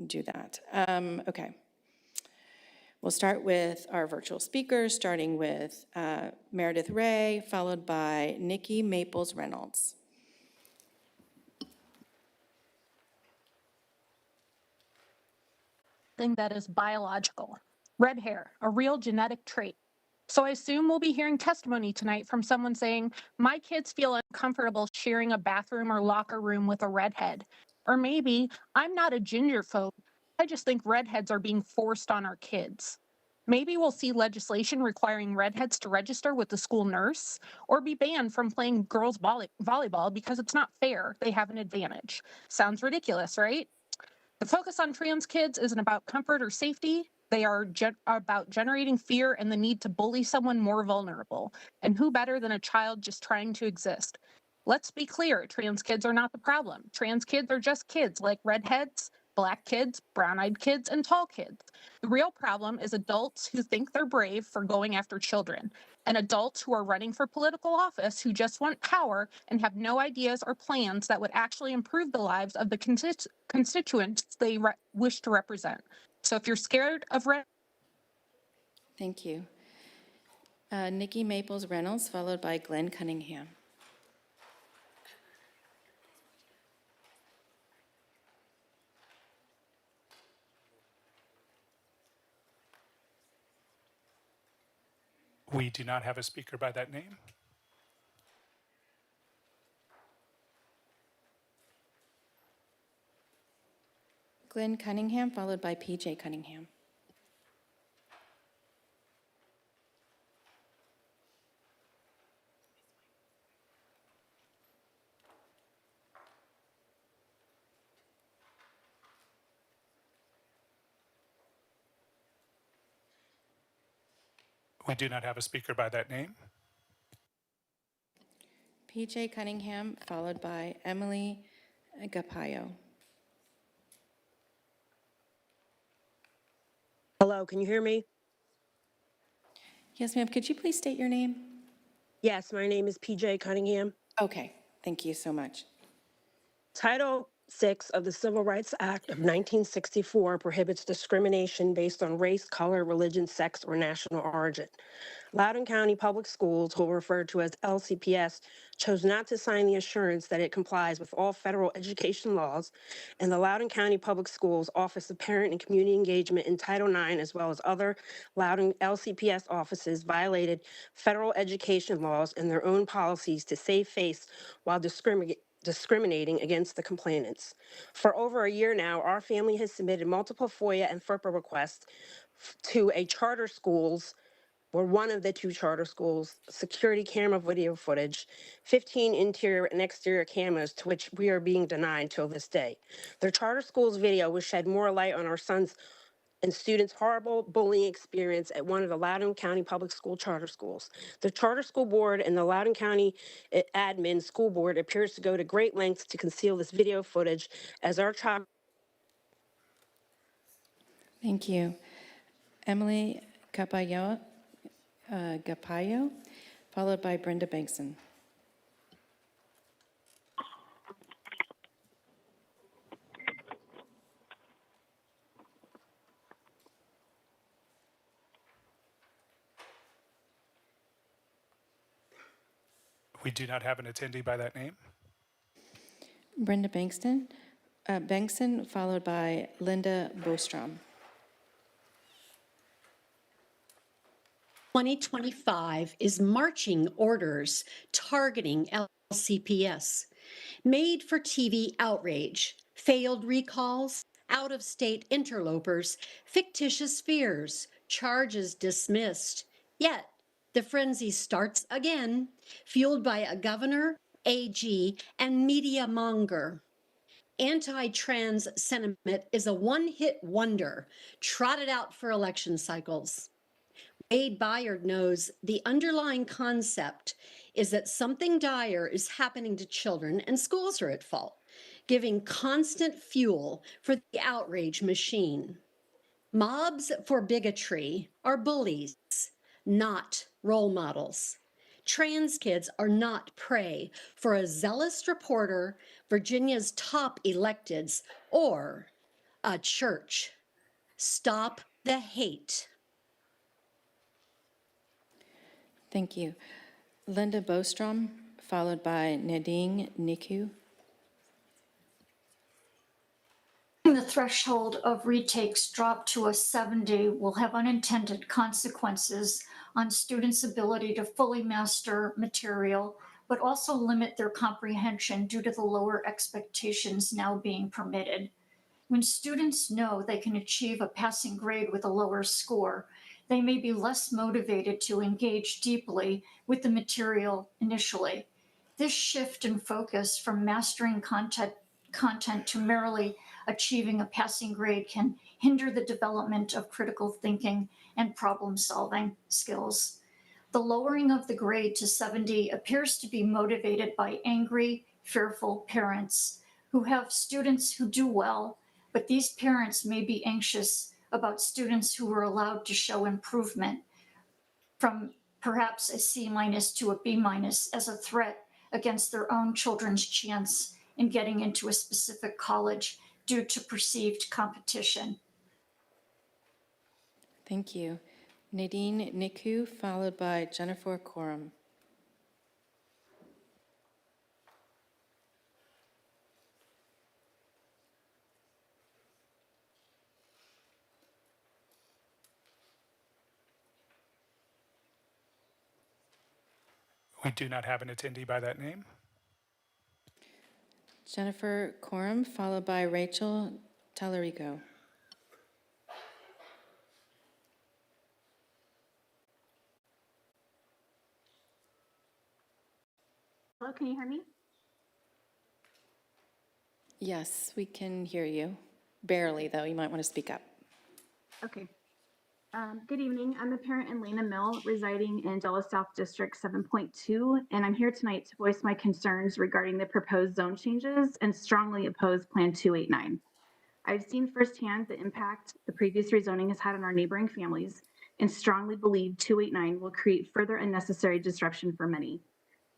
do that. Okay. We'll start with our virtual speakers, starting with Meredith Ray, followed by Nikki Maples Reynolds. Thing that is biological. Red hair, a real genetic trait. So I assume we'll be hearing testimony tonight from someone saying, my kids feel uncomfortable sharing a bathroom or locker room with a redhead. Or maybe, I'm not a gingerphobe. I just think redheads are being forced on our kids. Maybe we'll see legislation requiring redheads to register with the school nurse or be banned from playing girls' volleyball because it's not fair. They have an advantage. Sounds ridiculous, right? The focus on trans kids isn't about comfort or safety. They are about generating fear and the need to bully someone more vulnerable. And who better than a child just trying to exist? Let's be clear, trans kids are not the problem. Trans kids are just kids like redheads, black kids, brown-eyed kids, and tall kids. The real problem is adults who think they're brave for going after children, and adults who are running for political office who just want power and have no ideas or plans that would actually improve the lives of the constituents they wish to represent. So if you're scared of red... Thank you. Nikki Maples Reynolds, followed by Glenn Cunningham. We do not have a speaker by that name. Glenn Cunningham, followed by PJ Cunningham. We do not have a speaker by that name. PJ Cunningham, followed by Emily Gapayo. Hello, can you hear me? Yes, ma'am. Could you please state your name? Yes, my name is PJ Cunningham. Okay. Thank you so much. Title VI of the Civil Rights Act of 1964 prohibits discrimination based on race, color, religion, sex, or national origin. Loudoun County Public Schools, who are referred to as LCPS, chose not to sign the assurance that it complies with all federal education laws, and the Loudoun County Public Schools Office of Parent and Community Engagement in Title IX, as well as other Loudoun LCPS offices, violated federal education laws and their own policies to save face while discriminating against the complainants. For over a year now, our family has submitted multiple FOIA and FERPA requests to a charter schools, or one of the two charter schools, security camera video footage, 15 interior and exterior cameras, to which we are being denied till this day. The charter schools video will shed more light on our sons' and students' horrible bullying experience at one of the Loudoun County Public School charter schools. The Charter School Board and the Loudoun County Admin School Board appears to go to great lengths to conceal this video footage as our child... Thank you. Emily Gapayo, followed by Brenda Bankson. We do not have an attendee by that name. Brenda Bankson, followed by Linda Bostrom. 2025 is marching orders targeting LCPS, made for TV outrage, failed recalls, out-of-state interlopers, fictitious fears, charges dismissed. Yet, the frenzy starts again, fueled by a governor, AG, and media monger. Anti-trans sentiment is a one-hit wonder, trotted out for election cycles. Wade Byard knows the underlying concept is that something dire is happening to children and schools are at fault, giving constant fuel for the outrage machine. Mobs for bigotry are bullies, not role models. Trans kids are not prey for a zealous reporter, Virginia's top electeds, or a church. Stop the hate. Thank you. Linda Bostrom, followed by Nadine Niku. The threshold of retakes dropped to a 70 will have unintended consequences on students' ability to fully master material, but also limit their comprehension due to the lower expectations now being permitted. When students know they can achieve a passing grade with a lower score, they may be less motivated to engage deeply with the material initially. This shift in focus from mastering content to merely achieving a passing grade can hinder the development of critical thinking and problem-solving skills. The lowering of the grade to 70 appears to be motivated by angry, fearful parents who have students who do well, but these parents may be anxious about students who were allowed to show improvement from perhaps a C- to a B- as a threat against their own children's chance in getting into a specific college due to perceived competition. Thank you. Nadine Niku, followed by Jennifer Coram. We do not have an attendee by that name. Jennifer Coram, followed by Rachel Tallarico. Hello, can you hear me? Yes, we can hear you. Barely, though. You might want to speak up. Okay. Good evening. I'm a parent in Lena Mill, residing in Dulles South District 7.2, and I'm here tonight to voice my concerns regarding the proposed zone changes and strongly oppose Plan 289. I've seen firsthand the impact the previous rezoning has had on our neighboring families and strongly believe 289 will create further unnecessary disruption for many.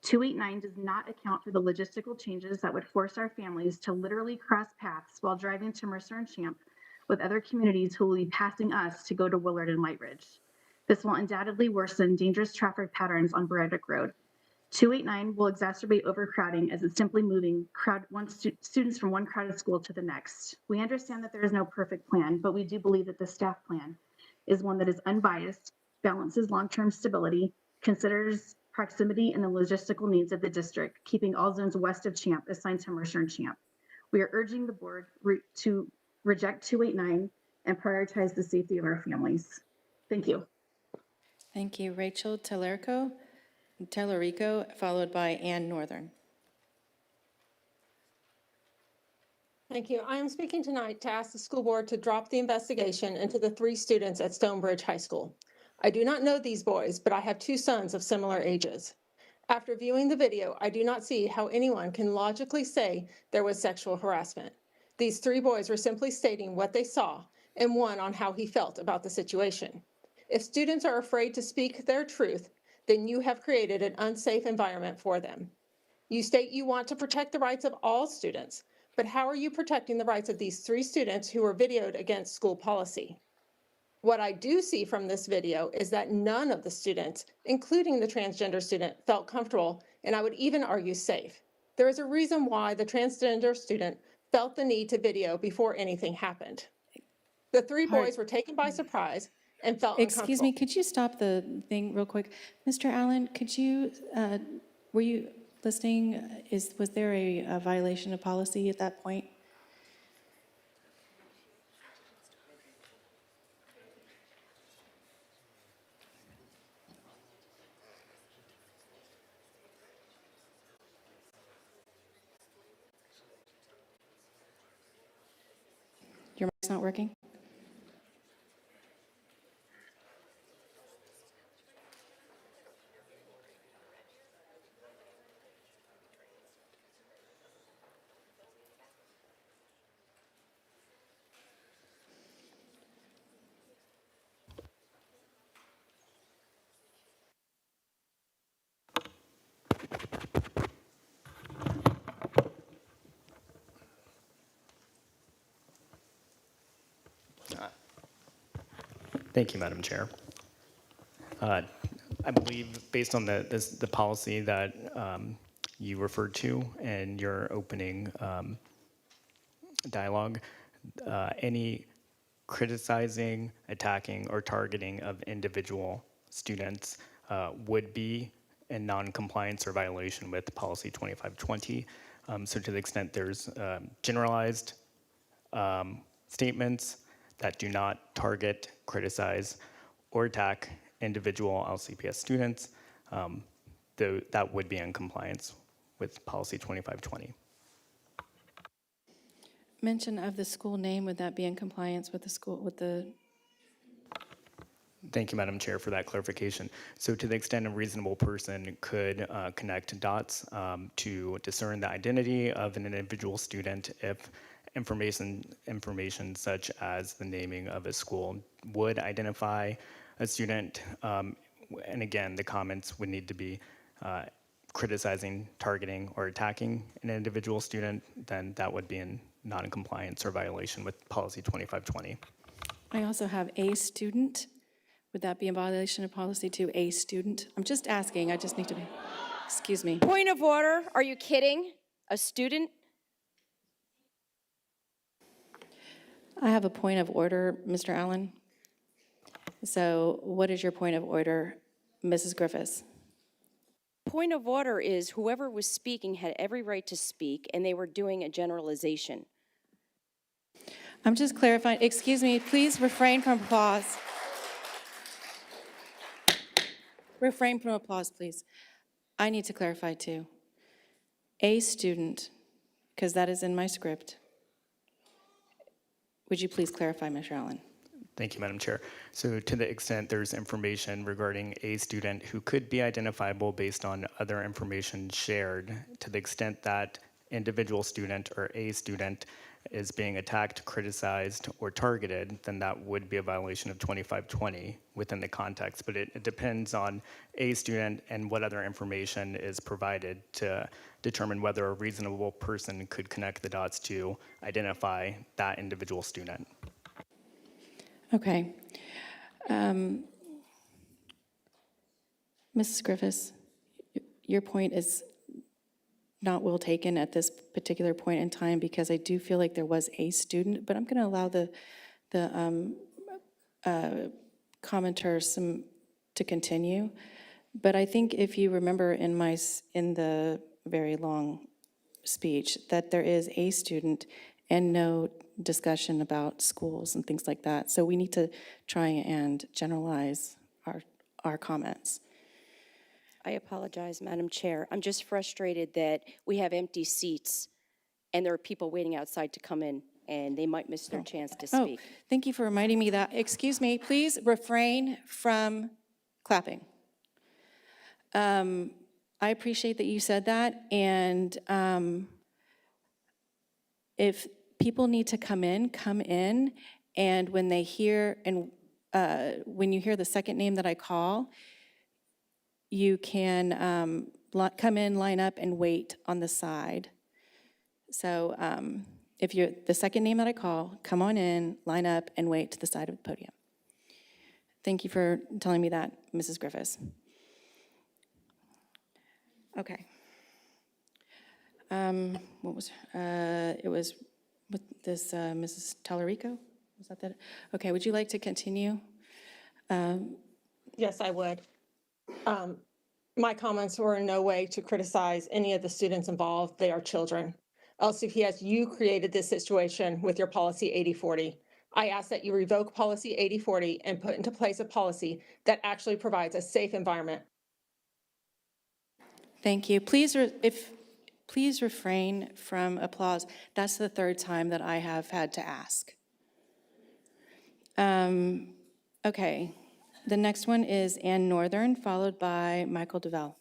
289 does not account for the logistical changes that would force our families to literally cross paths while driving to Mercer and Champ with other communities who will be passing us to go to Willard and White Ridge. This will undoubtedly worsen dangerous traffic patterns on Beredick Road. 289 will exacerbate overcrowding as it's simply moving students from one crowded school to the next. We understand that there is no perfect plan, but we do believe that the staff plan is one that is unbiased, balances long-term stability, considers proximity and the logistical needs of the district, keeping all zones west of Champ assigned to Mercer and Champ. We are urging the board to reject 289 and prioritize the safety of our families. Thank you. Thank you. Rachel Tallarico, followed by Ann Northern. Thank you. I am speaking tonight to ask the school board to drop the investigation into the 3 students at Stonebridge High School. I do not know these boys, but I have 2 sons of similar ages. After viewing the video, I do not see how anyone can logically say there was sexual harassment. These 3 boys were simply stating what they saw and one on how he felt about the situation. If students are afraid to speak their truth, then you have created an unsafe environment for them. You state you want to protect the rights of all students, but how are you protecting the rights of these 3 students who were videoed against school policy? What I do see from this video is that none of the students, including the transgender student, felt comfortable, and I would even argue safe. There is a reason why the transgender student felt the need to video before anything happened. The 3 boys were taken by surprise and felt Excuse me, uncomfortable. could you stop the thing real quick? Mr. Allen, could you, were you listening? Was there a violation of policy at that point? Your mic's not working? Thank you, Madam Chair. I believe, based on the policy that you referred to in your opening dialogue, any criticizing, attacking, or targeting of individual students would be in non-compliance or violation with policy 2520. So to the extent there's generalized statements that do not target, criticize, or attack individual LCPS students, though that would be in compliance with policy 2520. Mention of the school name, would that be in compliance with the school, with the? Thank you, Madam Chair, for that clarification. So to the extent a reasonable person could connect dots to discern the identity of an individual student if information such as the naming of a school would identify a student, and again, the comments would need to be criticizing, targeting, or attacking an individual student, then that would be in non-compliance or violation with policy 2520. I also have a student. Would that be in violation of policy to a student? I'm just asking, I just need to be, excuse me. Point of order, are you kidding? A student? I have a point of order, Mr. Allen. So what is your point of order, Mrs. Griffiths? Point of order is whoever was speaking had every right to speak, and they were doing a generalization. I'm just clarifying, excuse me, please refrain from applause. Refrain from applause, please. I need to clarify too. A student, because that is in my script. Would you please clarify, Mr. Allen? Thank you, Madam Chair. So to the extent there's information regarding a student who could be identifiable based on other information shared, to the extent that individual student or a student is being attacked, criticized, or targeted, then that would be a violation of 2520 within the context. But it depends on a student and what other information is provided to determine whether a reasonable person could connect the dots to identify that individual student. Okay. Mrs. Griffiths, your point is not well taken at this particular point in time because I do feel like there was a student, but I'm going to allow the commenters to continue. But I think if you remember in the very long speech that there is a student and no discussion about schools and things like that. So we need to try and generalize our comments. I apologize, Madam Chair. I'm just frustrated that we have empty seats and there are people waiting outside to come in and they might miss their chance to speak. Thank you for reminding me that. Excuse me, please refrain from clapping. I appreciate that you said that, and if people need to come in, and when they hear, and when you hear the second name that I call, you can come in, line up, and wait on the side. So if you're the second name that I call, come on in, line up, and wait to the side of the podium. Thank you for telling me that, Mrs. Griffiths. Okay. What was, it was with this Mrs. Tallarico? Was that? Okay, would you like to continue? Yes, I would. My comments were in no way to criticize any of the students involved. They are children. LCPS, you created this situation with your policy 8040. I ask that you revoke policy 8040 and put into place a policy that actually provides a safe environment. Thank you. Please refrain from applause. That's the third time that I have had to ask. Okay. The next one is Ann Northern, followed by Michael DeVal.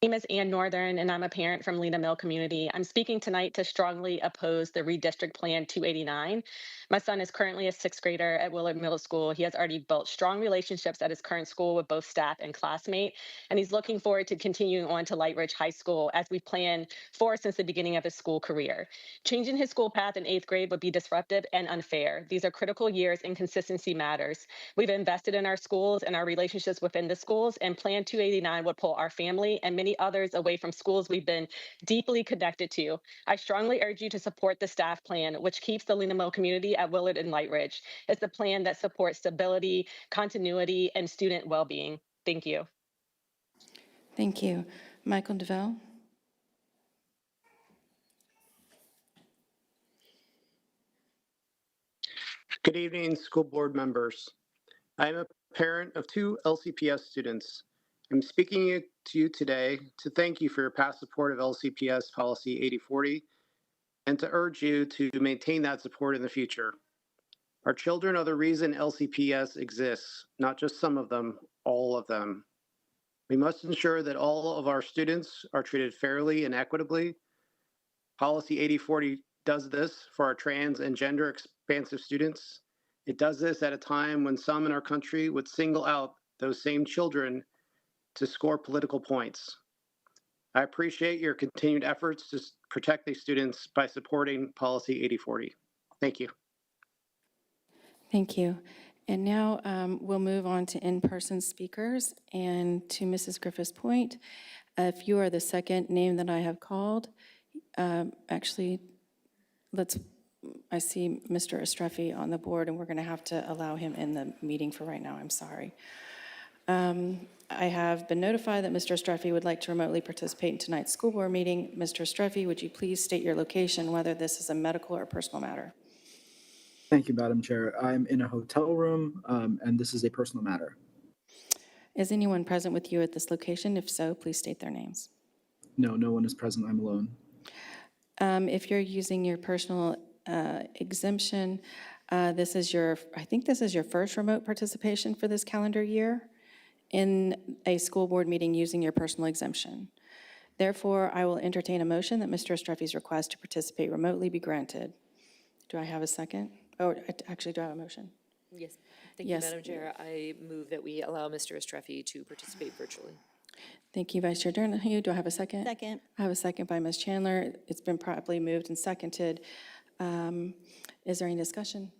name is Ann Northern, and I'm a parent from Lena Mill community. I'm speaking tonight to strongly oppose the Redistrict Plan 289. My son is currently a sixth grader at Willard Middle School. He has already built strong relationships at his current school with both staff and classmates, and he's looking forward to continuing on to Light Ridge High School as we've planned for since the beginning of his school career. Changing his school path in 8th grade would be disruptive and unfair. These are critical years and consistency matters. We've invested in our schools and our relationships within the schools, and Plan 289 would pull our family and many others away from schools we've been deeply connected to. I strongly urge you to support the staff plan, which keeps the Lena Mill community at Willard and Light Ridge. It's a plan that supports stability, continuity, and student well-being. Thank you. Thank you. Michael DeVille? Good evening, school board members. I am a parent of 2 LCPS students. I'm speaking to you today to thank you for your past support of LCPS Policy 8040 and to urge you to maintain that support in the future. Our children are the reason LCPS exists, not just some of them, all of them. We must ensure that all of our students are treated fairly and equitably. Policy 8040 does this for our trans and gender expansive students. It does this at a time when some in our country would single out those same children to score political points. I appreciate your continued efforts to protect these students by supporting Policy 8040. Thank you. Thank you. And now we'll move on to in-person speakers. And to Mrs. Griffith's point, if you are the second name that I have called, actually, I see Mr. Estrefi on the board, and we're going to have to allow him in the meeting for right now. I'm sorry. I have been notified that Mr. Estrefi would like to remotely participate in tonight's school board meeting. Mr. Estrefi, would you please state your location, whether this is a medical or personal matter? Thank you, Madam Chair. I'm in a hotel room, and this is a personal matter. Is anyone present with you at this location? If so, please state their names. No, no one is present. I'm alone. If you're using your personal exemption, I think this is your first remote participation for this calendar year in a school board meeting using your personal exemption. Therefore, I will entertain a motion that Mr. Estrefi's request to participate remotely be granted. Do I have a second? Oh, actually, do I have a motion? Yes. Thank Yes. you, Madam Chair. I move that we allow Mr. Estrefi to participate virtually. Thank you, Vice Chair Donahue. Do I have a second? Second. I have a second by Ms. Chandler. It's been properly moved and seconded. Is there any discussion?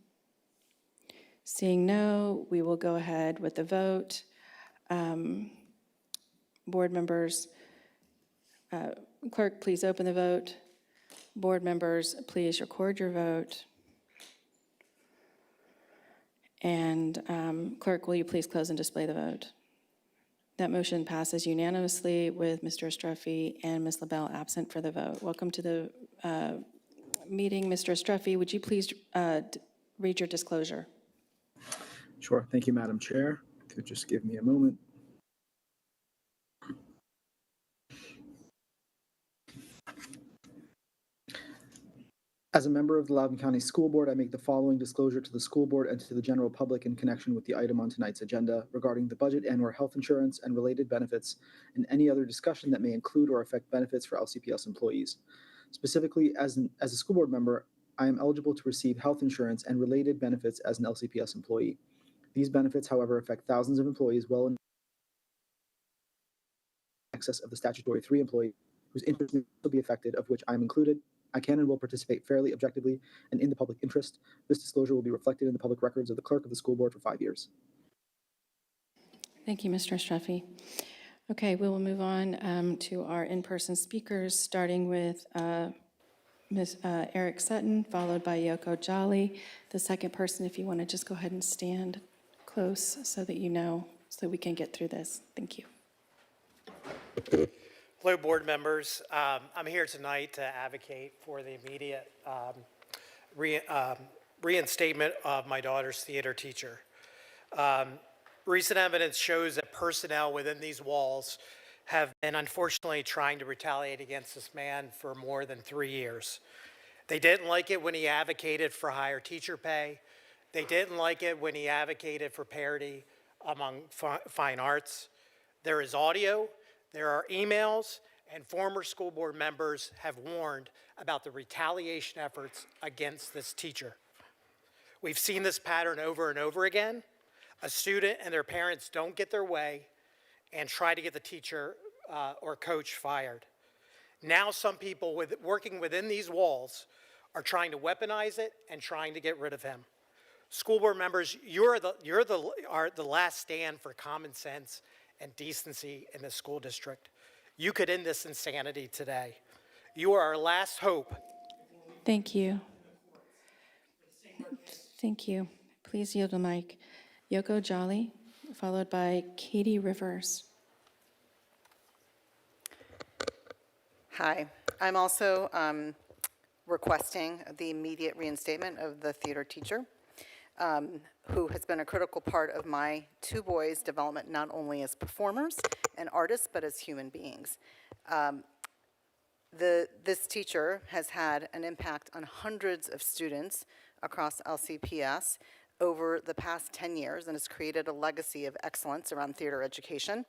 Seeing no, we will go ahead with the vote. Board members, clerk, please open the vote. Board members, please record your vote. And clerk, will you please close and display the vote? That motion passes unanimously with Mr. Estrefi and Ms. LaBelle absent for the vote. Welcome to the meeting. Mr. Estrefi, would you please read your disclosure? Sure. Thank you, Madam Chair. Could just give me a moment. As a member of the Loudoun County School Board, I make the following disclosure to the school board and to the general public in connection with the item on tonight's agenda regarding the budget and/or health insurance and related benefits and any other discussion that may include or affect benefits for LCPS employees. Specifically, as a school board member, I am eligible to receive health insurance and related benefits as an LCPS employee. These benefits, however, affect thousands of employees well in excess of the statutory 3 employees whose interests will be affected, of which I am included. I can and will participate fairly, objectively, and in the public interest. This disclosure will be reflected in the public records of the clerk of the school board for 5 years. Thank you, Mr. Estrefi. Okay, we will move on to our in-person speakers, starting with Ms. Eric Sutton, followed by Yoko Jolly. The second person, if you want to just go ahead and stand close so that you know, so we can get through this. Thank you. Hello, board members. I'm here tonight to advocate for the immediate reinstatement of my daughter's theater teacher. Recent evidence shows that personnel within these walls have been unfortunately trying to retaliate against this man for more than 3 years. They didn't like it when he advocated for higher teacher pay. They didn't like it when he advocated for parity among fine arts. There is audio, There are emails, and former school board members have warned about the retaliation efforts against this teacher. We've seen this pattern over and over again. A student and their parents don't get their way and try to get the teacher or coach fired. Now some people working within these walls are trying to weaponize it and trying to get rid of him. School board members, you're the last stand for common sense and decency in the school district. You could end this insanity today. You are our last hope. Thank you. Thank you. Please yield the mic. Yoko Jolly, followed by Katie Rivers. Hi, I'm also requesting the immediate reinstatement of the theater teacher, who has been a critical part of my two boys' development, not only as performers and artists, but as human beings. This teacher has had an impact on hundreds of students across LCPS over the past 10 years and has created a legacy of excellence around theater education,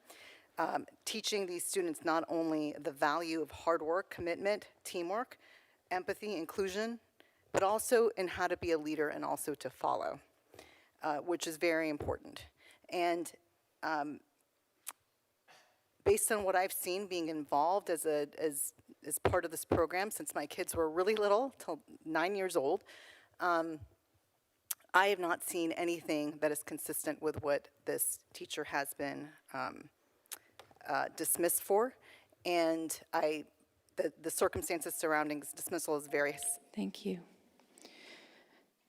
teaching these students not only the value of hard work, commitment, teamwork, empathy, inclusion, but also in how to be a leader and also to follow, which is very important. And based on what I've seen being involved as part of this program since my kids were really little, till 9 years old, I have not seen anything that is consistent with what this teacher has been dismissed for, and the circumstances surrounding dismissal is very. Thank you.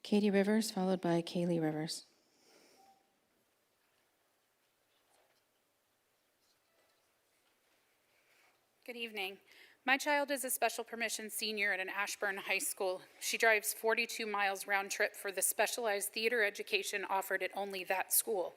Katie Rivers, followed by Kaylee Rivers. Good evening. My child is a special permission senior at an Ashburn high school. She drives 42 miles round trip for the specialized theater education offered at only that school.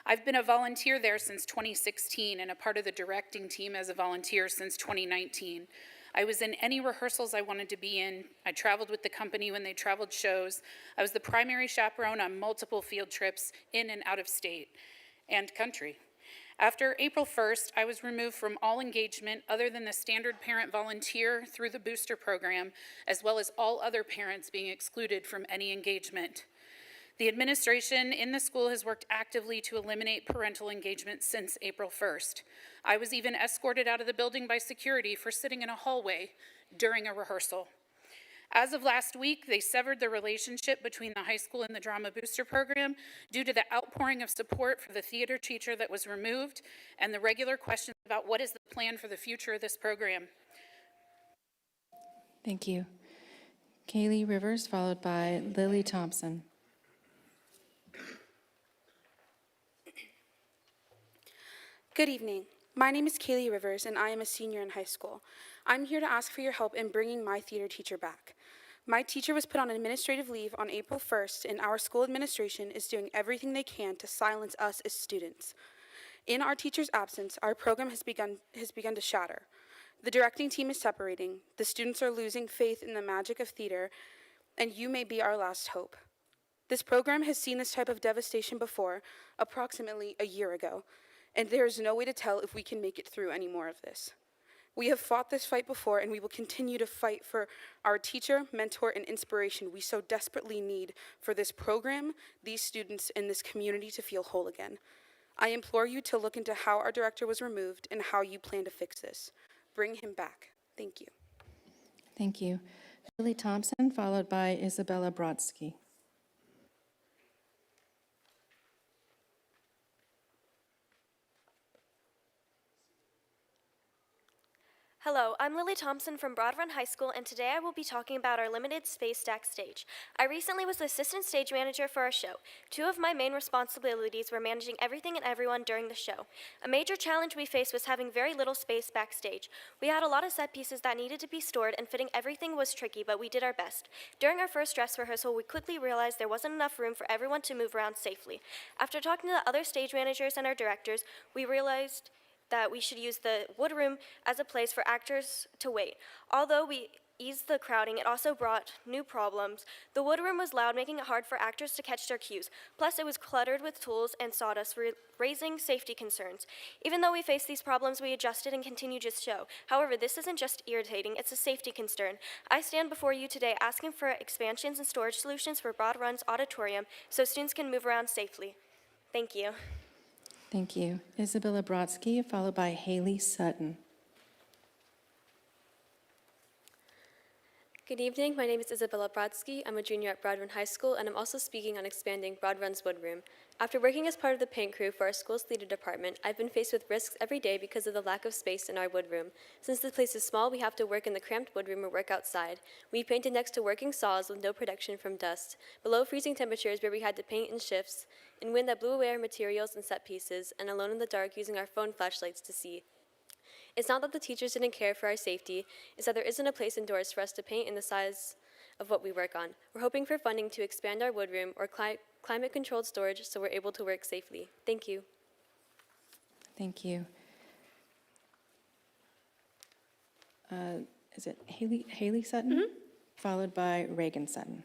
I've been a volunteer there since 2016 and a part of the directing team as a volunteer since 2019. I was in any rehearsals I wanted to be in. I traveled with the company when they traveled shows. I was the primary chaperone on multiple field trips in and out of state and country. After April 1st, I was removed from all engagement other than the standard parent volunteer through the booster program, as well as all other parents being excluded from any engagement. The administration in the school has worked actively to eliminate parental engagement since April 1st. I was even escorted out of the building by security for sitting in a hallway during a rehearsal. As of last week, they severed the relationship between the high school and the drama booster program due to the outpouring of support for the theater teacher that was removed and the regular questions about what is the plan for the future of this program. Thank you. Kaylee Rivers, followed by Lily Thompson. Good evening. My name is Kaylee Rivers, and I am a senior in high school. I'm here to ask for your help in bringing my theater teacher back. My teacher was put on administrative leave on April 1st, and our school administration is doing everything they can to silence us as students. In our teacher's absence, our program has begun to shatter. The directing team is separating, the students are losing faith in the magic of theater, and you may be our last hope. This program has seen this type of devastation before, approximately a year ago, and there is no way to tell if we can make it through any more of this. We have fought this fight before, and we will continue to fight for our teacher, mentor, and inspiration we so desperately need for this program, these students, and this community to feel whole again. I implore you to look into how our director was removed and how you plan to fix this. Bring him back. Thank you. Thank you. Lily Thompson, followed by Isabella Brodsky. Hello, I'm Lily Thompson from Broad Run High School, and today I will be talking about our limited space stack stage. I recently was the assistant stage manager for our show. Two of my main responsibilities were managing everything and everyone during the show. A major challenge we faced was having very little space backstage. We had a lot of set pieces that needed to be stored, and fitting everything was tricky, but we did our best. During our first dress rehearsal, we quickly realized there wasn't enough room for everyone to move around safely. After talking to the other stage managers and our directors, we realized that we should use the wood room as a place for actors to wait. Although we eased the crowding, it also brought new problems. The woodroom was loud, making it hard for actors to catch their cues. Plus, it was cluttered with tools and sawdust, raising safety concerns. Even though we faced these problems, we adjusted and continued to show. However, this isn't just irritating, it's a safety concern. I stand before you today asking for expansions and storage solutions for Broad Run's auditorium so students can move around safely. Thank you. Thank you. Isabella Brodsky, followed by Haley Sutton. Good evening. My name is Isabella Brodsky. I'm a junior at Broad Run High School, and I'm also speaking on expanding Broad Run's woodroom. After working as part of the paint crew for our school's theater department, I've been faced with risks every day because of the lack of space in our woodroom. Since the place is small, we have to work in the cramped woodroom or work outside. We painted next to working saws with no protection from dust, below freezing temperatures where we had to paint in shifts, in wind that blew away our materials and set pieces, and alone in the dark using our phone flashlights to see. It's not that the teachers didn't care for our safety, it's that there isn't a place indoors for us to paint in the size of what we work on. We're hoping for funding to expand our woodroom or climate-controlled storage so we're able to work safely. Thank you. Thank you. Is it Haley Sutton? Followed by Reagan Sutton.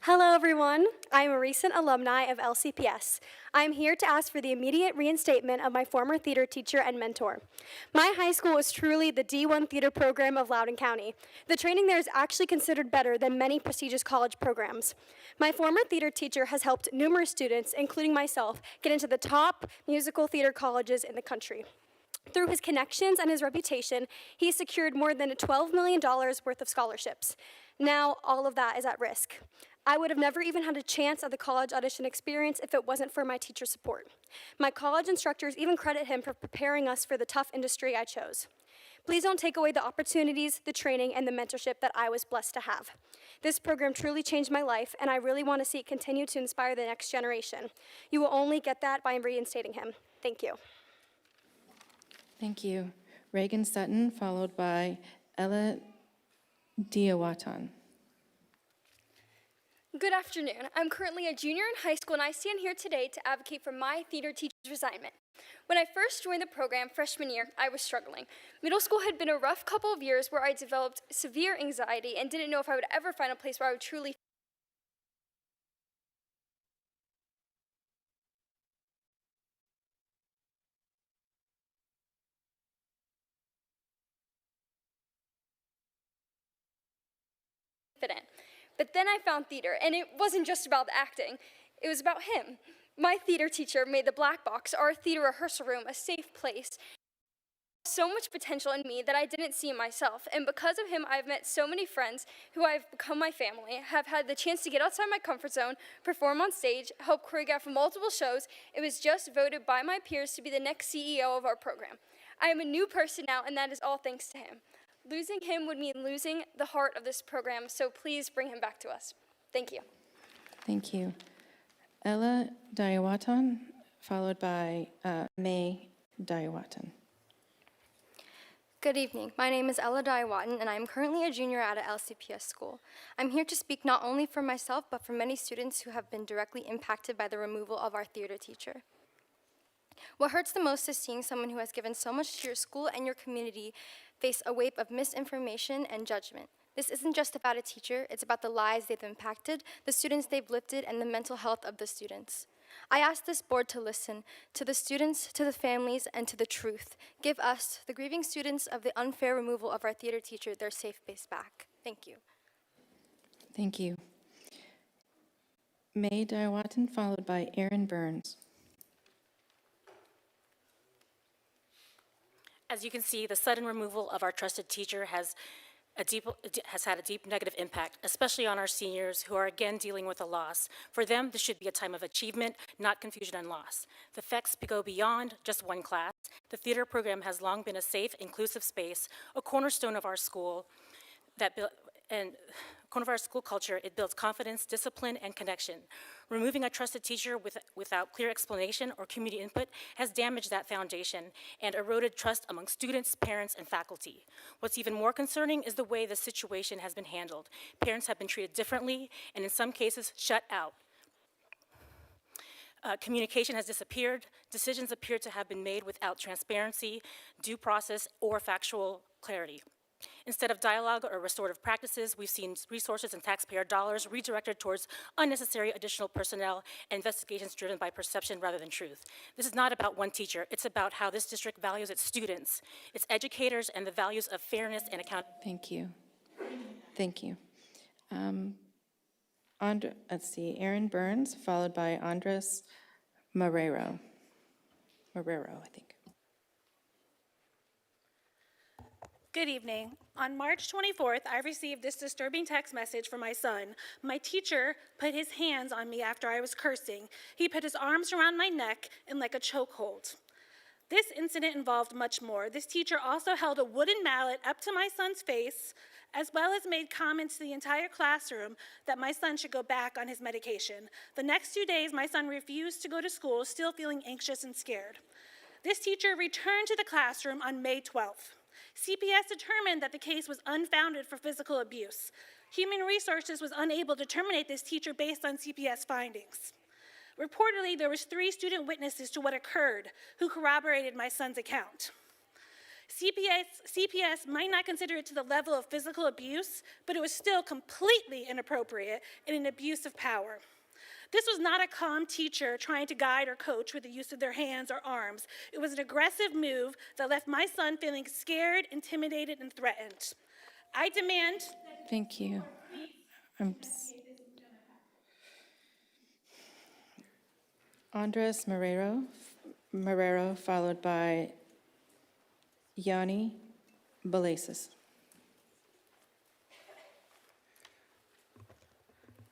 Hello, everyone. I am a recent alumni of LCPS. I am here to ask for the immediate reinstatement of my former theater teacher and mentor. My high school is truly the D1 theater program of Loudoun County. The training there is actually considered better than many prestigious college programs. My former theater teacher has helped numerous students, including myself, get into the top musical theater colleges in the country. Through his connections and his reputation, he secured more than $12 million worth of scholarships. Now, all of that is at risk. I would have never even had a chance at the college audition experience if it wasn't for my teacher support. My college instructors even credit him for preparing us for the tough industry I chose. Please don't take away the opportunities, the training, and the mentorship that I was blessed to have. This program truly changed my life, and I really want to see it continue to inspire the next generation. You will only get that by reinstating him. Thank you. Thank you. Reagan Sutton, followed by Ella Diawatan. Good afternoon. I'm currently a junior in high school, and I stand here today to advocate for my theater teacher's resignment. When I first joined the program freshman year, I was struggling. Middle school had been a rough couple of years where I developed severe anxiety and didn't know if I would ever find a place where I would truly fit in. But then I found theater, and it wasn't just about the acting. It was about him. My theater teacher made the Black Box, our theater rehearsal room, a safe place. So much potential in me that I didn't see in myself. And because of him, I've met so many friends who have become my family, have had the chance to get outside my comfort zone, perform on stage, help choreograph multiple shows. It was just voted by my peers to be the next CEO of our program. I am a new person now, and that is all thanks to him. Losing him would mean losing the heart of this program, so please bring him back to us. Thank you. Thank you. Ella Diawatan, followed by May Diawatan. Good evening. My name is Ella Diawatan, and I am currently a junior at a LCPS school. I'm here to speak not only for myself, but for many students who have been directly impacted by the removal of our theater teacher. What hurts the most is seeing someone who has given so much to your school and your community face a wave of misinformation and judgment. This isn't just about a teacher, it's about the lives they've impacted, the students they've lifted, and the mental health of the students. I ask this board to listen to the students, to the families, and to the truth. Give us, the grieving students of the unfair removal of our theater teacher, their safe space back. Thank you. Thank you. May Diawatan, followed by Aaron Burns. As you can see, the sudden removal of our trusted teacher has had a deep negative impact, especially on our seniors who are again dealing with a loss. For them, this should be a time of achievement, not confusion and loss. The effects go beyond just one class. The theater program has long been a safe, inclusive space, a cornerstone of our school culture. It builds confidence, discipline, and connection. Removing a trusted teacher without clear explanation or community input has damaged that foundation and eroded trust among students, parents, and faculty. What's even more concerning is the way the situation has been handled. Parents have been treated differently, and in some cases, shut out. Communication has disappeared. Decisions appear to have been made without transparency, due process, or factual clarity. Instead of dialogue or restorative practices, we've seen resources and taxpayer dollars redirected towards unnecessary additional personnel and investigations driven by perception rather than truth. This is not about one teacher. It's about how this district values its students, its educators, and the values of fairness and accountability. Thank you. Thank you. Let's see, Aaron Burns, followed by Andres Marrero. Marrero, I think. Good evening. On March 24th, I received this disturbing text message from my son. My teacher put his hands on me after I was cursing. He put his arms around my neck in like a chokehold. This incident involved much more. This teacher also held a wooden mallet up to my son's face, as well as made comments to the entire classroom that my son should go back on his medication. The next 2 days, my son refused to go to school, still feeling anxious and scared. This teacher returned to the classroom on May 12th. CPS determined that the case was unfounded for physical abuse. Human Resources was unable to terminate this teacher based on CPS findings. Reportedly, there was 3 student witnesses to what occurred who corroborated my son's account. CPS might not consider it to the level of physical abuse, but it was still completely inappropriate and an abuse of power. This was not a calm teacher trying to guide or coach with the use of their hands or arms. It was an aggressive move that left my son feeling scared, intimidated, and threatened. I demand... Thank you. Andres Marrero, followed by Yanni Balasis.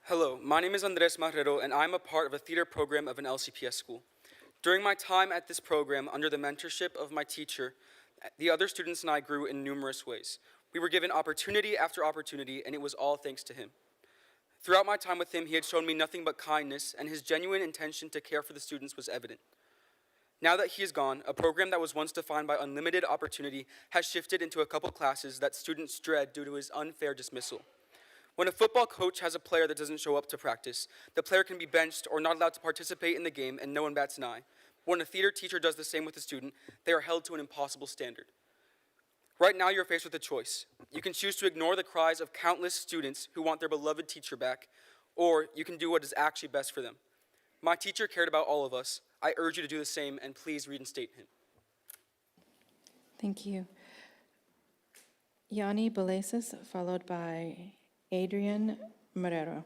Hello, my name is Andres Marrero, and I'm a part of a theater program of an LCPS school. During my time at this program, under the mentorship of my teacher, the other students and I grew in numerous ways. We were given opportunity after opportunity, and it was all thanks to him. Throughout my time with him, he had shown me nothing but kindness, and his genuine intention to care for the students was evident. Now that he is gone, a program that was once defined by unlimited opportunity has shifted into a couple classes that students dread due to his unfair dismissal. When a football coach has a player that doesn't show up to practice, the player can be benched or not allowed to participate in the game, and no one bats an eye. When a theater teacher does the same with a student, they are held to an impossible standard. Right now, you're faced with a choice. You can choose to ignore the cries of countless students who want their beloved teacher back, or you can do what is actually best for them. My teacher cared about all of us. I urge you to do the same, and please reinstate him. Thank you. Yanni Balasis, followed by Adrian Marrero.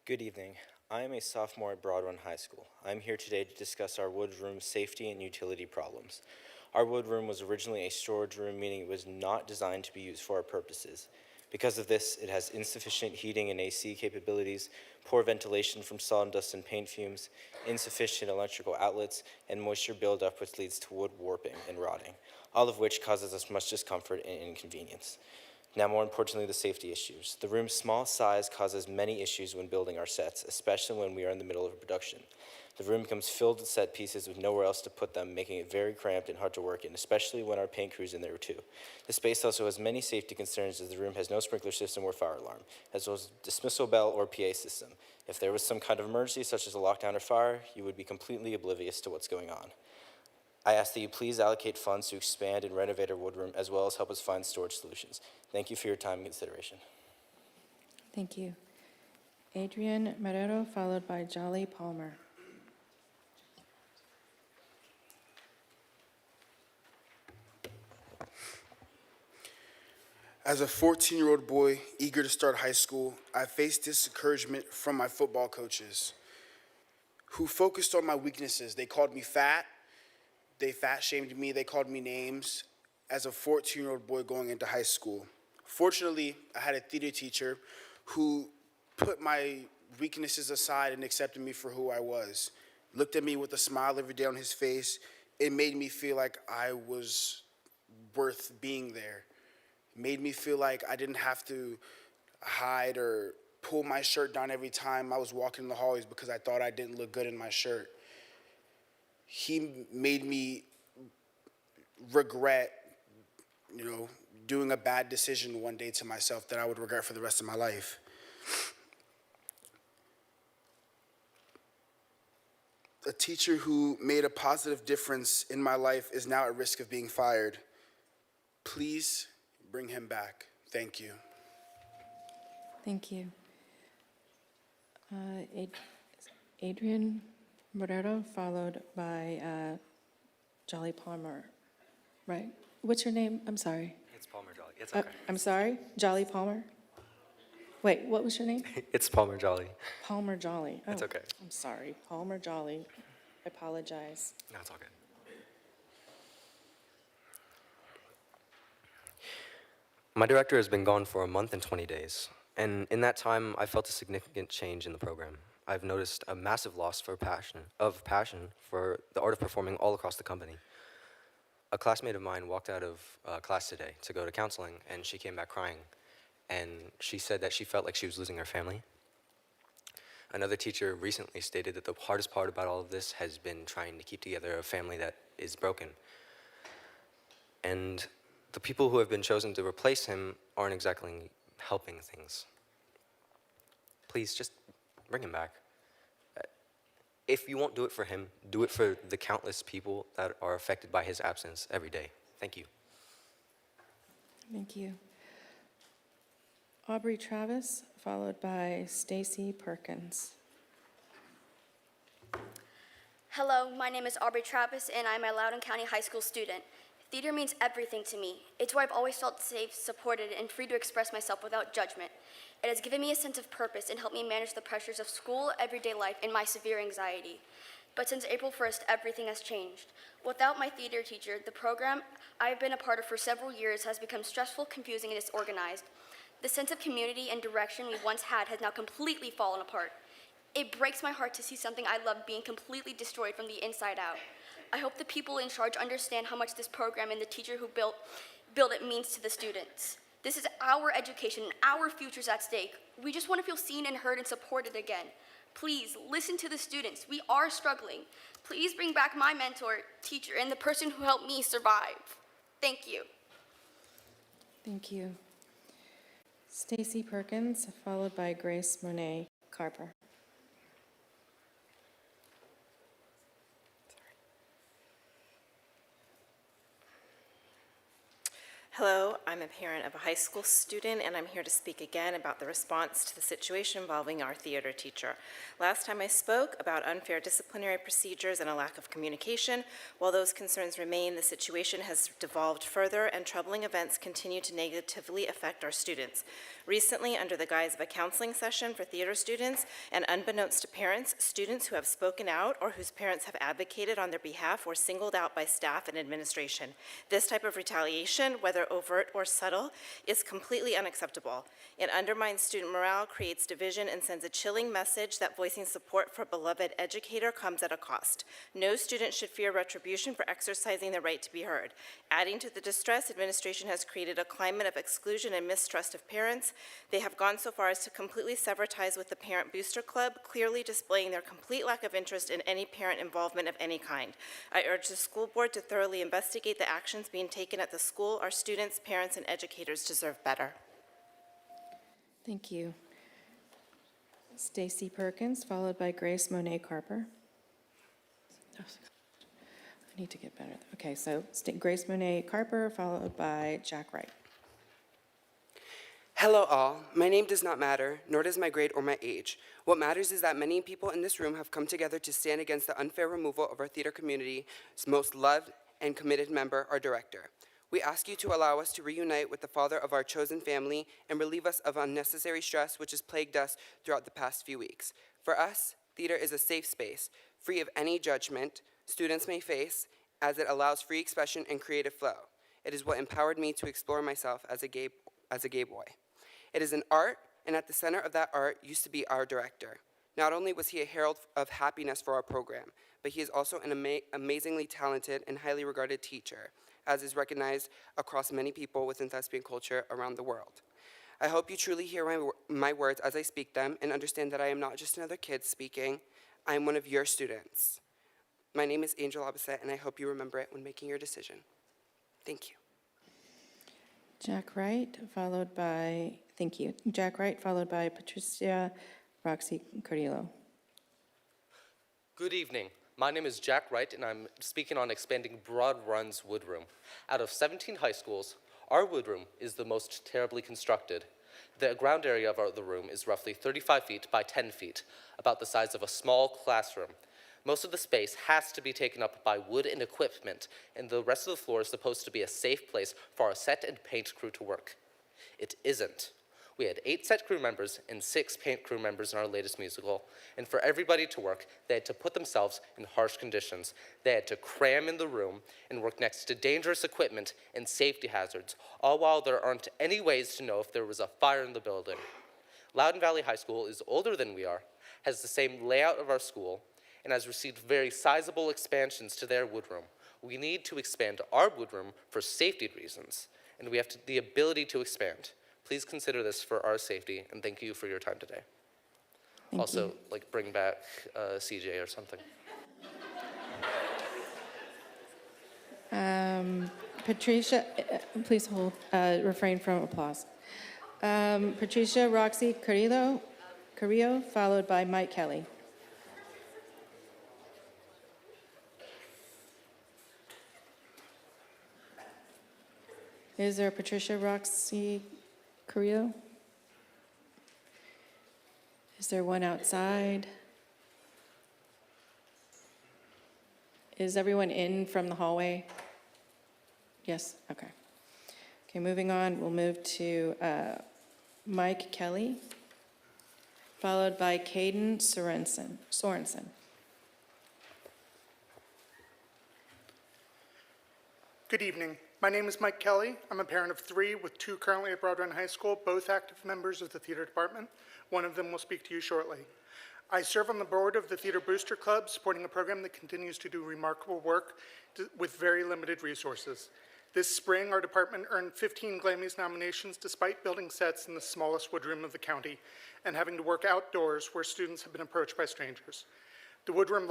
Good evening. I am a sophomore at Broad Run High School. I'm here today to discuss our wood room safety and utility problems. Our wood room was originally a storage room, meaning it was not designed to be used for our purposes. Because of this, it has insufficient heating and AC capabilities, poor ventilation from sawdust and paint fumes, insufficient electrical outlets, and moisture buildup which leads to wood warping and rotting, all of which causes us much discomfort and inconvenience. Now, more importantly, the safety issues. The room's small size causes many issues when building our sets, especially when we are in the middle of a production. The room becomes filled with set pieces with nowhere else to put them, making it very cramped and hard to work in, especially when our paint crew's in there too. The space also has many safety concerns as the room has no sprinkler system or fire alarm, as well as dismissal bell or PA system. If there was some kind of emergency, such as a lockdown or fire, you would be completely oblivious to what's going on. I ask that you please allocate funds to expand and renovate our wood room, as well as help us find storage solutions. Thank you for your time and consideration. Thank you. Adrian Marrero, followed by Jolly Palmer. As a 14-year-old boy eager to start high school, I faced discouragement from my football coaches who focused on my weaknesses. They called me fat. They fat-shamed me. They called me names as a 14-year-old boy going into high school. Fortunately, I had a theater teacher who put my weaknesses aside and accepted me for who I was. Looked at me with a smile every day on his face. It made me feel like I was worth being there. Made me feel like I didn't have to hide or pull my shirt down every time I was walking in the hallways because I thought I didn't look good in my shirt. He made me regret, doing a bad decision one day to myself that I would regret for the rest of my life. teacher who made a positive difference in my life is now at risk of being fired. Please bring him back. Thank you. Thank you. Adrian Morero, followed by Jolly Palmer, right? What's your name? I'm sorry. It's Palmer Jolly. It's okay. I'm sorry? Jolly Palmer? Wait, what was your name? It's Palmer Jolly. Palmer Jolly. It's Oh, okay. I'm sorry. Palmer Jolly. I apologize. No, it's all good. My director has been gone for a month and 20 days, and in that time, I felt a significant change in the program. I've noticed a massive loss of passion for the art of performing all across the company. A classmate of mine walked out of class today to go to counseling, and she came back crying, and she said that she felt like she was losing her family. Another teacher recently stated that the hardest part about all of this has been trying to keep together a family that is broken. And the people who have been chosen to replace him aren't exactly helping things. Please, just bring him back. If you won't do it for him, do it for the countless people that are affected by his absence every day. Thank you. Thank you. Aubrey Travis, followed by Stacy Perkins. Hello, my name is Aubrey Travis, and I'm a Loudoun County High School student. Theater means everything to me. It's where I've always felt safe, supported, and free to express myself without judgment. It has given me a sense of purpose and helped me manage the pressures of school, everyday life, and my severe anxiety. But since April 1st, everything has changed. Without my theater teacher, the program I've been a part of for several years has become stressful, confusing, and disorganized. The sense of community and direction we once had has now completely fallen apart. It breaks my heart to see something I love being completely destroyed from the inside out. I hope the people in charge understand how much this program and the teacher who built it means to the students. This is our education and our futures at stake. We just want to feel seen and heard and supported again. Please listen to the students. We are struggling. Please bring back my mentor, teacher, and the person who helped me survive. Thank you. Thank you. Stacy Perkins, followed by Grace Monet Carper. Hello, I'm a parent of a high school student, and I'm here to speak again about the response to the situation involving our theater teacher. Last time I spoke about unfair disciplinary procedures and a lack of communication. While those concerns remain, the situation has devolved further, and troubling events continue to negatively affect our students. Recently, under the guise of a counseling session for theater students, and unbeknownst to parents, students who have spoken out or whose parents have advocated on their behalf were singled out by staff and administration. This type of retaliation, whether overt or subtle, is completely unacceptable. It undermines student morale, creates division, and sends a chilling message that voicing support for a beloved educator comes at a cost. No student should fear retribution for exercising their right to be heard. Adding to the distress, administration has created a climate of exclusion and mistrust of parents. They have gone so far as to completely sever ties with the Parent Booster Club, clearly displaying their complete lack of interest in any parent involvement of any kind. I urge the school board to thoroughly investigate the actions being taken at the school. Our students, parents, and educators deserve better. Thank you. Stacy Perkins, followed by Grace Monet Carper. I need to get better. Okay, so Grace Monet Carper, followed by Jack Wright. Hello all, my name does not matter, nor does my grade or my age. What matters is that many people in this room have come together to stand against the unfair removal of our theater community's most loved and committed member, our director. We ask you to allow us to reunite with the father of our chosen family and relieve us of unnecessary stress which has plagued us throughout the past few weeks. For us, theater is a safe space, free of any judgment students may face, as it allows free expression and creative flow. It is what empowered me to explore myself as a gay boy. It is an art, and at the center of that art used to be our director. Not only was he a herald of happiness for our program, but he is also an amazingly talented and highly regarded teacher, as is recognized across many people within thespian culture around the world. I hope you truly hear my words as I speak them and understand that I am not just another kid speaking. I am one of your students. My name is Angel Abbaset, and I hope you remember it when making your decision. Thank you. Jack Wright, followed by, thank you. Jack Wright, followed by Patricia Roxy Cordillo. Good evening. My name is Jack Wright, and I'm speaking on expanding Broad Run's woodroom. Out of 17 high schools, our woodroom is the most terribly constructed. The ground area of the room is roughly 35 feet by 10 feet, about the size of a small classroom. Most of the space has to be taken up by wood and equipment, and the rest of the floor is supposed to be a safe place for our set and paint crew to work. It isn't. We had 8 set crew members and 6 paint crew members in our latest musical, and for everybody to work, they had to put themselves in harsh conditions. They had to cram in the room and work next to dangerous equipment and safety hazards, all while there aren't any ways to know if there was a fire in the building. Loudoun Valley High School is older than we are, has the same layout of our school, and has received very sizable expansions to their woodroom. We need to expand our woodroom for safety reasons, and we have the ability to expand. Please consider this for our safety, and thank you for your time today. Also, like, bring back CJ or something. Patricia, please hold, refrain from applause. Patricia Roxy Carrillo, followed by Mike Kelly. Is there Patricia Roxy Carrillo? Is there one outside? Is everyone in from the hallway? Yes, okay. Okay, moving on, we'll move to Mike Kelly, followed by Caden Sorensen. Good evening. My name is Mike Kelly. I'm a parent of 3 with 2 currently at Broad Run High School, both active members of the theater department. One of them will speak to you shortly. I serve on the board of the Theater Booster Club, supporting a program that continues to do remarkable work with very limited resources. This spring, our department earned 15 Glammys nominations despite building sets in the smallest woodroom of the county and having to work outdoors where students have been approached by strangers. The woodroom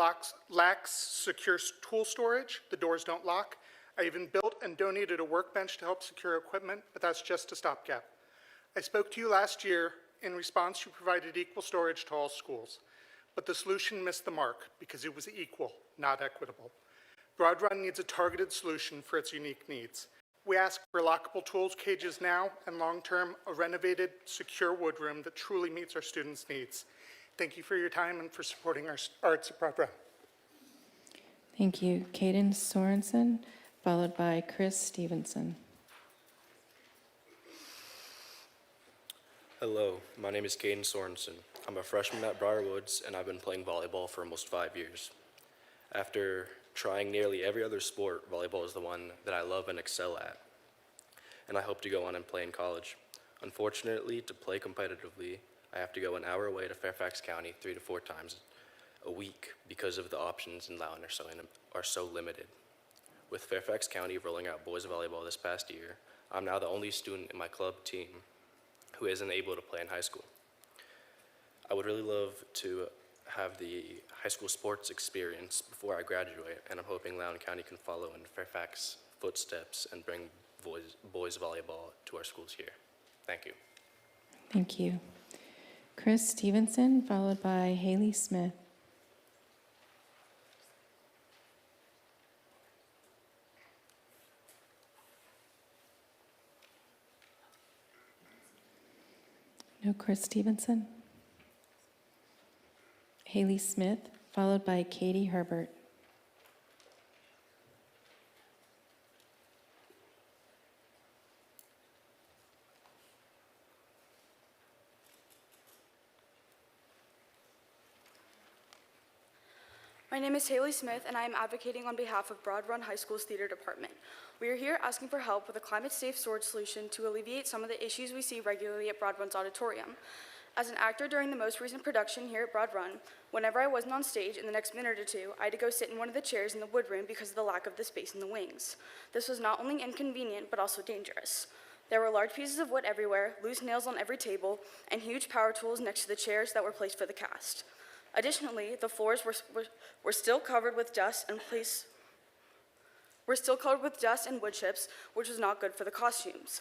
lacks secure tool storage. The doors don't lock. I even built and donated a workbench to help secure equipment, but that's just a stopgap. I spoke to you last year. In response, you provided equal storage to all schools, but the solution missed the mark because it was equal, not equitable. Broad Run needs a targeted solution for its unique needs. We ask for lockable tools cages now, and long-term, a renovated, secure woodroom that truly meets our students' needs. Thank you for your time and for supporting our arts at Broad Run. Thank you. Caden Sorensen, followed by Chris Stevenson. Hello, my name is Caden Sorensen. I'm a freshman at Briarwoods, and I've been playing volleyball for almost 5 years. After trying nearly every other sport, volleyball is the one that I love and excel at, and I hope to go on and play in college. Unfortunately, to play competitively, I have to go an hour away to Fairfax County 3 to 4 times a week because of the options in Loudoun are so limited. With Fairfax County rolling out boys volleyball this past year, I'm now the only student in my club team who isn't able to play in high school. I would really love to have the high school sports experience before I graduate, and I'm hoping Loudoun County can follow in Fairfax footsteps and bring boys volleyball to our schools here. Thank you. Thank you. Chris Stevenson, followed by Haley Smith. No Chris Stevenson. Haley Smith, followed by Katie Herbert. My name is Haley Smith, and I am advocating on behalf of Broad Run High School's theater department. We are here asking for help with a climate-safe storage solution to alleviate some of the issues we see regularly at Broad Run's auditorium. As an actor during the most recent production here at Broad Run, whenever I wasn't on stage in the next minute or two, I had to go sit in one of the chairs in the woodroom because of the lack of the space in the wings. This was not only inconvenient, but also dangerous. There were large pieces of wood everywhere, loose nails on every table, and huge power tools next to the chairs that were placed for the cast. Additionally, the floors were still covered with dust and wood chips, which was not good for the costumes.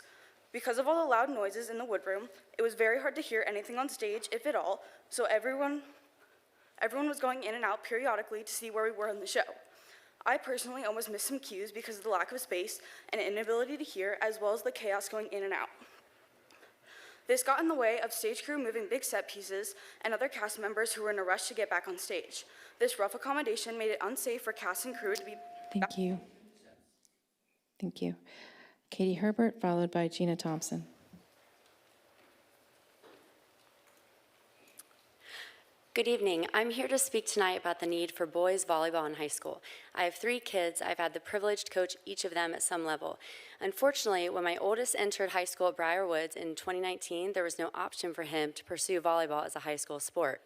Because of all the loud noises in the woodroom, it was very hard to hear anything on stage, if at all, so everyone Everyone was going in and out periodically to see where we were in the show. I personally almost missed some cues because of the lack of space and inability to hear, as well as the chaos going in and out. This got in the way of stage crew moving big set pieces and other cast members who were in a rush to get back on stage. This rough accommodation made it unsafe for cast and crew to be. Thank you. Thank you. Katie Herbert, followed by Gina Thompson. Good evening. I'm here to speak tonight about the need for boys volleyball in high school. I have 3 kids. I've had the privilege to coach each of them at some level. Unfortunately, when my oldest entered high school at Briarwoods in 2019, there was no option for him to pursue volleyball as a high school sport.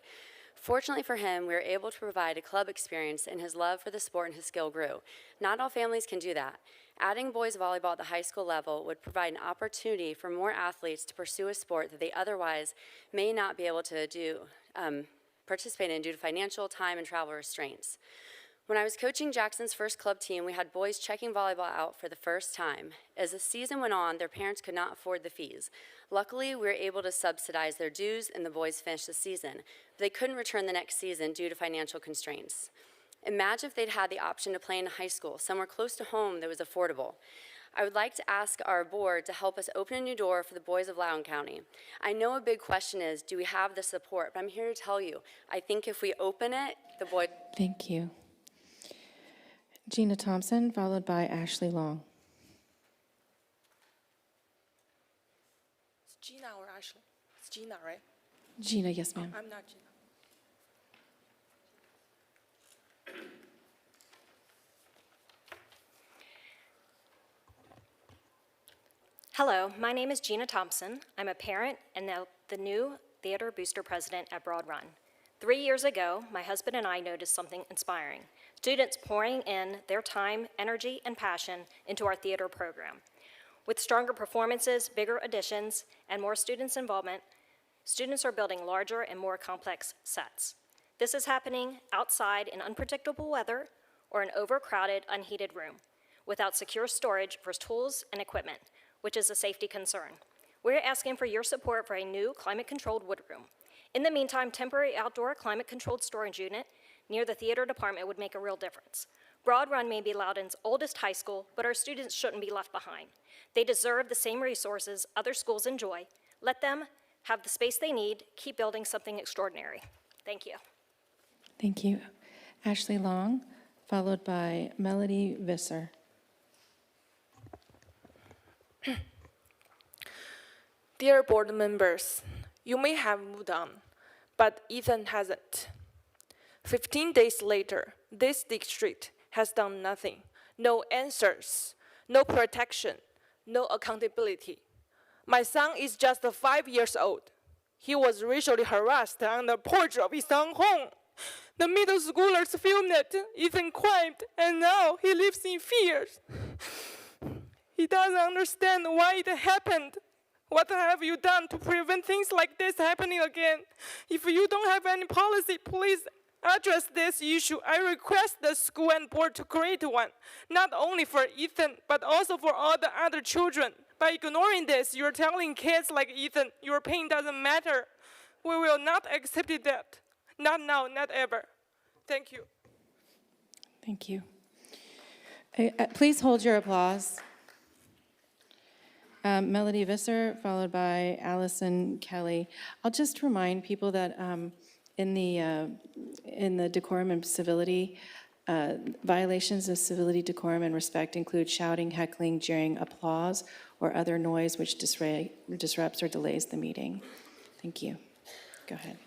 Fortunately for him, we were able to provide a club experience, and his love for the sport and his skill grew. Not all families can do that. Adding boys volleyball at the high school level would provide an opportunity for more athletes to pursue a sport that they otherwise may not be able to participate in due to financial, time, and travel restraints. When I was coaching Jackson's first club team, we had boys checking volleyball out for the first time. As the season went on, their parents could not afford the fees. Luckily, we were able to subsidize their dues, and the boys finished the season. But they couldn't return the next season due to financial constraints. Imagine if they'd had the option to play in high school, somewhere close to home that was affordable. I would like to ask our board to help us open a new door for the boys of Loudoun County. I know a big question is, do we have the support? But I'm here to tell you, I think if we open it, the boys... Thank you. Gina Thompson, followed by Ashley Long. It's Gina or Ashley? It's Gina, right? Gina, yes, ma'am. I'm not Gina. Hello, my name is Gina Thompson. I'm a parent and now the new Theater Booster President at Broad Run. 3 years ago, my husband and I noticed something inspiring. Students pouring in their time, energy, and passion into our theater program. With stronger performances, bigger additions, and more students' involvement, students are building larger and more complex sets. This is happening outside in unpredictable weather or an overcrowded, unheated room, without secure storage for tools and equipment, which is a safety concern. We're asking for your support for a new climate-controlled woodroom. In the meantime, temporary outdoor climate-controlled storage unit near the theater department would make a real difference. Broad Run may be Loudoun's oldest high school, but our students shouldn't be left behind. They deserve the same resources other schools enjoy. Let them have the space they need. Keep building something extraordinary. Thank you. Thank you. Ashley Long, followed by Melody Visser. Dear board members, you may have moved on, but Ethan hasn't. 15 days later, this district has done nothing. No answers, no protection, no accountability. My son is just 5 years old. He was racially harassed on the porch of his own home. The middle schoolers filmed it. Ethan cried, and now he lives in fear. He doesn't understand why it happened. What have you done to prevent things like this happening again? If you don't have any policy, please address this issue. I request the school and board to create one, not only for Ethan, but also for all the other children. By ignoring this, you're telling kids like Ethan, your pain doesn't matter. We will not accept that. Not now, not ever. Thank you. Thank you. Please hold your applause. Melody Visser, followed by Allison Kelly. I'll just remind people that in the decorum and civility, violations of civility, decorum, and respect include shouting, heckling, jeering, applause, or other noise which disrupts or delays the meeting. Thank you. Go ahead.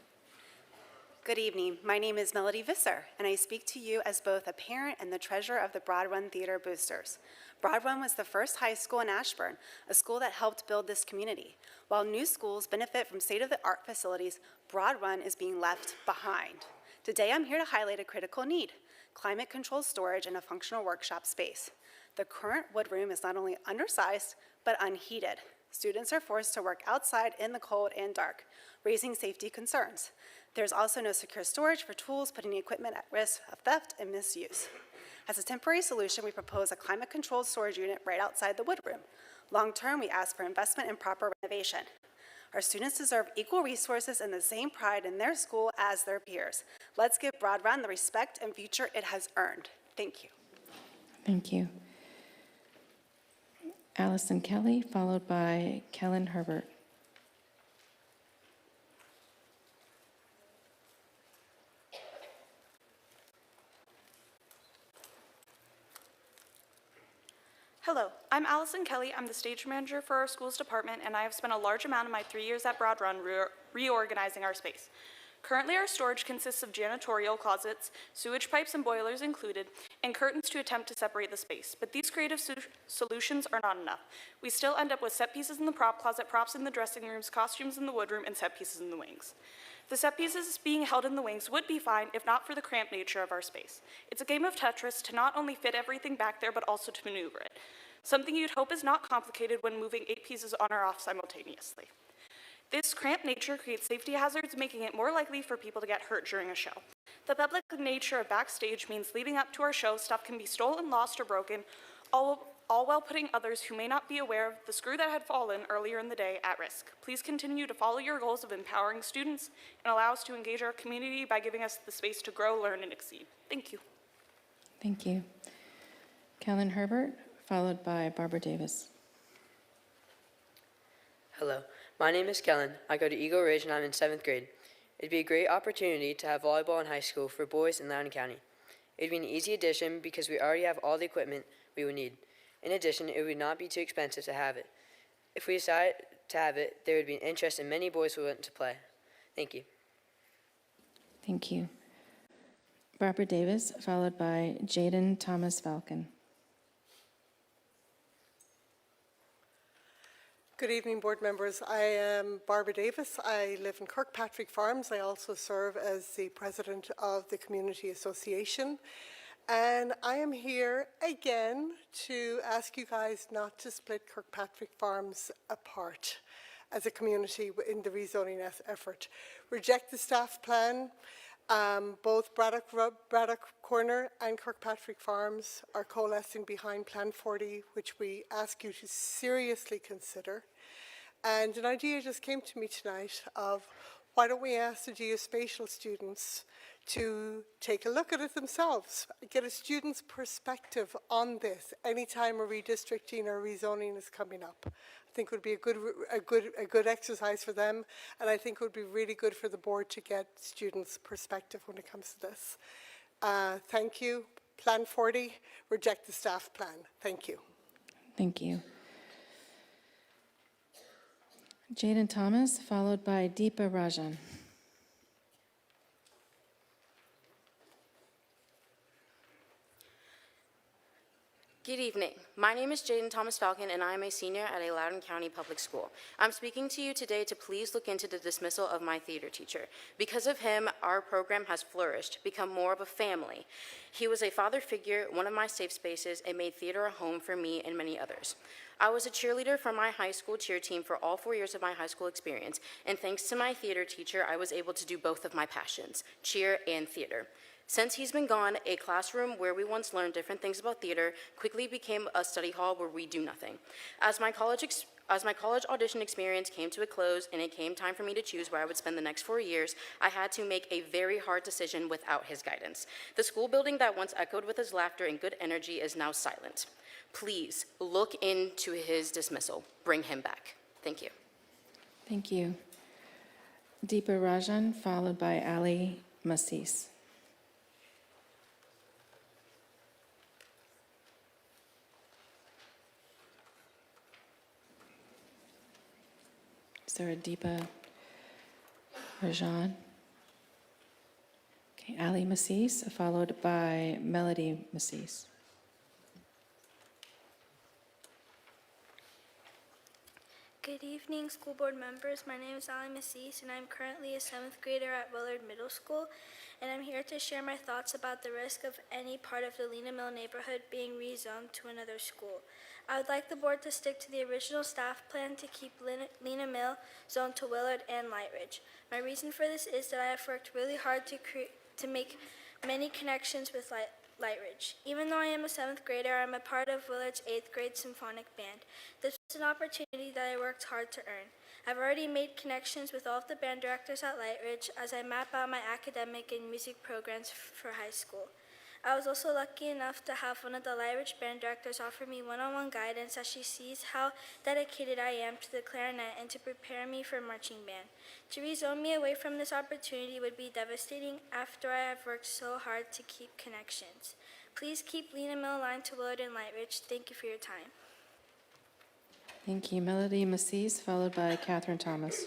Good evening. My name is Melody Visser, and I speak to you as both a parent and the treasurer of the Broad Run Theater Boosters. Broad Run was the first high school in Ashburn, a school that helped build this community. While new schools benefit from state-of-the-art facilities, Broad Run is being left behind. Today, I'm here to highlight a critical need: climate-controlled storage and a functional workshop space. The current woodroom is not only undersized, but unheated. Students are forced to work outside in the cold and dark, raising safety concerns. There's also no secure storage for tools, putting the equipment at risk of theft and misuse. As a temporary solution, we propose a climate-controlled storage unit right outside the woodroom. Long-term, we ask for investment and proper renovation. Our students deserve equal resources and the same pride in their school as their peers. Let's give Broad Run the respect and future it has earned. Thank you. Thank you. Allison Kelly, followed by Kellen Herbert. Hello, I'm Allison Kelly. I'm the stage manager for our schools department, and I have spent a large amount of my 3 years at Broad Run reorganizing our space. Currently, our storage consists of janitorial closets, sewage pipes and boilers included, and curtains to attempt to separate the space. But these creative solutions are not enough. We still end up with set pieces in the prop closet, props in the dressing rooms, costumes in the woodroom, and set pieces in the wings. The set pieces being held in the wings would be fine if not for the cramped nature of our space. It's a game of Tetris to not only fit everything back there, but also to maneuver it. Something you'd hope is not complicated when moving 8 pieces on or off simultaneously. This cramped nature creates safety hazards, making it more likely for people to get hurt during a show. The public nature of backstage means leading up to our show, stuff can be stolen, lost, or broken, all while putting others who may not be aware of the screw that had fallen earlier in the day at risk. Please continue to follow your goals of empowering students and allow us to engage our community by giving us the space to grow, learn, and exceed. Thank you. Thank you. Kellen Herbert, followed by Barbara Davis. Hello, my name is Kellen. I go to Eagle Ridge and I'm in 7th grade. It'd be a great opportunity to have volleyball in high school for boys in Loudoun County. It'd be an easy addition because we already have all the equipment we would need. In addition, it would not be too expensive to have it. If we decide to have it, there would be an interest in many boys who want to play. Thank you. Thank you. Barbara Davis, followed by Jaden Thomas Falcon. Good evening, board members. I am Barbara Davis. I live in Kirkpatrick Farms. I also serve as the president of the Community Association. And I am here again to ask you guys not to split Kirkpatrick Farms apart as a community in the rezoning effort. Reject the staff plan. Both Braddock Corner and Kirkpatrick Farms are coalescing behind Plan 40, which we ask you to seriously consider. And an idea just came to me tonight of why don't we ask the geospatial students to take a look at it themselves, get a student's perspective on this anytime a redistricting or rezoning is coming up. I think it would be a good exercise for them, and I think it would be really good for the board to get students' perspective when it comes to this. Thank you. Plan 40, reject the staff plan. Thank you. Thank you. Jaden Thomas, followed by Deepa Rajan. Good evening. My name is Jaden Thomas Falcon, and I am a senior at a Loudoun County Public School. I'm speaking to you today to please look into the dismissal of my theater teacher. Because of him, our program has flourished, become more of a family. He was a father figure, one of my safe spaces, and made theater a home for me and many others. I was a cheerleader for my high school cheer team for all 4 years of my high school experience, and thanks to my theater teacher, I was able to do both of my passions, cheer and theater. Since he's been gone, a classroom where we once learned different things about theater quickly became a study hall where we do nothing. As my college audition experience came to a close and it came time for me to choose where I would spend the next 4 years, I had to make a very hard decision without his guidance. The school building that once echoed with his laughter and good energy is now silent. Please look into his dismissal. Bring him back. Thank you. Thank you. Deepa Rajan, followed by Ali Massis. Is there a Deepa Rajan? Okay, Ali Massis, followed by Melody Massis. Good evening, school board members. My name is Ali Massis, and I'm currently a 7th grader at Willard Middle School, and I'm here to share my thoughts about the risk of any part of the Lena Mill neighborhood being rezoned to another school. I would like the board to stick to the original staff plan to keep Lena Mill zoned to Willard and Lightridge. My reason for this is that I have worked really hard to make many connections with Lightridge. Even though I am a 7th grader, I'm a part of Willard's 8th grade symphonic band. This was an opportunity that I worked hard to earn. I've already made connections with all of the band directors at Lightridge as I map out my academic and music programs for high school. I was also lucky enough to have one of the Lightridge band directors offer me one-on-one guidance as she sees how dedicated I am to the clarinet and to prepare me for marching band. To rezone me away from this opportunity would be devastating after I have worked so hard to keep connections. Please keep Lena Mill aligned to Willard and Lightridge. Thank you for your time. Thank you. Melody Massis, followed by Catherine Thomas.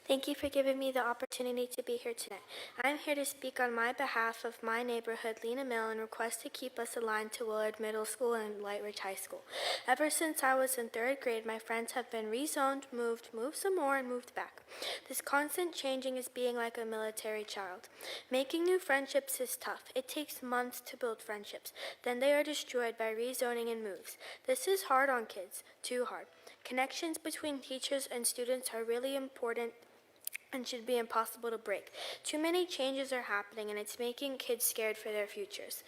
Thank you for giving me the opportunity to be here tonight. I am here to speak on my behalf of my neighborhood, Lena Mill, and request to keep us aligned to Willard Middle School and Lightridge High School. Ever since I was in 3rd grade, my friends have been rezoned, moved some more, and moved back. This constant changing is being like a military child. Making new friendships is tough. It takes months to build friendships. Then they are destroyed by rezoning and moves. This is hard on kids, too hard. Connections between teachers and students are really important and should be impossible to break. Too many changes are happening, and it's making kids scared for their futures.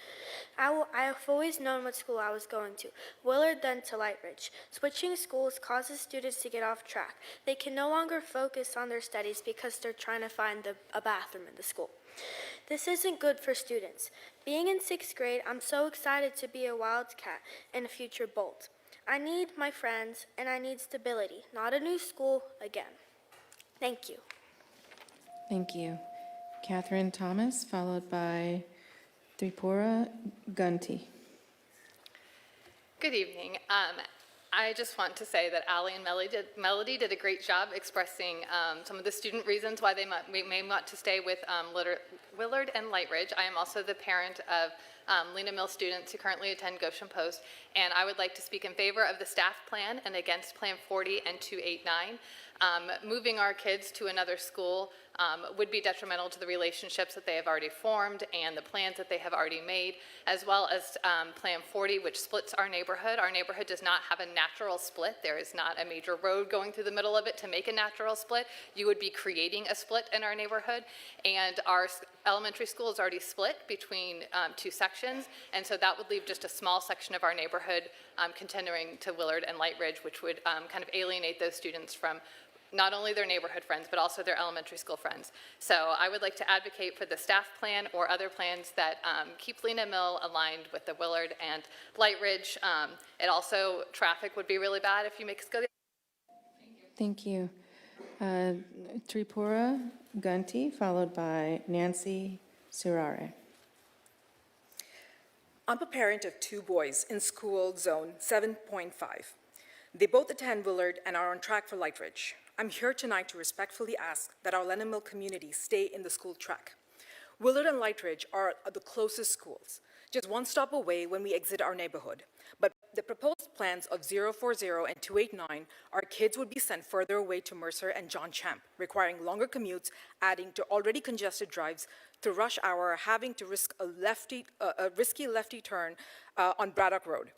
I have always known what school I was going to, Willard then to Lightridge. Switching schools causes students to get off track. They can no longer focus on their studies because they're trying to find a bathroom in the school. This isn't good for students. Being in 6th grade, I'm so excited to be a Wildcat and a future Bolt. I need my friends, and I need stability, not a new school again. Thank you. Thank you. Catherine Thomas, followed by Tripura Gunty. Good evening. I just want to say that Allie and Melody did a great job expressing some of the student reasons why they may want to stay with Willard and Lightridge. I am also the parent of Lena Mill students who currently attend Goshen Post, and I would like to speak in favor of the staff plan and against Plan 40 and 289. Moving our kids to another school would be detrimental to the relationships that they have already formed and the plans that they have already made, as well as Plan 40, which splits our neighborhood. Our neighborhood does not have a natural split. There is not a major road going through the middle of it to make a natural split. You would be creating a split in our neighborhood, and our elementary school is already split between 2 sections, and so that would leave just a small section of our neighborhood continuing to Willard and Lightridge, which would kind of alienate those students from not only their neighborhood friends, but also their elementary school friends. So I would like to advocate for the staff plan or other plans that keep Lena Mill aligned with the Willard and Lightridge. It also, traffic would be really bad if you make us go the Thank you. Tripura Gunty, followed by Nancy Surare. I'm a parent of 2 boys in school zone 7.5. They both attend Willard and are on track for Lightridge. I'm here tonight to respectfully ask that our Lena Mill community stay in the school track. Willard and Lightridge are the closest schools, just one stop away when we exit our neighborhood. But the proposed plans of 040 and 289, our kids would be sent further away to Mercer and John Champ, requiring longer commutes, adding to already congested drives through rush hour, having to risk a risky lefty turn on Braddock Road,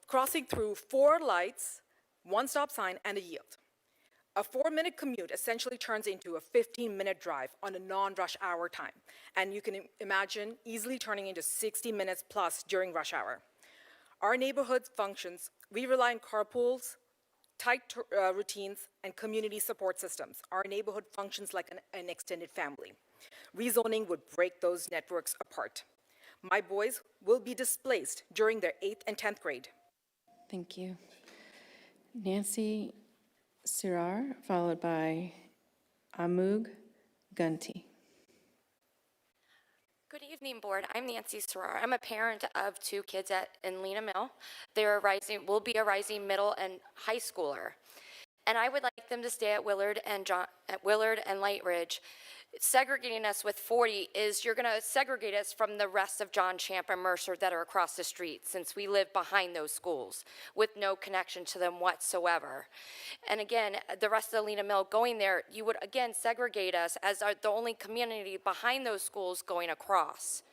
crossing through 4 lights, 1 stop sign, and a yield. A 4-minute commute essentially turns into a 15-minute drive on a non-rush hour time, and you can imagine easily turning into 60 minutes plus during rush hour. Our neighborhood functions, we rely on carpools, tight routines, and community support systems. Our neighborhood functions like an extended family. Rezoning would break those networks apart. My boys will be displaced during their 8th and 10th grade. Thank you. Nancy Sirar, followed by Amug Gunty. Good evening, board. I'm Nancy Sirar. I'm a parent of 2 kids in Lena Mill. Will be a rising middle and high schooler. And I would like them to stay at Willard and Lightridge. Segregating us with 40 is you're going to segregate us from the rest of John Champ and Mercer that are across the street, since we live behind those schools with no connection to them whatsoever. And again, the rest of the Lena Mill going there, you would again segregate us as the only community behind those schools going across.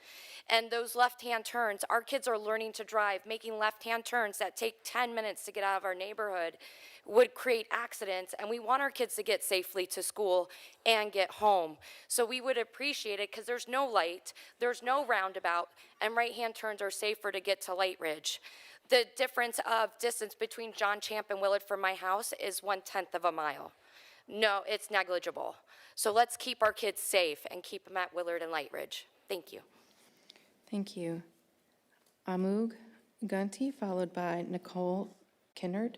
And those left-hand turns, our kids are learning to drive, making left-hand turns that take 10 minutes to get out of our neighborhood would create accidents, and we want our kids to get safely to school and get home. So we would appreciate it because there's no light, there's no roundabout, and right-hand turns are safer to get to Light Ridge. The difference of distance between John Champ and Willard from my house is 1/10 of a mile. No, it's negligible. So let's keep our kids safe and keep them at Willard and Light Ridge. Thank you. Thank you. Amug Gunty, followed by Nicole Kinnard.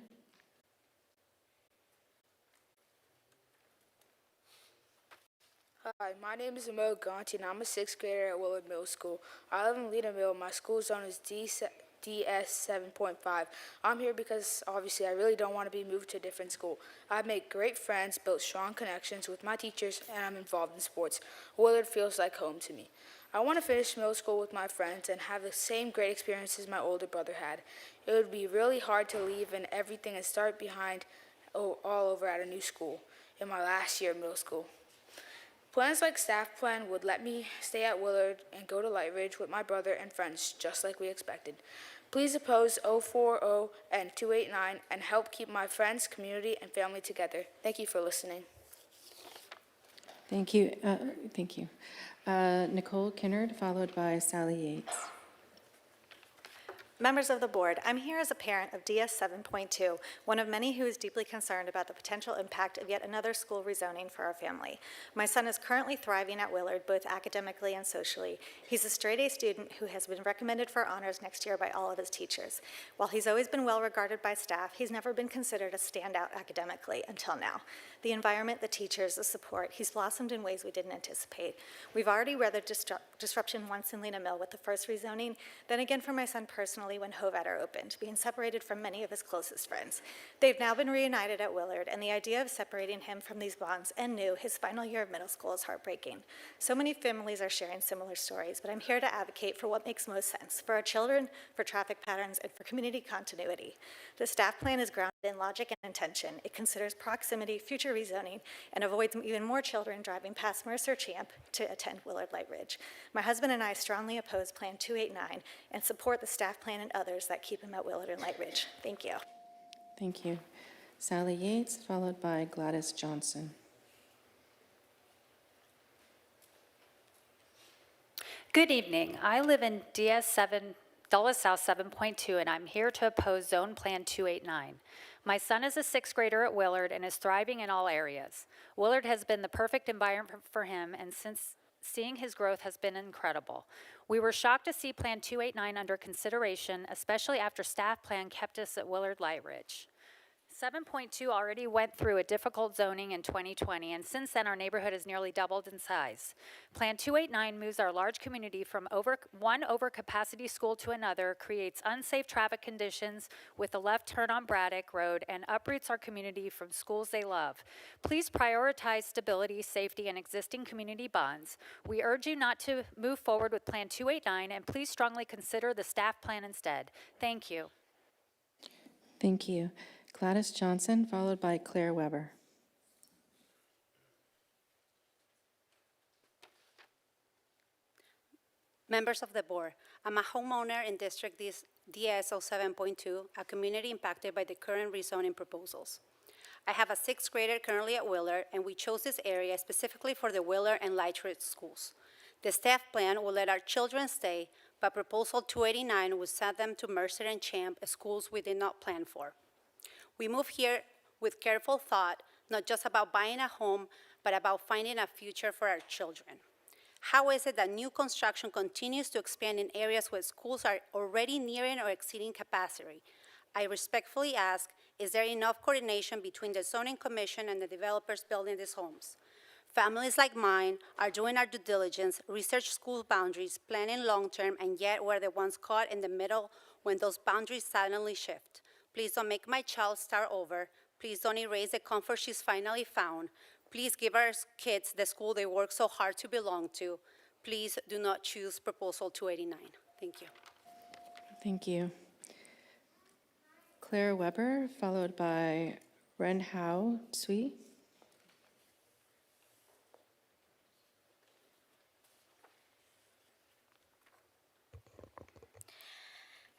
Hi, my name is Amel Gonti, and I'm a 6th grader at Willard Middle School. I live in Loudoun Middle. My school zone is DS 7.5. I'm here because, obviously, I really don't want to be moved to a different school. I've made great friends, built strong connections with my teachers, and I'm involved in sports. Willard feels like home to me. I want to finish middle school with my friends and have the same great experiences my older brother had. It would be really hard to leave and everything and start behind all over at a new school in my last year of middle school. Plans like staff plan would let me stay at Willard and go to Light Ridge with my brother and friends, just like we expected. Please oppose 040 and 289 and help keep my friends, community, and family together. Thank you for listening. Thank you. Thank you. Nicole Kinnard, followed by Sally Yates. Members of the board, I'm here as a parent of DS 7.2, one of many who is deeply concerned about the potential impact of yet another school rezoning for our family. My son is currently thriving at Willard, both academically and socially. He's a straight-A student who has been recommended for honors next year by all of his teachers. While he's always been well regarded by staff, he's never been considered a standout academically until now. The environment, the teachers, the support, he's blossomed in ways we didn't anticipate. We've already weathered disruption once in Lena Mill with the first rezoning, then again for my son personally when Hovatter opened, being separated from many of his closest friends. They've now been reunited at Willard, and the idea of separating him from these bonds and knew his final year of middle school is heartbreaking. So many families are sharing similar stories, but I'm here to advocate for what makes most sense, for our children, for traffic patterns, and for community continuity. The staff plan is grounded in logic and intention. It considers proximity, future rezoning, and avoids even more children driving past Mercer Champ to attend Willard Light Ridge. My husband and I strongly oppose Plan 289 and support the staff plan and others that keep him at Willard and Light Ridge. Thank you. Thank you. Sally Yates, followed by Gladys Johnson. Good evening. I live in DS 7, Dulles South 7.2, and I'm here to oppose Zone Plan 289. My son is a 6th grader at Willard and is thriving in all areas. Willard has been the perfect environment for him, and since seeing his growth has been incredible. We were shocked to see Plan 289 under consideration, especially after staff plan kept us at Willard Light Ridge. 7.2 already went through a difficult zoning in 2020, and since then our neighborhood has nearly doubled in size. Plan 289 moves our large community from one overcapacity school to another, creates unsafe traffic conditions with a left turn on Braddock Road, and uproots our community from schools they love. Please prioritize stability, safety, and existing community bonds. We urge you not to move forward with Plan 289, and please strongly consider the staff plan instead. Thank you. Thank you. Gladys Johnson, followed by Claire Weber. Members of the board, I'm a homeowner in District DSO 7.2, a community impacted by the current rezoning proposals. I have a 6th grader currently at Willard, and we chose this area specifically for the Willard and Light Ridge schools. The staff plan will let our children stay, but Proposal 289 will send them to Mercer and Champ, schools we did not plan for. We moved here with careful thought, not just about buying a home, but about finding a future for our children. How is it that new construction continues to expand in areas where schools are already nearing or exceeding capacity? I respectfully ask, is there enough coordination between the zoning commission and the developers building these homes? Families like mine are doing our due diligence, research school boundaries, planning long-term, and yet we're the ones caught in the middle when those boundaries suddenly shift. Please don't make my child start over. Please don't erase the comfort she's finally found. Please give our kids the school they work so hard to belong to. Please do not choose Proposal 289. Thank you. Thank you. Claire Weber, followed by Ren Hao Sui.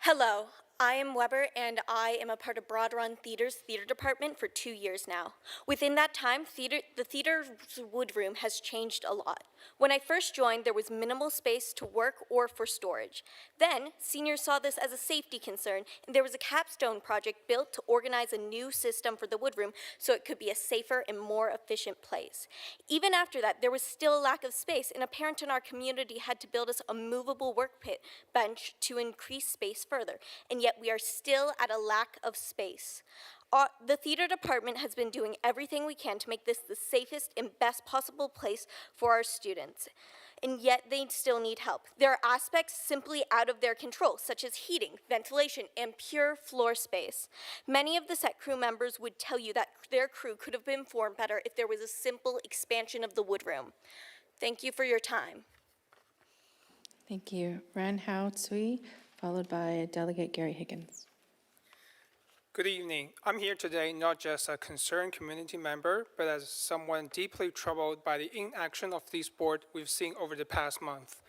Hello, I am Weber, and I am a part of Broad Run Theater's theater department for 2 years now. Within that time, the theater's wood room has changed a lot. When I first joined, there was minimal space to work or for storage. Then, seniors saw this as a safety concern, and there was a capstone project built to organize a new system for the wood room so it could be a safer and more efficient place. Even after that, there was still a lack of space, and a parent in our community had to build us a movable bench to increase space further, and yet we are still at a lack of space. The theater department has been doing everything we can to make this the safest and best possible place for our students, and yet they still need help. There are aspects simply out of their control, such as heating, ventilation, and pure floor space. Many of the set crew members would tell you that their crew could have been formed better if there was a simple expansion of the wood room. Thank you for your time. Thank you. Ran Hao Tsui, followed by Delegate Gary Higgins. Good evening. I'm here today not just a concerned community member, but as someone deeply troubled by the inaction of this board we've seen over the past month.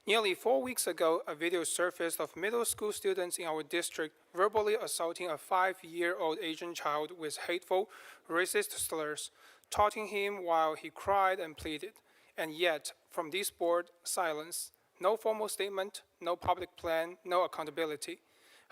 Nearly 4 weeks ago, a video surfaced of middle school students in our district verbally assaulting a 5-year-old Asian child with hateful, racist slurs, taunting him while he cried and pleaded. And yet, from this board, silence. No formal statement, no public plan, no accountability.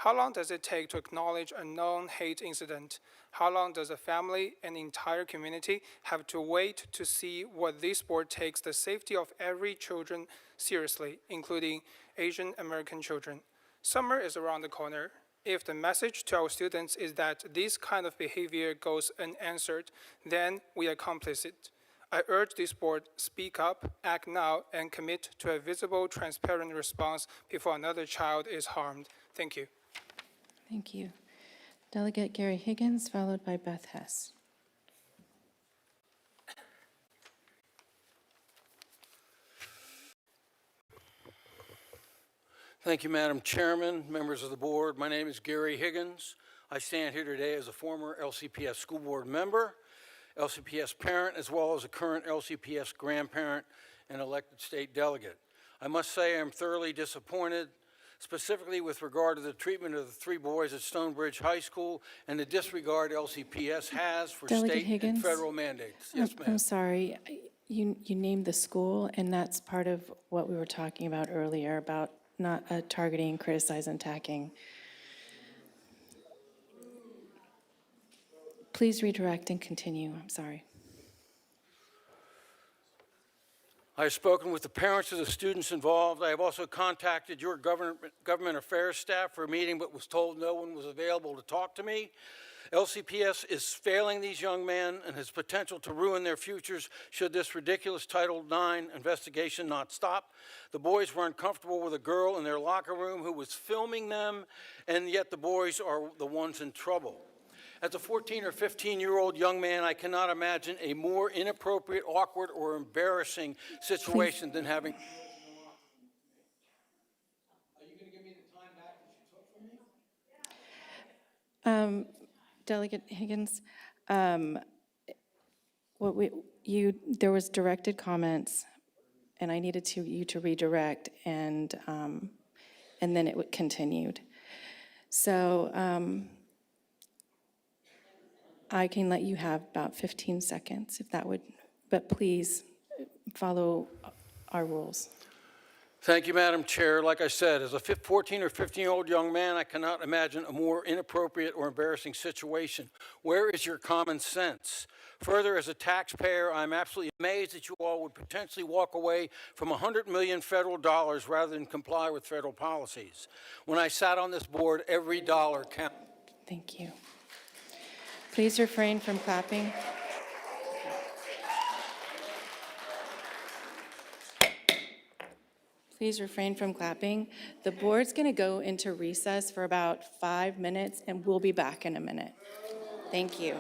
How long does it take to acknowledge a known hate incident? How long does a family and entire community have to wait to see what this board takes the safety of every children seriously, including Asian American children? Summer is around the corner. If the message to our students is that this kind of behavior goes unanswered, then we are complicit. I urge this board, speak up, act now, and commit to a visible, transparent response before another child is harmed. Thank you. Thank you. Delegate Gary Higgins, followed by Beth Hess. Thank you, Madam Chairman, members of the board. My name is Gary Higgins. I stand here today as a former LCPS school board member, LCPS parent, as well as a current LCPS grandparent and elected state delegate. I must say I'm thoroughly disappointed, specifically with regard to the treatment of the 3 boys at Stonebridge High School and the disregard LCPS has for Delegate state Higgins? and federal mandates. Yes, ma'am. I'm sorry. You named the school, and that's part of what we were talking about earlier, about not targeting, criticizing, attacking. Please redirect and continue. I'm sorry. I have spoken with the parents of the students involved. I have also contacted your government affairs staff for a meeting, but was told no one was available to talk to me. LCPS is failing these young men and has potential to ruin their futures should this ridiculous Title IX investigation not stop. The boys were uncomfortable with a girl in their locker room who was filming them, and yet the boys are the ones in trouble. As a 14 or 15-year-old young man, I cannot imagine a more inappropriate, awkward, or embarrassing situation than having... Are you going to give me the time back that you took from me? Delegate Higgins, there was directed comments, and I needed you to redirect, and then it continued. So I can let you have about 15 seconds, if that would, but please follow our rules. Thank you, Madam Chair. Like I said, as a 14 or 15-year-old young man, I cannot imagine a more inappropriate or embarrassing situation. Where is your common sense? Further, as a taxpayer, I'm absolutely amazed that you all would potentially walk away from $100 million federal dollars rather than comply with federal policies. When I sat on this board, every dollar counted. Thank you. Please refrain from clapping. Please refrain from clapping. The board's going to go into recess for about 5 minutes, and we'll be back in a minute. Thank you.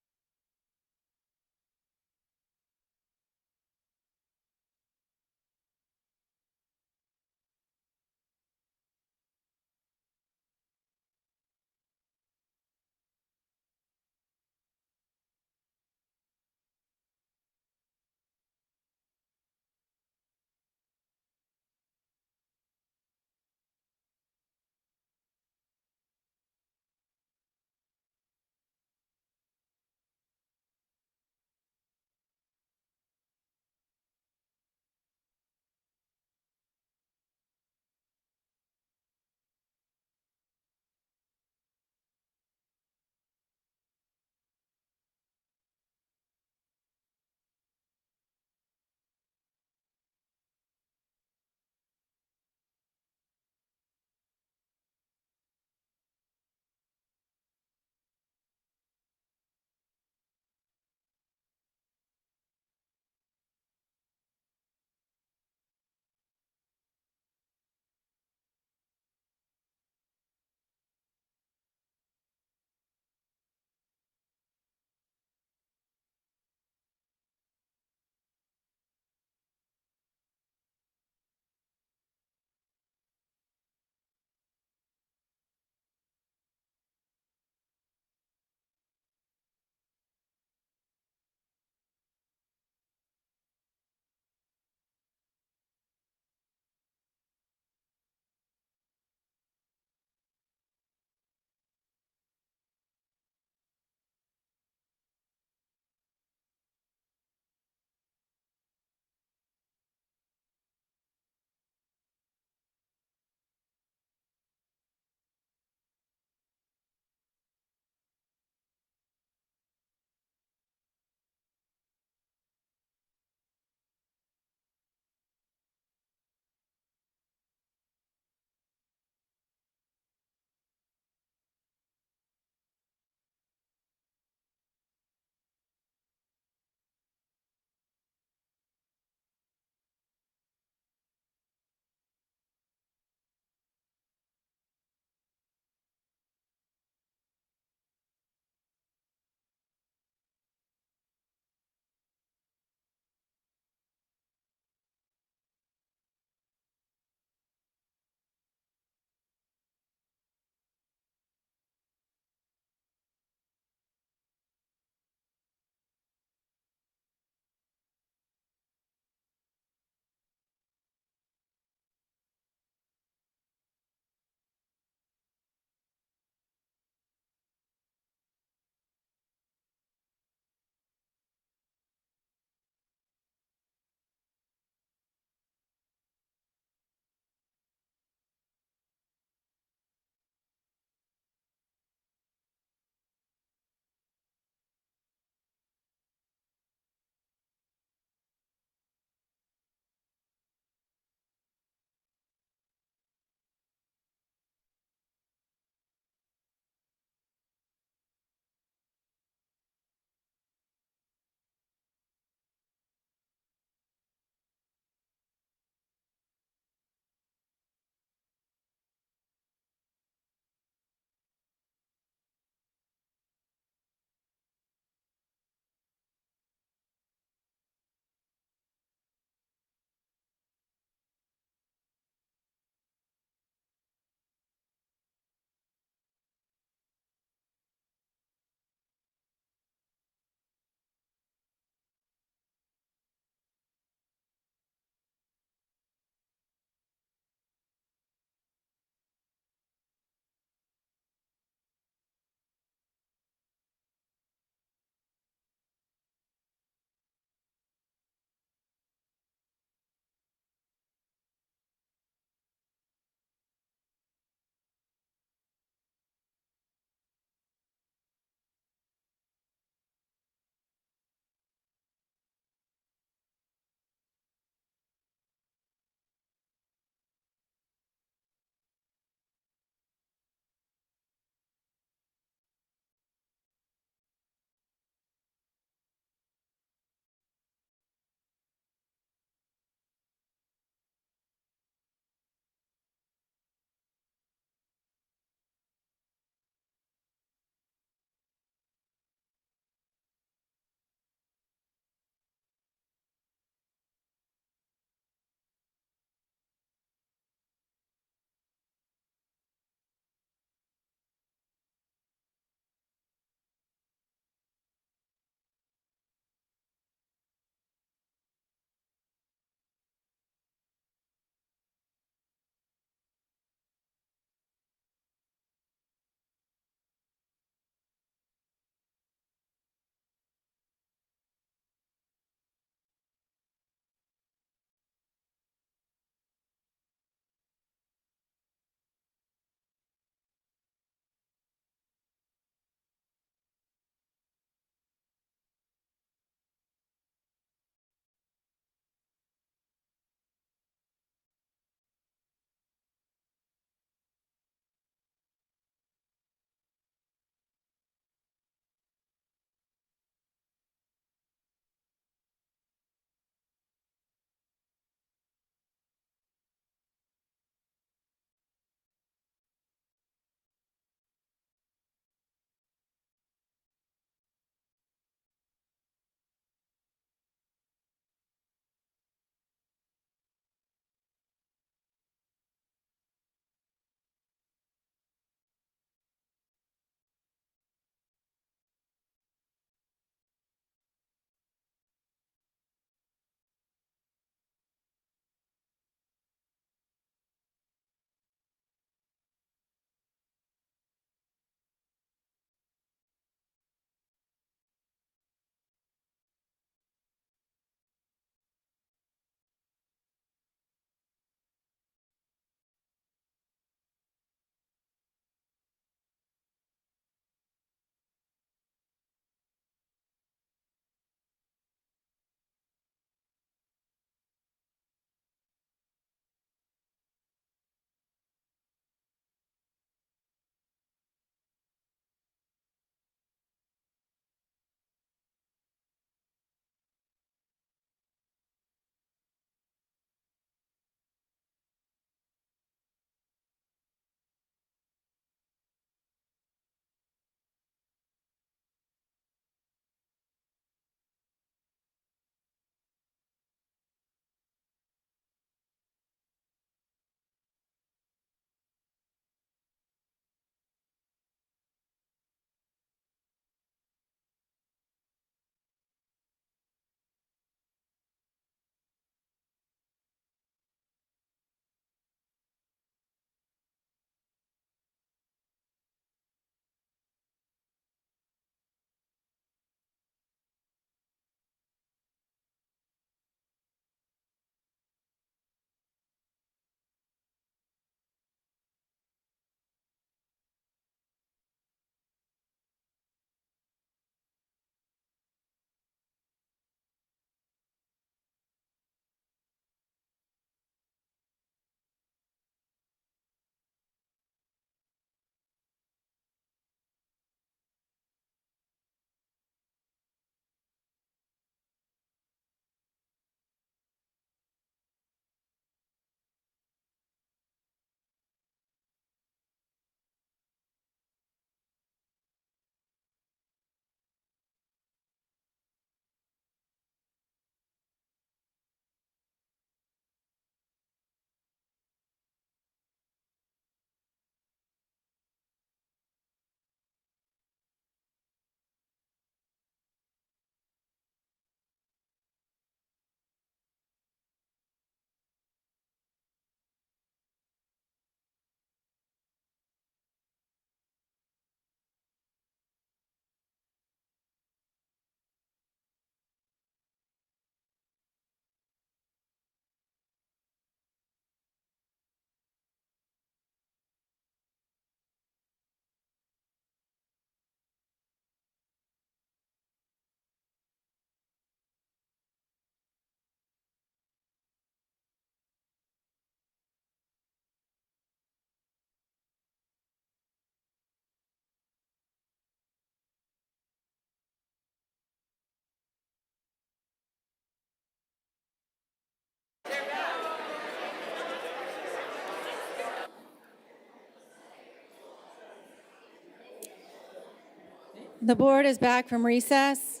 The board is back from recess.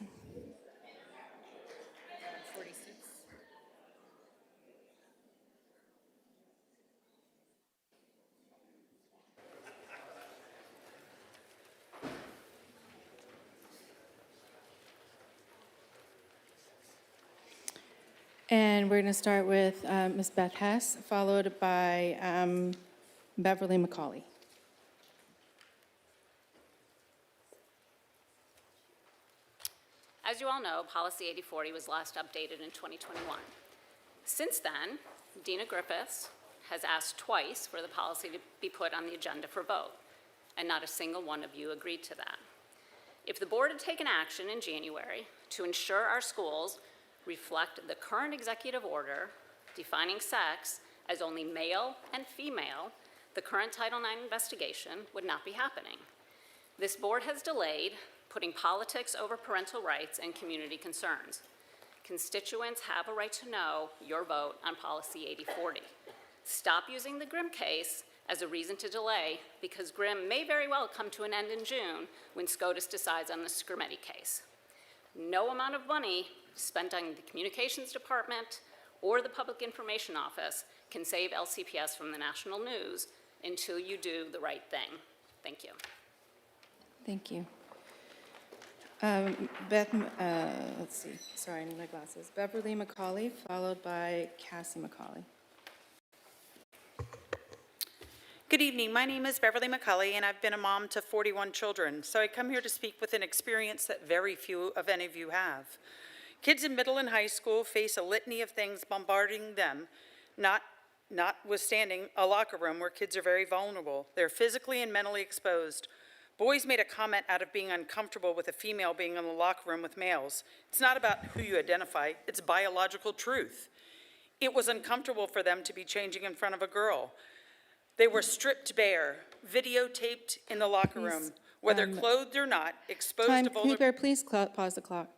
And we're going to start with Ms. Beth Hess, followed by Beverly McCauley. As you all know, Policy 8040 was last updated in 2021. Since then, Dina Griffiths has asked twice for the policy to be put on the agenda for vote, and not a single one of you agreed to that. If the board had taken action in January to ensure our schools reflect the current executive order defining sex as only male and female, the current Title IX investigation would not be happening. This board has delayed putting politics over parental rights and community concerns. Constituents have a right to know your vote on Policy 8040. Stop using the Grimm case as a reason to delay, because Grimm may very well come to an end in June when SCOTUS decides on the Scarametti case. No amount of money spent on the communications department or the public information office can save LCPS from the national news until you do the right thing. Thank you. Thank you. Let's see, sorry, I need my glasses. Beverly McCauley, followed by Cassie McCauley. Good evening. My name is Beverly McCulley, and I've been a mom to 41 children, so I come here to speak with an experience that very few of any of you have. Kids in middle and high school face a litany of things bombarding them, notwithstanding a locker room where kids are very vulnerable. They're physically and mentally exposed. Boys made a comment out of being uncomfortable with a female being in the locker room with males. It's not about who you identify, it's biological truth. It was uncomfortable for them to be changing in front of a girl. They were stripped bare, videotaped in the locker room, whether clothed or not, exposed to vulnerable. Please pause the clock.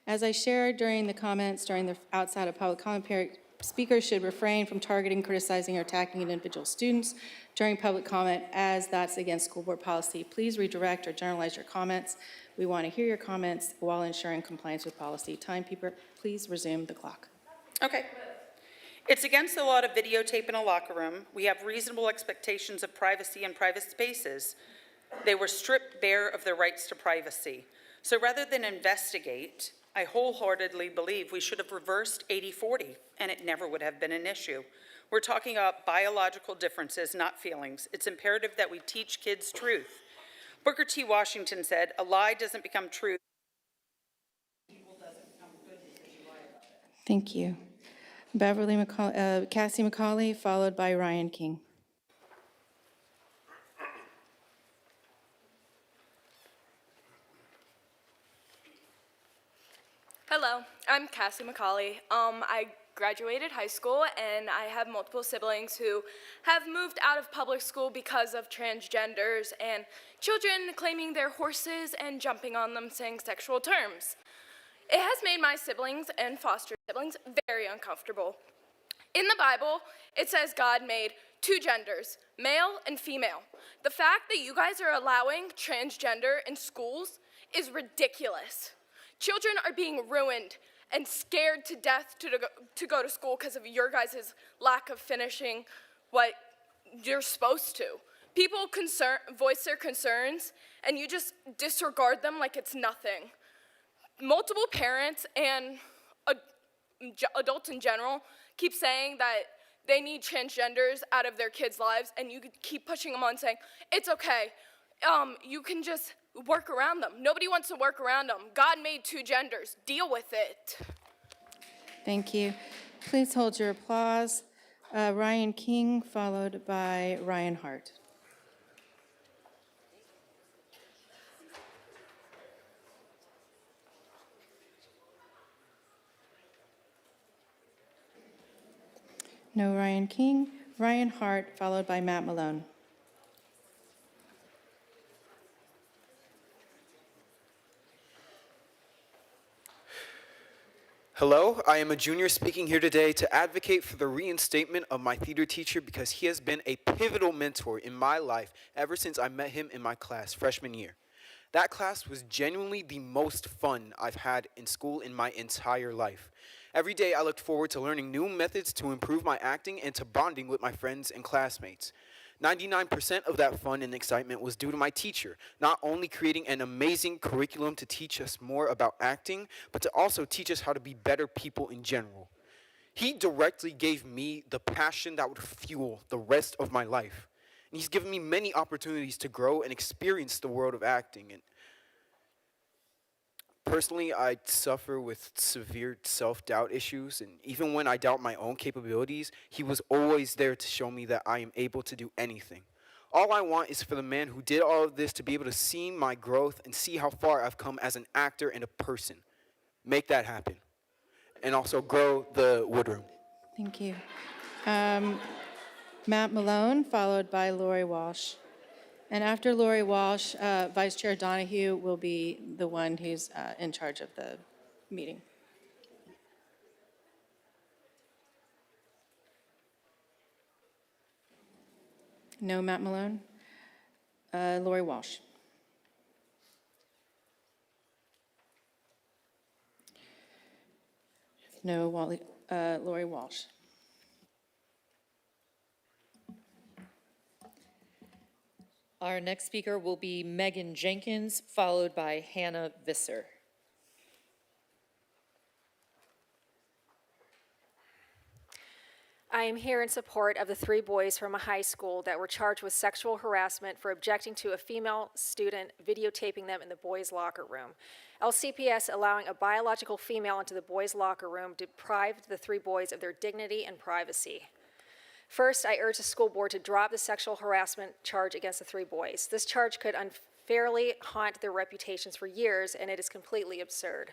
As I shared during the comments during the outside of public comment period, speakers should refrain from targeting, criticizing, or attacking individual students during public comment, as that's against school board policy. Please redirect or generalize your comments. We want to hear your comments while ensuring compliance with policy. Timekeeper, please resume the clock. Okay. It's against the law to videotape in a locker room. We have reasonable expectations of privacy in private spaces. They were stripped bare of their rights to privacy. So rather than investigate, I wholeheartedly believe we should have reversed 8040, and it never would have been an issue. We're talking about biological differences, not feelings. It's imperative that we teach kids truth. Booker T. Washington said, "A lie doesn't become truth." Thank you. Beverly McCauley, Cassie McCauley, followed by Ryan King. Hello, I'm Cassie McCauley. I graduated high school, and I have multiple siblings who have moved out of public school because of transgenders and children claiming they're horses and jumping on them saying sexual terms. It has made my siblings and foster siblings very uncomfortable. In the Bible, it says God made two genders, male and female. The fact that you guys are allowing transgender in schools is ridiculous. Children are being ruined and scared to death to go to school because of your guys' lack of finishing what you're supposed to. People voice their concerns, and you just disregard them like it's nothing. Multiple parents and adults in general keep saying that they need transgenders out of their kids' lives, and you keep pushing them on saying, it's okay, you can just work around them. Nobody wants to work around them. God made two genders. Deal with it. Thank you. Please hold your applause. Ryan King, followed by Ryan Hart. No Ryan King. Ryan Hart, followed by Matt Malone. Hello, I am a junior speaking here today to advocate for the reinstatement of my theater teacher because he has been a pivotal mentor in my life ever since I met him in my class freshman year. That class was genuinely the most fun I've had in school in my entire life. Every day I looked forward to learning new methods to improve my acting and to bonding with my friends and classmates. 99% of that fun and excitement was due to my teacher, not only creating an amazing curriculum to teach us more about acting, but to also teach us how to be better people in general. He directly gave me the passion that would fuel the rest of my life. And he's given me many opportunities to grow and experience the world of acting. And personally, I suffer with severe self-doubt issues, and even when I doubt my own capabilities, he was always there to show me that I am able to do anything. All I want is for the man who did all of this to be able to see my growth and see how far I've come as an actor and a person. Make that happen. And also grow the Woodroom. Thank you. Matt Malone, followed by Lori Walsh. And after Lori Walsh, Vice Chair Donahue will be the one who's in charge of the meeting. No Matt Malone? Lori Walsh. No Lori Walsh. Our next speaker will be Megan Jenkins, followed by Hannah Visser. I am here in support of the 3 boys from a high school that were charged with sexual harassment for objecting to a female student videotaping them in the boys' locker room. LCPS allowing a biological female into the boys' locker room deprived the 3 boys of their dignity and privacy. First, I urge the school board to drop the sexual harassment charge against the 3 boys. This charge could unfairly haunt their reputations for years, and it is completely absurd.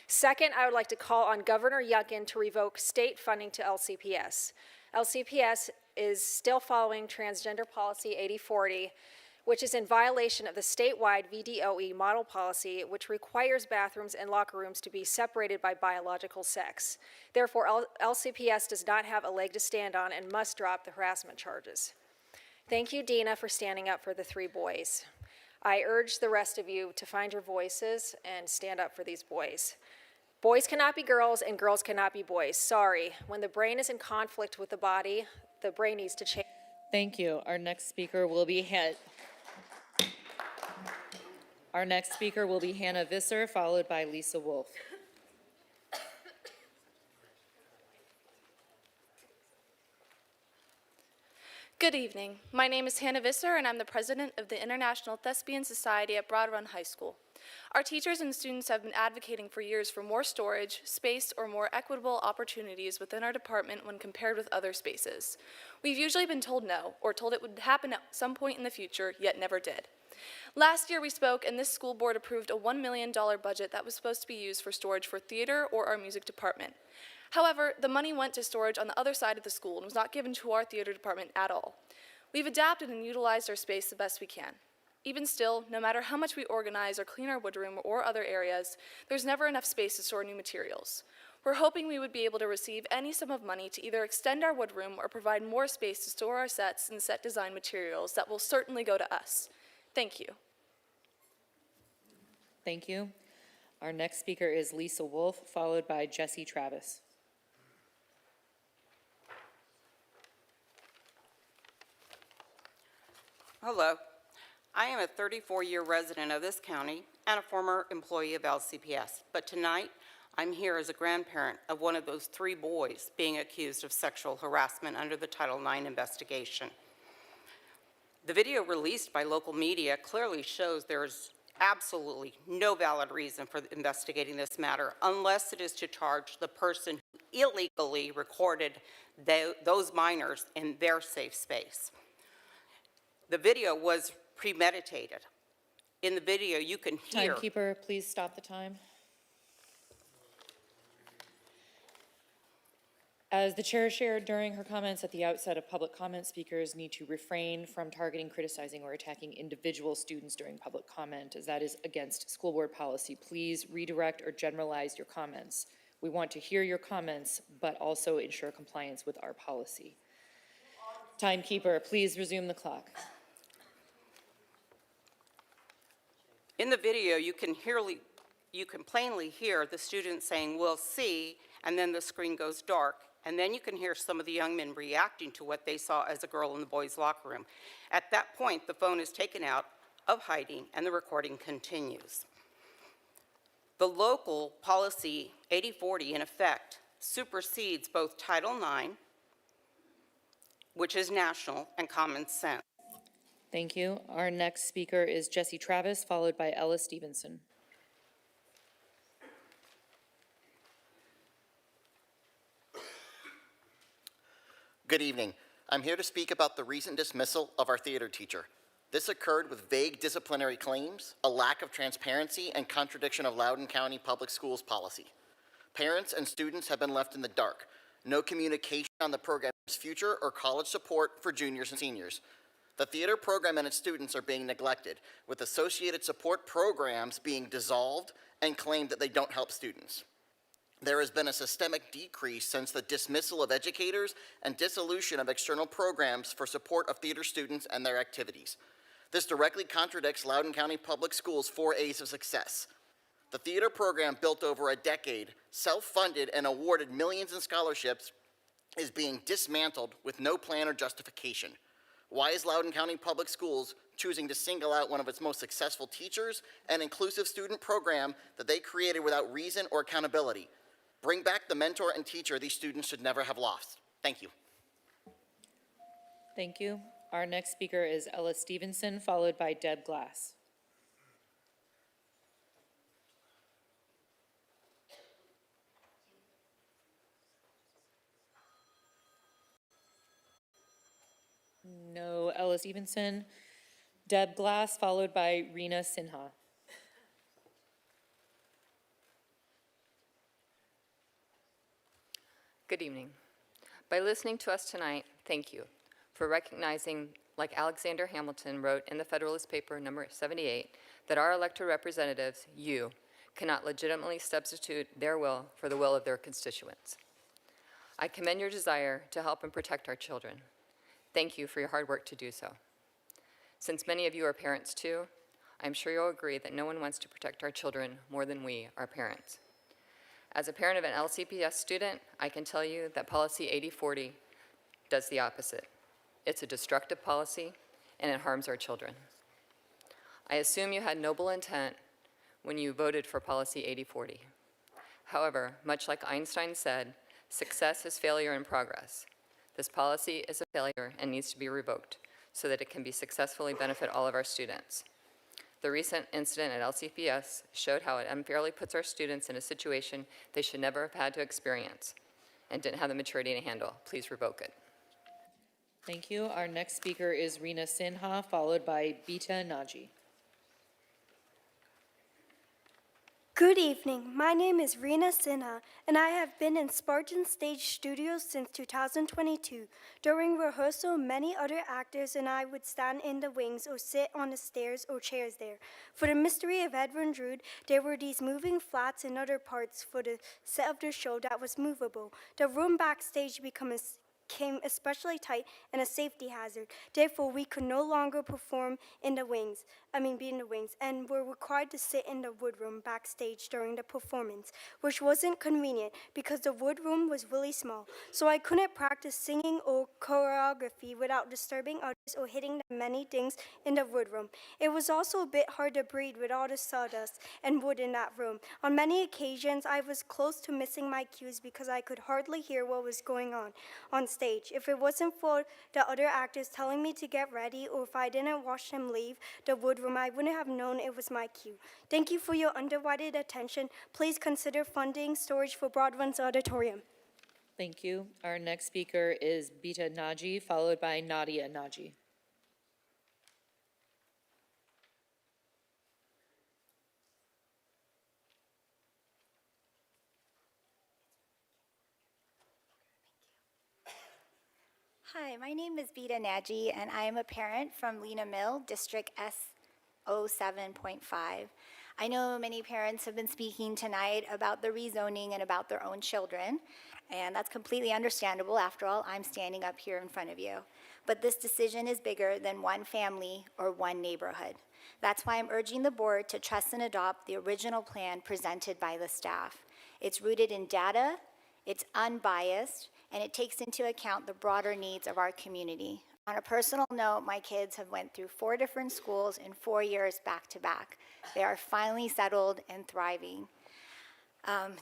Second, I would like to call on Governor Youngkin to revoke state funding to LCPS. LCPS is still following Transgender Policy 8040, which is in violation of the statewide VDOE model policy, which requires bathrooms and locker rooms to be separated by biological sex. Therefore, LCPS does not have a leg to stand on and must drop the harassment charges. Thank you, Dina, for standing up for the 3 boys. I urge the rest of you to find your voices and stand up for these boys. Boys cannot be girls and girls cannot be boys. Sorry. When the brain is in conflict with the body, the brain needs to change. Thank you. Our next speaker will be Hannah Visser, followed by Lisa Wolf. Good evening. My name is Hannah Visser, and I'm the president of the International Thespian Society at Broad Run High School. Our teachers and students have been advocating for years for more storage, space, or more equitable opportunities within our department when compared with other spaces. We've usually been told no, or told it would happen at some point in the future, yet never did. Last year we spoke, and this school board approved a $1 million budget that was supposed to be used for storage for theater or our music department. However, the money went to storage on the other side of the school and was not given to our theater department at all. We've adapted and utilized our space the best we can. Even still, no matter how much we organize or clean our woodroom or other areas, there's never enough space to store new materials. We're hoping we would be able to receive any sum of money to either extend our woodroom or provide more space to store our sets and set design materials that will certainly go to us. Thank you. Thank you. Our next speaker is Lisa Wolf, followed by Jesse Travis. Hello. I am a 34-year resident of this county and a former employee of LCPS, but tonight I'm here as a grandparent of one of those 3 boys being accused of sexual harassment under the Title IX investigation. The video released by local media clearly shows there's absolutely no valid reason for investigating this matter unless it is to charge the person who illegally recorded those minors in their safe space. The video was premeditated. In the video, you can hear. Timekeeper, please stop the time. As the chair shared during her comments at the outset of public comment, speakers need to refrain from targeting, criticizing, or attacking individual students during public comment, as that is against school board policy. Please redirect or generalize your comments. We want to hear your comments, but also ensure compliance with our policy. Timekeeper, please resume the clock. In the video, you can plainly hear the students saying, "We'll see," and then the screen goes dark. And then you can hear some of the young men reacting to what they saw as a girl in the boys' locker room. At that point, the phone is taken out of hiding and the recording continues. The local policy 8040 in effect supersedes both Title IX, which is national, and common sense. Thank you. Our next speaker is Jesse Travis, followed by Ella Stevenson. Good evening. I'm here to speak about the recent dismissal of our theater teacher. This occurred with vague disciplinary claims, a lack of transparency, and contradiction of Loudoun County Public Schools policy. Parents and students have been left in the dark. No communication on the program's future or college support for juniors and seniors. The theater program and its students are being neglected, with associated support programs being dissolved and claimed that they don't help students. There has been a systemic decrease since the dismissal of educators and dissolution of external programs for support of theater students and their activities. This directly contradicts Loudoun County Public Schools' 4 A's of success. The theater program, built over a decade, self-funded and awarded millions in scholarships, is being dismantled with no plan or justification. Why is Loudoun County Public Schools choosing to single out one of its most successful teachers and inclusive student program that they created without reason or accountability? Bring back the mentor and teacher these students should never have lost. Thank you. Thank you. Our next speaker is Ella Stevenson, followed by Deb Glass. No Ella Stevenson. Deb Glass, followed by Reena Sinha. Good evening. By listening to us tonight, thank you for recognizing, like Alexander Hamilton wrote in the Federalist Paper number 78, that our elected representatives, you, cannot legitimately substitute their will for the will of their constituents. I commend your desire to help and protect our children. Thank you for your hard work to do so. Since many of you are parents too, I'm sure you'll agree that no one wants to protect our children more than we, our parents. As a parent of an LCPS student, I can tell you that policy 8040 does the opposite. It's a destructive policy, and it harms our children. I assume you had noble intent when you voted for policy 8040. However, much like Einstein said, success is failure in progress. This policy is a failure and needs to be revoked so that it can be successfully benefit all of our students. The recent incident at LCPS showed how it unfairly puts our students in a situation they should never have had to experience and didn't have the maturity to handle. Please revoke it. Thank you. Our next speaker is Reena Sinha, followed by Bita Naji. Good evening. My name is Reena Sinha, and I have been in Spartan Stage Studios since 2022. During rehearsal, many other actors and I would stand in the wings or sit on the stairs or chairs there. For the mystery of Edwin Drood, there were these moving flats and other parts for the set of the show that was movable. The room backstage became especially tight and a safety hazard. Therefore, we could no longer perform in the wings, be in the wings, and were required to sit in the woodroom backstage during the performance, which wasn't convenient because the woodroom was really small, so I couldn't practice singing or choreography without disturbing others or hitting the many things in the woodroom. It was also a bit hard to breathe with all the sawdust and wood in that room. On many occasions, I was close to missing my cues because I could hardly hear what was going on stage. If it wasn't for the other actors telling me to get ready, or if I didn't watch them leave the woodroom, I wouldn't have known it was my cue. Thank you for your undivided attention. Please consider funding storage for Broadrun's auditorium. Thank you. Our next speaker is Bita Naji, followed by Nadia Naji. Hi, my name is Bita Naji, and I am a parent from Lena Mill, District S07.5. I know many parents have been speaking tonight about the rezoning and about their own children, and that's completely understandable. After all, I'm standing up here in front of you. But this decision is bigger than one family or one neighborhood. That's why I'm urging the board to trust and adopt the original plan presented by the staff. It's rooted in data, it's unbiased, and it takes into account the broader needs of our community. On a personal note, my kids have went through 4 different schools in 4 years back to back. They are finally settled and thriving.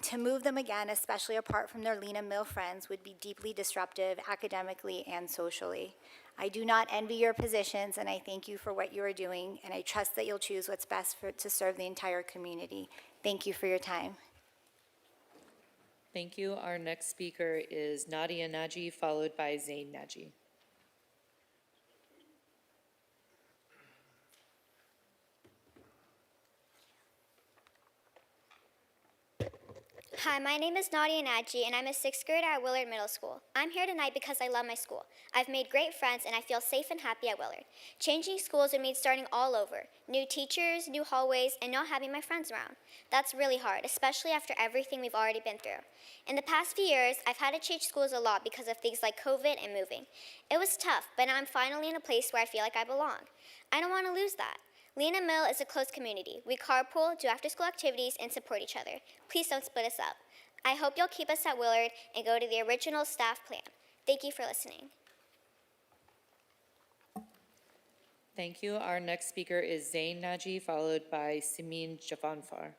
To move them again, especially apart from their Lena Mill friends, would be deeply disruptive academically and socially. I do not envy your positions, and I thank you for what you are doing, and I trust that you'll choose what's best to serve the entire community. Thank you for your time. Thank you. Our next speaker is Nadia Naji, followed by Zain Naji. Hi, my name is Nadia Naji, and I'm a 6th grader at Willard Middle School. I'm here tonight because I love my school. I've made great friends, and I feel safe and happy at Willard. Changing schools would mean starting all over. New teachers, new hallways, and not having my friends around. That's really hard, especially after everything we've already been through. In the past few years, I've had to change schools a lot because of things like COVID and moving. It was tough, but now I'm finally in a place where I feel like I belong. I don't want to lose that. Lena Mill is a close community. We carpool, do after-school activities, and support each other. Please don't split us up. I hope you'll keep us at Willard and go to the original staff plan. Thank you for listening. Thank you. Our next speaker is Zain Naji, followed by Simin Javanfar.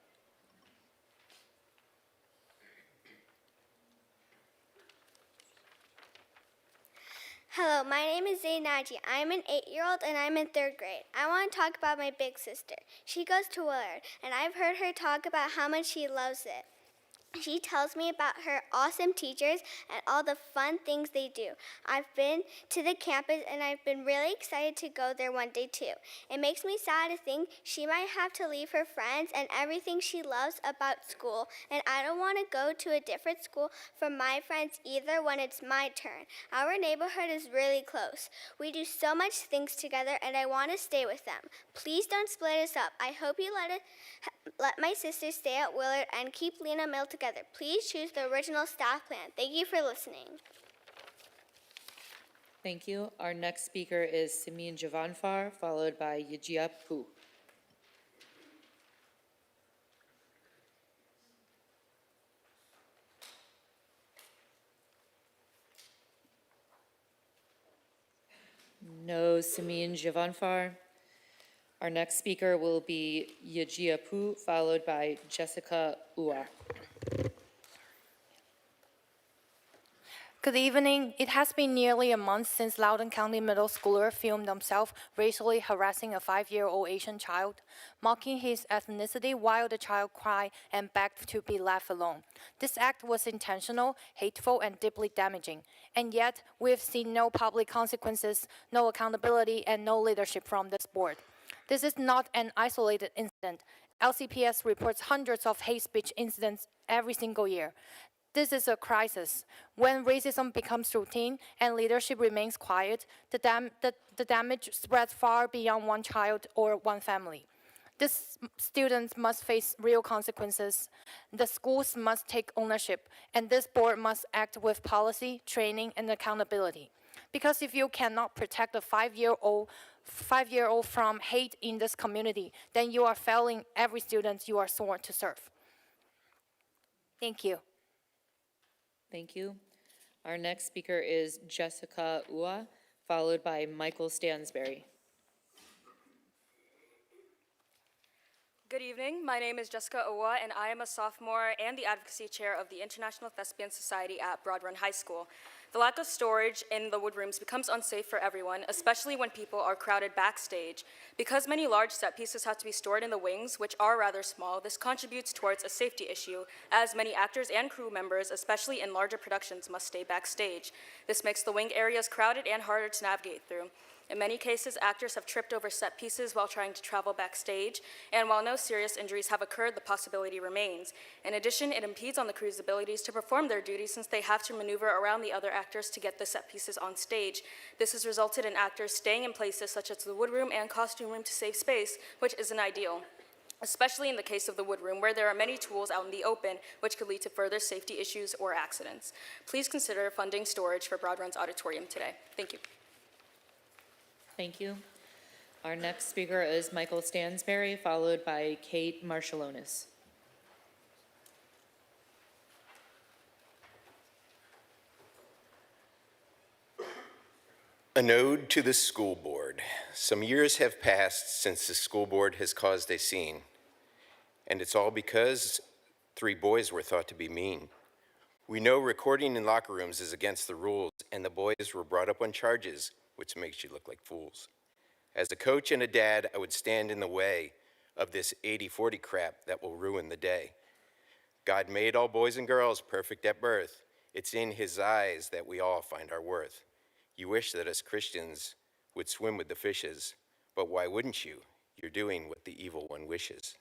Hello, my name is Zain Naji. I'm an 8-year-old and I'm in 3rd grade. I want to talk about my big sister. She goes to Willard, and I've heard her talk about how much she loves it. She tells me about her awesome teachers and all the fun things they do. I've been to the campus and I've been really excited to go there one day too. It makes me sad to think she might have to leave her friends and everything she loves about school, and I don't want to go to a different school from my friends either when it's my turn. Our neighborhood is really close. We do so much things together and I want to stay with them. Please don't split us up. I hope you let my sisters stay at Willard and keep Lena Mill together. Please choose the original staff plan. Thank you for listening. Thank you. Our next speaker is Simin Javanfar, followed by Yajia Pu. No Simin Javanfar. Our next speaker will be Yajia Pu, followed by Jessica Ua. Good evening. It has been nearly a month since Loudoun County middle schooler filmed himself racially harassing a 5-year-old Asian child, mocking his ethnicity while the child cried and begged to be left alone. This act was intentional, hateful, and deeply damaging. And yet, we've seen no public consequences, no accountability, and no leadership from this board. This is not an isolated incident. LCPS reports hundreds of hate speech incidents every single year. This is a crisis. When racism becomes routine and leadership remains quiet, the damage spreads far beyond one child or one family. These students must face real consequences. The schools must take ownership, and this board must act with policy, training, and accountability. Because if you cannot protect a 5-year-old from hate in this community, then you are failing every student you are sworn to serve. Thank you. Thank you. Our next speaker is Jessica Ua, followed by Michael Stansberry. Good evening. My name is Jessica Owa, and I am a sophomore and the advocacy chair of the International Thespian Society at Broad Run High School. The lack of storage in the wood rooms becomes unsafe for everyone, especially when people are crowded backstage. Because many large set pieces have to be stored in the wings, which are rather small, this contributes towards a safety issue, as many actors and crew members, especially in larger productions, must stay backstage. This makes the wing areas crowded and harder to navigate through. In many cases, actors have tripped over set pieces while trying to travel backstage, and while no serious injuries have occurred, the possibility remains. In addition, it impedes on the crew's abilities to perform their duties since they have to maneuver around the other actors to get the set pieces on stage. This has resulted in actors staying in places such as the wood room and costume room to save space, which isn't ideal, especially in the case of the wood room, where there are many tools out in the open, which could lead to further safety issues or accidents. Please consider funding storage for Broad Run's auditorium today. Thank you. Thank you. Our next speaker is Michael Stansberry, followed by Kate Marshallonis. An ode to the school board. Some years have passed since the school board has caused a scene, and it's all because 3 boys were thought to be mean. We know recording in locker rooms is against the rules, and the boys were brought up on charges, which makes you look like fools. As a coach and a dad, I would stand in the way of this 80-40 crap that will ruin the day. God made all boys and girls perfect at birth. It's in his eyes that we all find our worth. You wish that us Christians would swim with the fishes, but why wouldn't you? You're doing what the evil one wishes.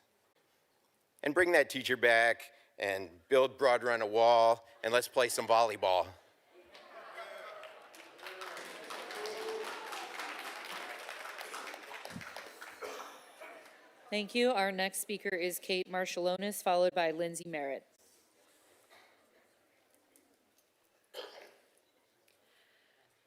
And bring that teacher back and build Broad Run a wall, and let's play some volleyball. Thank you. Our next speaker is Kate Marshallonis, followed by Lindsay Merritt.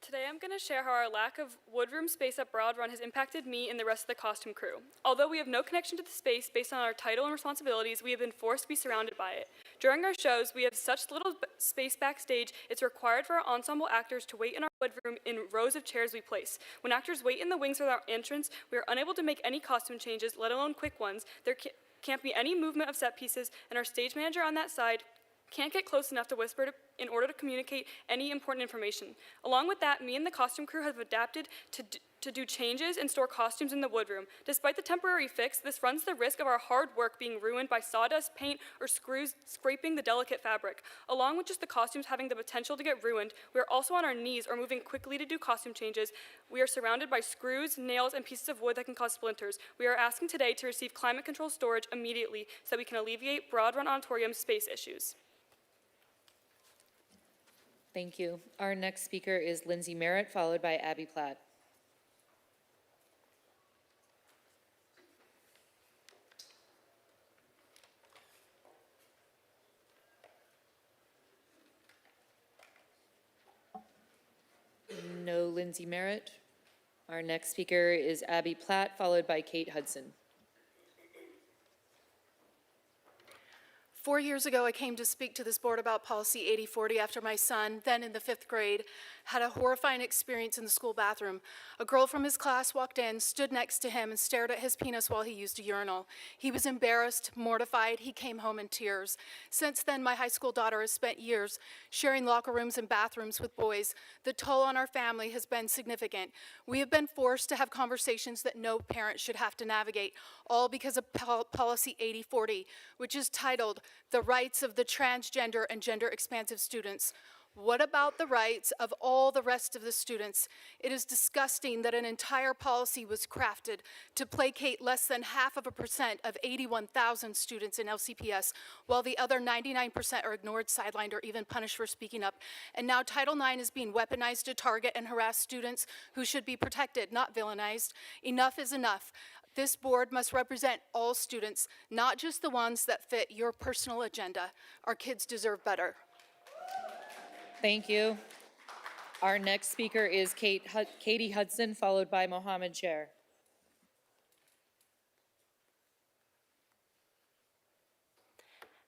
Today I'm going to share how our lack of woodroom space at Broad Run has impacted me and the rest of the costume crew. Although we have no connection to the space based on our title and responsibilities, we have been forced to be surrounded by it. During our shows, we have such little space backstage, it's required for our ensemble actors to wait in our woodroom in rows of chairs we place. When actors wait in the wings for our entrance, we are unable to make any costume changes, let alone quick ones. There can't be any movement of set pieces, and our stage manager on that side can't get close enough to whisper in order to communicate any important information. Along with that, me and the costume crew have adapted to do changes and store costumes in the woodroom. Despite the temporary fix, this runs the risk of our hard work being ruined by sawdust, paint, or screws scraping the delicate fabric. Along with just the costumes having the potential to get ruined, we are also on our knees or moving quickly to do costume changes. We are surrounded by screws, nails, and pieces of wood that can cause splinters. We are asking today to receive climate control storage immediately so that we can alleviate Broad Run Auditorium space issues. Thank you. Our next speaker is Lindsay Merritt, followed by Abby Platt. No Lindsay Merritt. Our next speaker is Abby Platt, followed by Kate Hudson. 4 years ago, I came to speak to this board about policy 8040 after my son, then in the 5th grade, had a horrifying experience in the school bathroom. A girl from his class walked in, stood next to him, and stared at his penis while he used a urinal. He was embarrassed, mortified. He came home in tears. Since then, my high school daughter has spent years sharing locker rooms and bathrooms with boys. The toll on our family has been significant. We have been forced to have conversations that no parent should have to navigate, all because of policy 8040, which is titled The Rights of the Transgender and Gender Expansive Students. What about the rights of all the rest of the students? It is disgusting that an entire policy was crafted to placate less than 0.5% of 81,000 students in LCPS, while the other 99% are ignored, sidelined, or even punished for speaking up. And now Title IX is being weaponized to target and harass students who should be protected, not villainized. Enough is enough. This board must represent all students, not just the ones that fit your personal agenda. Our kids deserve better. Thank you. Our next speaker is Katie Hudson, followed by Mohammed Sher.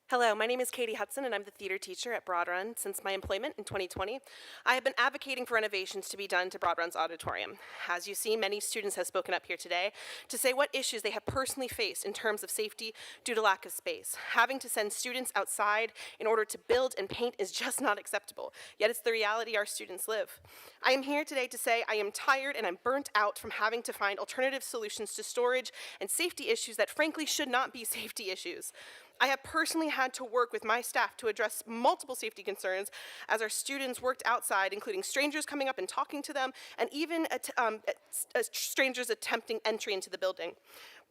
Hello, my name is Katie Hudson, and I'm the theater teacher at Broad Run. Since my employment in 2020, I have been advocating for renovations to be done to Broad Run's auditorium. As you see, many students have spoken up here today to say what issues they have personally faced in terms of safety due to lack of space. Having to send students outside in order to build and paint is just not acceptable, yet it's the reality our students live. I am here today to say I am tired and I'm burnt out from having to find alternative solutions to storage and safety issues that frankly should not be safety issues. I have personally had to work with my staff to address multiple safety concerns as our students worked outside, including strangers coming up and talking to them, and even strangers attempting entry into the building.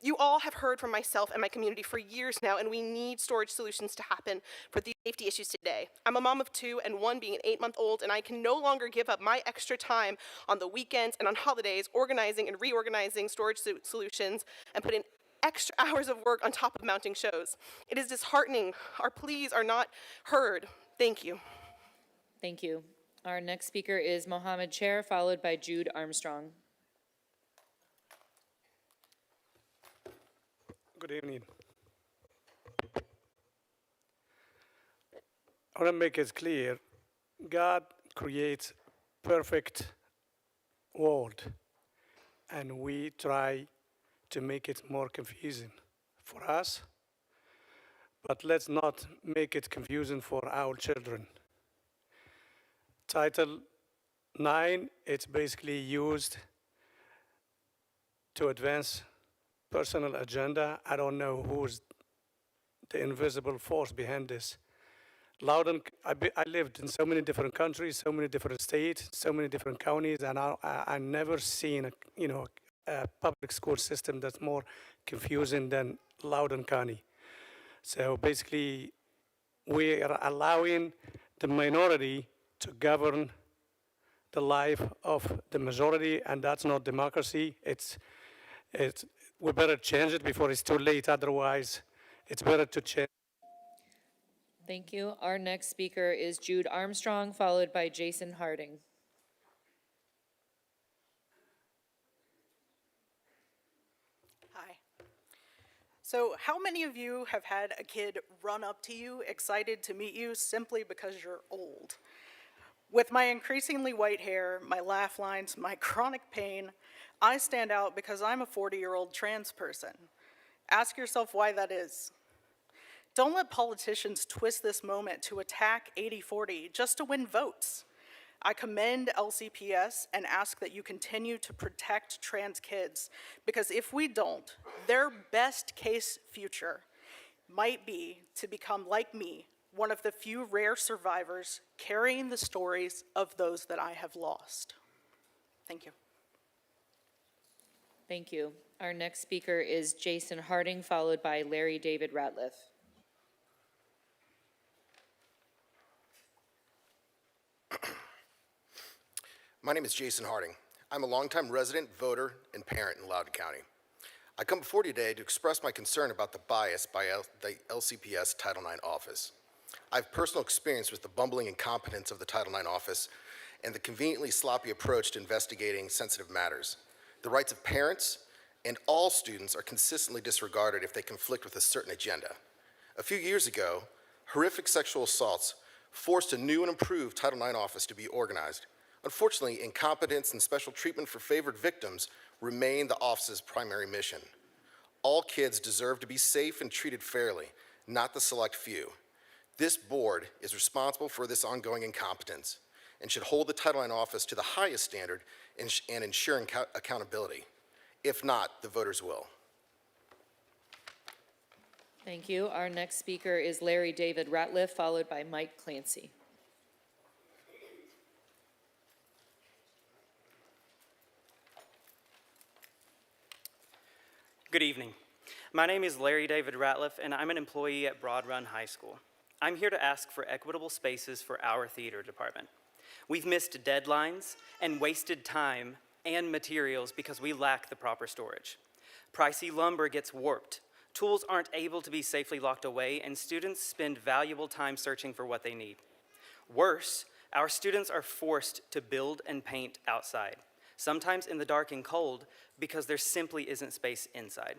You all have heard from myself and my community for years now, and we need storage solutions to happen for these safety issues today. I'm a mom of 2 and 1 being an 8-month-old, and I can no longer give up my extra time on the weekends and on holidays organizing and reorganizing storage solutions and putting extra hours of work on top of mounting shows. It is disheartening. Our pleas are not heard. Thank you. Thank you. Our next speaker is Mohammed Sher, followed by Jude Armstrong. Good evening. I want to make it clear, God creates perfect world, and we try to make it more confusing for us, but let's not make it confusing for our children. Title 9, it's basically used to advance personal agenda. I don't know who's the invisible force behind this. Loudoun, I lived in so many different countries, so many different states, so many different counties, and I never seen a public school system that's more confusing than Loudoun County. So basically, we are allowing the minority to govern the life of the majority, and that's not democracy. We better change it before it's too late. Otherwise, it's better to change. Thank you. Our next speaker is Jude Armstrong, followed by Jason Harding. Hi. So how many of you have had a kid run up to you, excited to meet you simply because you're old? With my increasingly white hair, my laugh lines, my chronic pain, I stand out because I'm a 40-year-old trans person. Ask yourself why that is. Don't let politicians twist this moment to attack 80-40 just to win votes. I commend LCPS and ask that you continue to protect trans kids, because if we don't, their best case future might be to become, like me, one of the few rare survivors carrying the stories of those that I have lost. Thank you. Thank you. Our next speaker is Jason Harding, followed by Larry David Ratliff. My name is Jason Harding. I'm a longtime resident, voter, and parent in Loudoun County. I come before you today to express my concern about the bias by the LCPS Title IX office. I have personal experience with the bumbling incompetence of the Title IX office and the conveniently sloppy approach to investigating sensitive matters. The rights of parents and all students are consistently disregarded if they conflict with a certain agenda. A few years ago, horrific sexual assaults forced a new and improved Title IX office to be organized. Unfortunately, incompetence and special treatment for favored victims remain the office's primary mission. All kids deserve to be safe and treated fairly, not the select few. This board is responsible for this ongoing incompetence and should hold the Title IX office to the highest standard and ensure accountability. If not, the voters will. Thank you. Our next speaker is Larry David Ratliff, followed by Mike Clancy. Good evening. My name is Larry David Ratliff, and I'm an employee at Broad Run High School. I'm here to ask for equitable spaces for our theater department. We've missed deadlines and wasted time and materials because we lack the proper storage. Pricey lumber gets warped. Tools aren't able to be safely locked away, and students spend valuable time searching for what they need. Worse, our students are forced to build and paint outside, sometimes in the dark and cold, because there simply isn't space inside.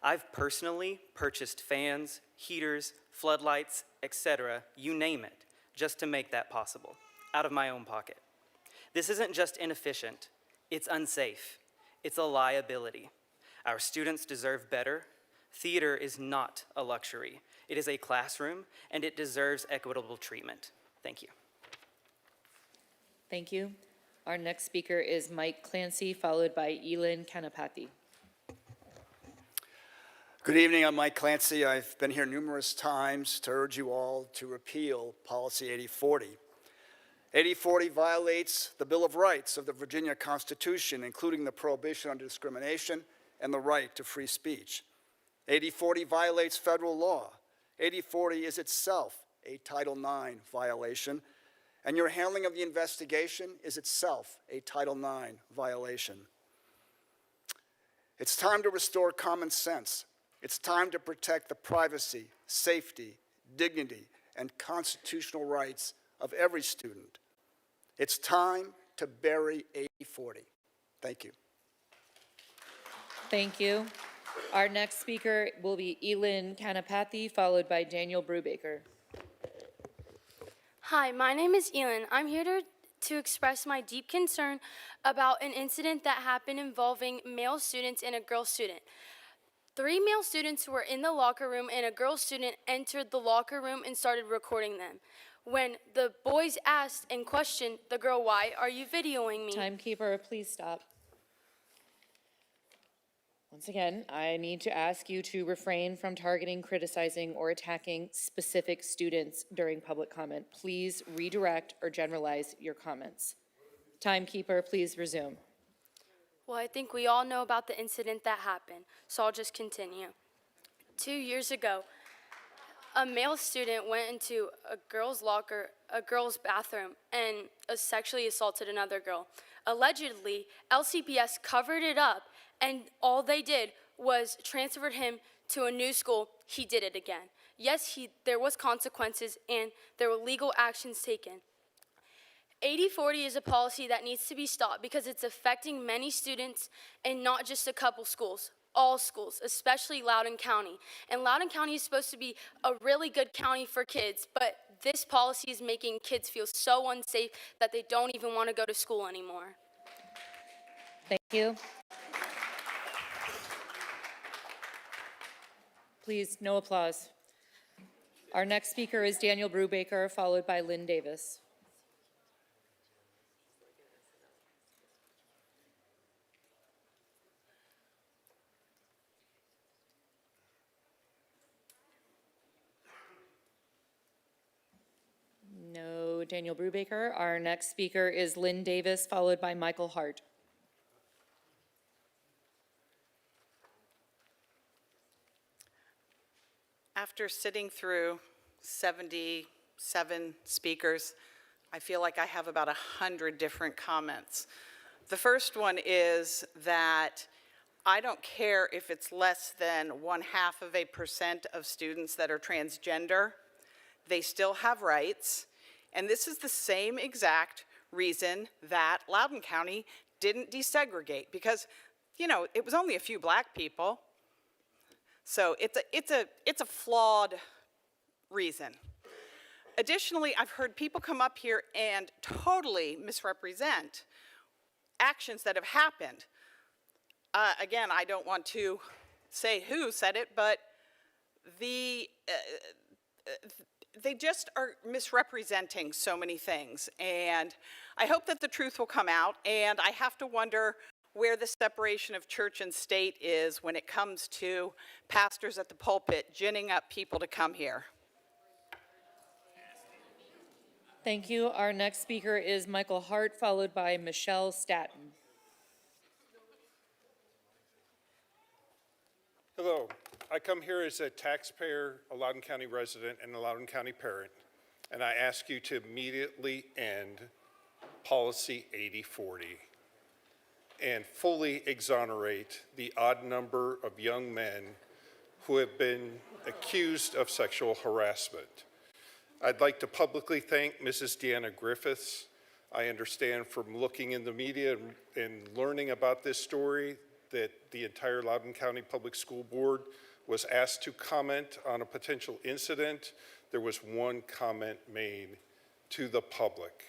I've personally purchased fans, heaters, floodlights, etc., you name it, just to make that possible, out of my own pocket. This isn't just inefficient, it's unsafe. It's a liability. Our students deserve better. Theater is not a luxury. It is a classroom, and it deserves equitable treatment. Thank you. Thank you. Our next speaker is Mike Clancy, followed by Elin Kanapati. Good evening, I'm Mike Clancy. I've been here numerous times to urge you all to repeal Policy 8040. 8040 violates the Bill of Rights of the Virginia Constitution, including the prohibition on discrimination and the right to free speech. 8040 violates federal law. 8040 is itself a Title IX violation, and your handling of the investigation is itself a Title IX violation. It's time to restore common sense. It's time to protect the privacy, safety, dignity, and constitutional rights of every student. It's time to bury 8040. Thank you. Thank you. Our next speaker will be Elin Kanapathy, followed by Daniel Brubaker. Hi, my name is Elin. I'm here to express my deep concern about an incident that happened involving male students and a girl student. 3 male students were in the locker room and a girl student entered the locker room and started recording them. When the boys asked and questioned the girl, "Why are you videoing me?" Timekeeper, please stop. Once again, I need to ask you to refrain from targeting, criticizing, or attacking specific students during public comment. Please redirect or generalize your comments. Timekeeper, please resume. Well, I think we all know about the incident that happened, so I'll just continue. 2 years ago, a male student went into a girl's bathroom, and sexually assaulted another girl. Allegedly, LCPS covered it up, and all they did was transferred him to a new school. He did it again. Yes, there was consequences, and there were legal actions taken. 80/40 is a policy that needs to be stopped because it's affecting many students and not just a couple schools, all schools, especially Loudoun County. And Loudoun County is supposed to be a really good county for kids, but this policy is making kids feel so unsafe that they don't even want to go to school anymore. Thank you. Please, no applause. Our next speaker is Daniel Brubaker, followed by Lynn Davis. No Daniel Brubaker. Our next speaker is Lynn Davis, followed by Michael Hart. After sitting through 77 speakers, I feel like I have about 100 different comments. The first one is that I don't care if it's less than 0.5% of students that are transgender. They still have rights. And this is the same exact reason that Loudoun County didn't desegregate, because, you know, it was only a few black people. So it's a flawed reason. Additionally, I've heard people come up here and totally misrepresent actions that have happened. Again, I don't want to say who said it, but they just are misrepresenting so many things. And I hope that the truth will come out, and I have to wonder where the separation of church and state is when it comes to pastors at the pulpit ginning up people to come here. Thank you. Our next speaker is Michael Hart, followed by Michelle Staton. Hello. I come here as a taxpayer, a Loudoun County resident, and a Loudoun County parent, and I ask you to immediately end Policy 8040 and fully exonerate the odd number of young men who have been accused of sexual harassment. I'd like to publicly thank Mrs. Deanna Griffiths. I understand from looking in the media and learning about this story that the entire Loudoun County Public School Board was asked to comment on a potential incident. There was one comment made to the public.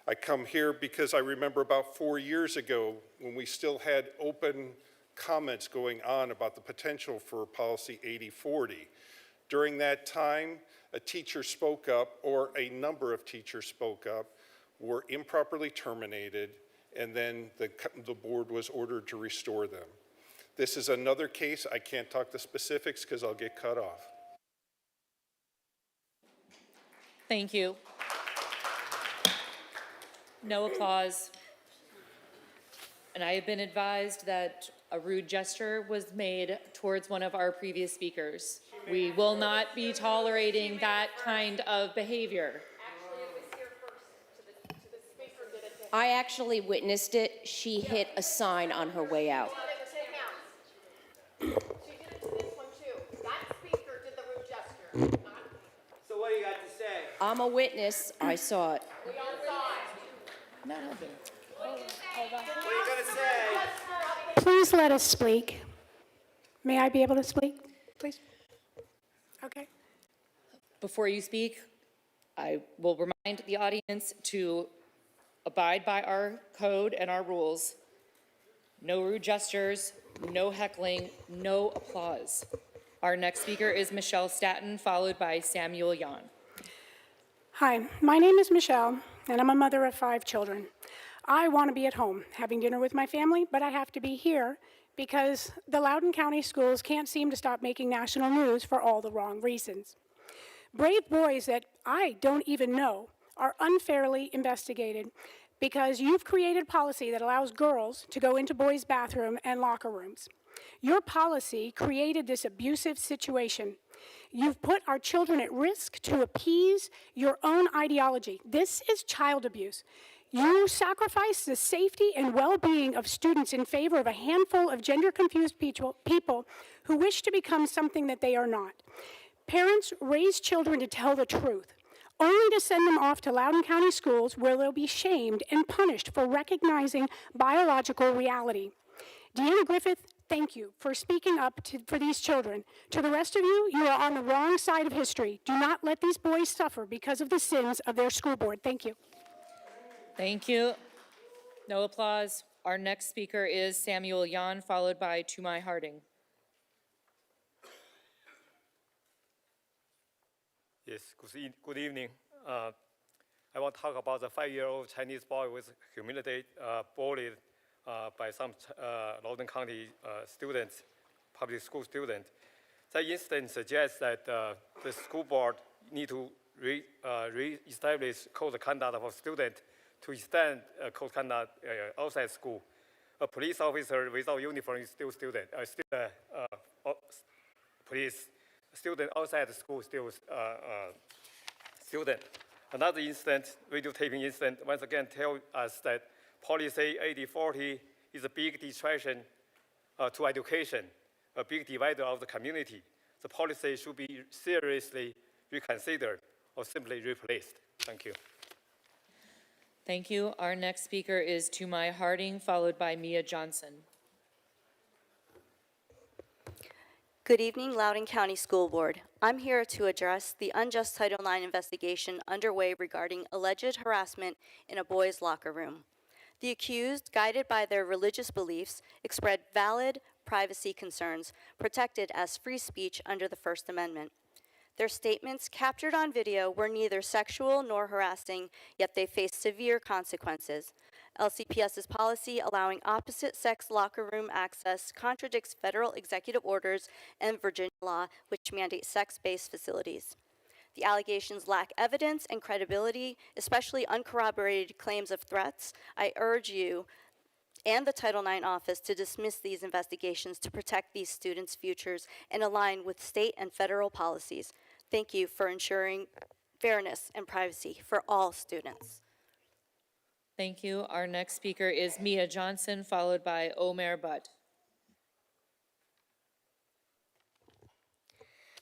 I come here because I remember about 4 years ago when we still had open comments going on about the potential for Policy 8040. During that time, a teacher spoke up, or a number of teachers spoke up, were improperly terminated, and then the board was ordered to restore them. This is another case. I can't talk the specifics because I'll get cut off. Thank you. No applause. And I have been advised that a rude gesture was made towards one of our previous speakers. We will not be tolerating that kind of behavior. I actually witnessed it. She hit a sign on her way out. She did it to this one too. That speaker did the rude gesture. So what do you got to say? I'm a witness. I saw it. We all saw it. No. What are you going to say? Please let us speak. May I be able to speak, please? Okay. Before you speak, I will remind the audience to abide by our code and our rules. No rude gestures, no heckling, no applause. Our next speaker is Michelle Staton, followed by Samuel Yan. Hi, my name is Michelle, and I'm a mother of 5 children. I want to be at home having dinner with my family, but I have to be here because the Loudoun County schools can't seem to stop making national news for all the wrong reasons. Brave boys that I don't even know are unfairly investigated because you've created policy that allows girls to go into boys' bathroom and locker rooms. Your policy created this abusive situation. You've put our children at risk to appease your own ideology. This is child abuse. You sacrifice the safety and well-being of students in favor of a handful of gender-confused people who wish to become something that they are not. Parents raise children to tell the truth, only to send them off to Loudoun County schools where they'll be shamed and punished for recognizing biological reality. Deanna Griffith, thank you for speaking up for these children. To the rest of you, you are on the wrong side of history. Do not let these boys suffer because of the sins of their school board. Thank you. Thank you. No applause. Our next speaker is Samuel Yan, followed by Tumai Harding. Yes, good evening. I want to talk about the 5-year-old Chinese boy was humiliated, bullied by some Loudoun County students, public school students. That incident suggests that the school board need to re-establish code of conduct for students to extend code of conduct outside school. A police officer without uniform is still student, police. Student outside the school still student. Another incident, videotaping incident, once again tell us that policy 8040 is a big distraction to education, a big divider of the community. The policy should be seriously reconsidered or simply replaced. Thank you. Thank you. Our next speaker is Tumai Harding, followed by Mia Johnson. Good evening, Loudoun County School Board. I'm here to address the unjust Title IX investigation underway regarding alleged harassment in a boys' locker room. The accused, guided by their religious beliefs, expressed valid privacy concerns protected as free speech under the First Amendment. Their statements, captured on video, were neither sexual nor harassing, yet they faced severe consequences. LCPS's policy allowing opposite-sex locker room access contradicts federal executive orders and Virginia law, which mandate sex-based facilities. The allegations lack evidence and credibility, especially uncorroborated claims of threats. I urge you and the Title IX office to dismiss these investigations to protect these students' futures and align with state and federal policies. Thank you for ensuring fairness and privacy for all students. Thank you. Our next speaker is Mia Johnson, followed by Omer Butt.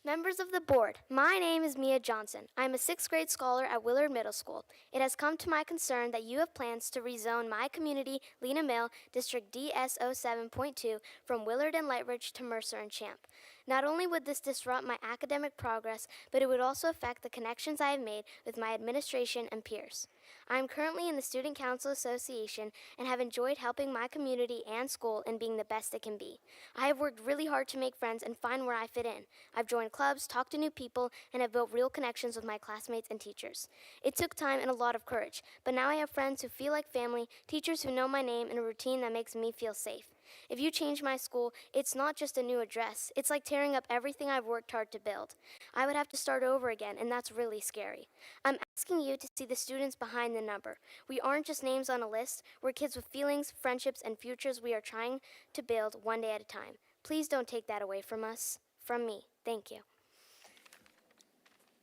Members of the board, my name is Mia Johnson. I'm a 6th grade scholar at Willard Middle School. It has come to my concern that you have plans to rezone my community, Lena Mill, District DS07.2, from Willard and Lightridge to Mercer and Champ. Not only would this disrupt my academic progress, but it would also affect the connections I have made with my administration and peers. I am currently in the Student Council Association and have enjoyed helping my community and school in being the best it can be. I have worked really hard to make friends and find where I fit in. I've joined clubs, talked to new people, and have built real connections with my classmates and teachers. It took time and a lot of courage, but now I have friends who feel like family, teachers who know my name, and a routine that makes me feel safe. If you change my school, it's not just a new address. It's like tearing up everything I've worked hard to build. I would have to start over again, and that's really scary. I'm asking you to see the students behind the number. We aren't just names on a list. We're kids with feelings, friendships, and futures we are trying to build one day at a time. Please don't take that away from us, from me. Thank you.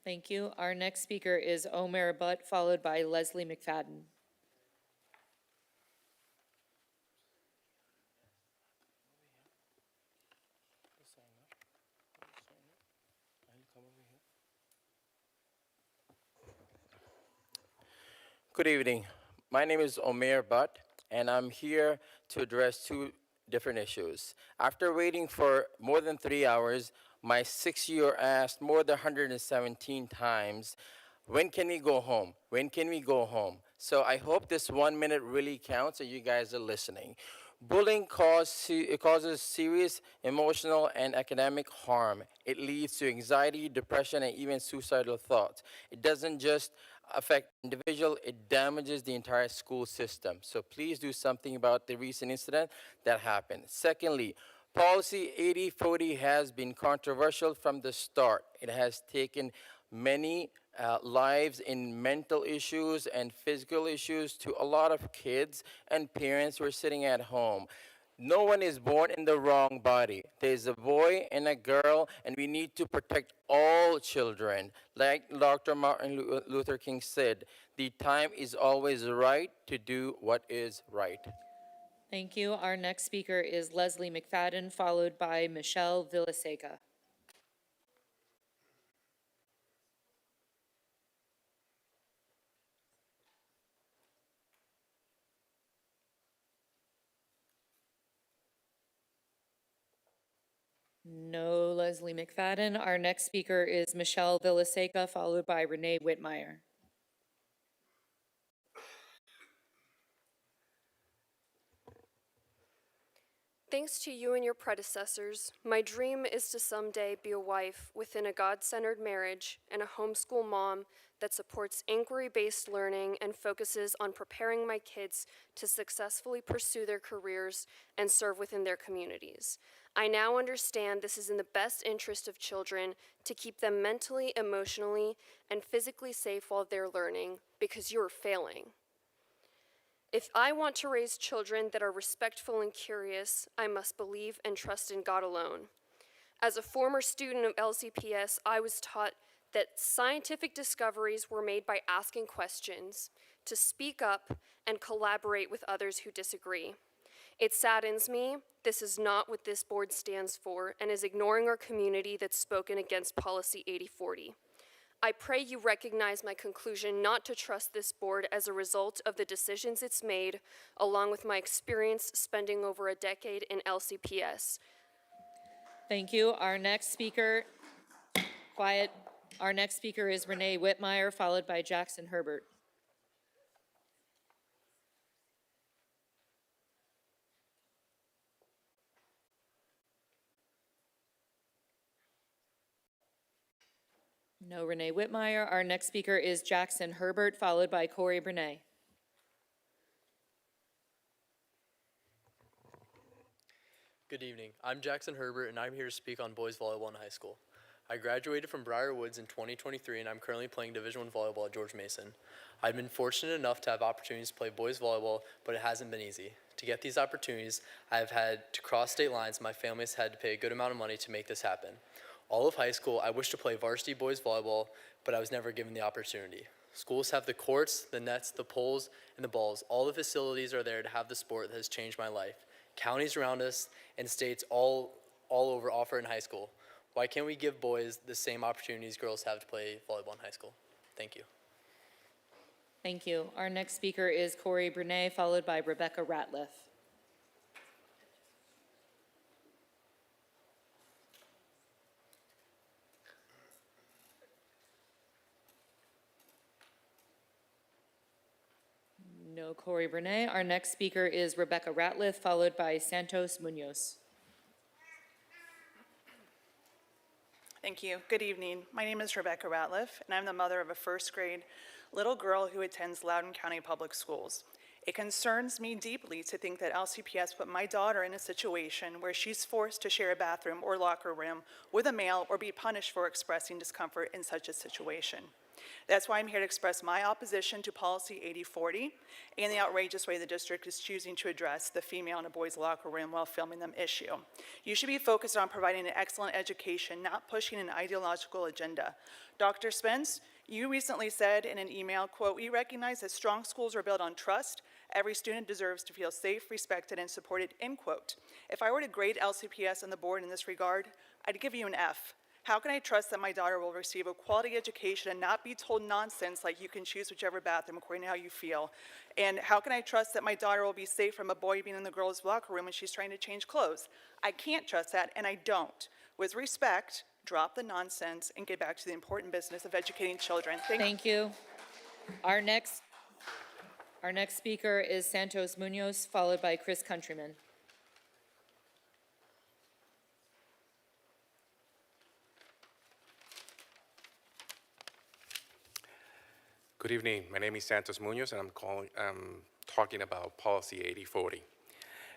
Thank you. Our next speaker is Omer Butt, followed by Leslie McFadden. Good evening. My name is Omer Butt, and I'm here to address two different issues. After waiting for more than 3 hours, my 6-year asked more than 117 times, when can we go home? When can we go home? So I hope this 1 minute really counts and you guys are listening. Bullying causes serious emotional and academic harm. It leads to anxiety, depression, and even suicidal thoughts. It doesn't just affect individual, it damages the entire school system. So please do something about the recent incident that happened. Secondly, Policy 8040 has been controversial from the start. It has taken many lives in mental issues and physical issues to a lot of kids and parents who are sitting at home. No one is born in the wrong body. There's a boy and a girl, and we need to protect all children. Like Dr. Martin Luther King said, the time is always right to do what is right. Thank you. Our next speaker is Leslie McFadden, followed by Michelle Villaseca. No Leslie McFadden. Our next speaker is Michelle Villaseca, followed by Renee Whitmire. Thanks to you and your predecessors, my dream is to someday be a wife within a God-centered marriage and a homeschool mom that supports inquiry-based learning and focuses on preparing my kids to successfully pursue their careers and serve within their communities. I now understand this is in the best interest of children to keep them mentally, emotionally, and physically safe while they're learning, because you're failing. If I want to raise children that are respectful and curious, I must believe and trust in God alone. As a former student of LCPS, I was taught that scientific discoveries were made by asking questions, to speak up, and collaborate with others who disagree. It saddens me, this is not what this board stands for and is ignoring our community that's spoken against Policy 8040. I pray you recognize my conclusion not to trust this board as a result of the decisions it's made, along with my experience spending over a decade in LCPS. Thank you. Our next speaker, quiet. Our next speaker is Renee Whitmire, followed by Jackson Herbert. No Renee Whitmire. Our next speaker is Jackson Herbert, followed by Corey Bernay. Good evening. I'm Jackson Herbert, and I'm here to speak on boys volleyball in high school. I graduated from Briar Woods in 2023, and I'm currently playing Division I volleyball at George Mason. I've been fortunate enough to have opportunities to play boys volleyball, but it hasn't been easy. To get these opportunities, I've had to cross state lines. My family's had to pay a good amount of money to make this happen. All of high school, I wished to play varsity boys volleyball, but I was never given the opportunity. Schools have the courts, the nets, the poles, and the balls. All the facilities are there to have the sport that has changed my life. Counties around us and states all over offer in high school. Why can't we give boys the same opportunities girls have to play volleyball in high school? Thank you. Thank you. Our next speaker is Corey Bernay, followed by Rebecca Ratliff. No Corey Bernay. Our next speaker is Rebecca Ratliff, followed by Santos Munoz. Thank you. Good evening. My name is Rebecca Ratliff, and I'm the mother of a first grade little girl who attends Loudoun County Public Schools. It concerns me deeply to think that LCPS put my daughter in a situation where she's forced to share a bathroom or locker room with a male or be punished for expressing discomfort in such a situation. That's why I'm here to express my opposition to Policy 8040 and the outrageous way the district is choosing to address the female in a boys' locker room while filming them issue. You should be focused on providing an excellent education, not pushing an ideological agenda. Dr. Spence, you recently said in an email, quote, "We recognize that strong schools are built on trust. Every student deserves to feel safe, respected, and supported," end quote. If I were to grade LCPS and the board in this regard, I'd give you an F. How can I trust that my daughter will receive a quality education and not be told nonsense like you can choose whichever bathroom according to how you feel? And how can I trust that my daughter will be safe from a boy being in the girls' locker room when she's trying to change clothes? I can't trust that, and I don't. With respect, drop the nonsense and get back to the important business of educating children. Thank you. Our next speaker is Santos Munoz, followed by Chris Countryman. Good evening. My name is Santos Munoz, and I'm talking about Policy 8040.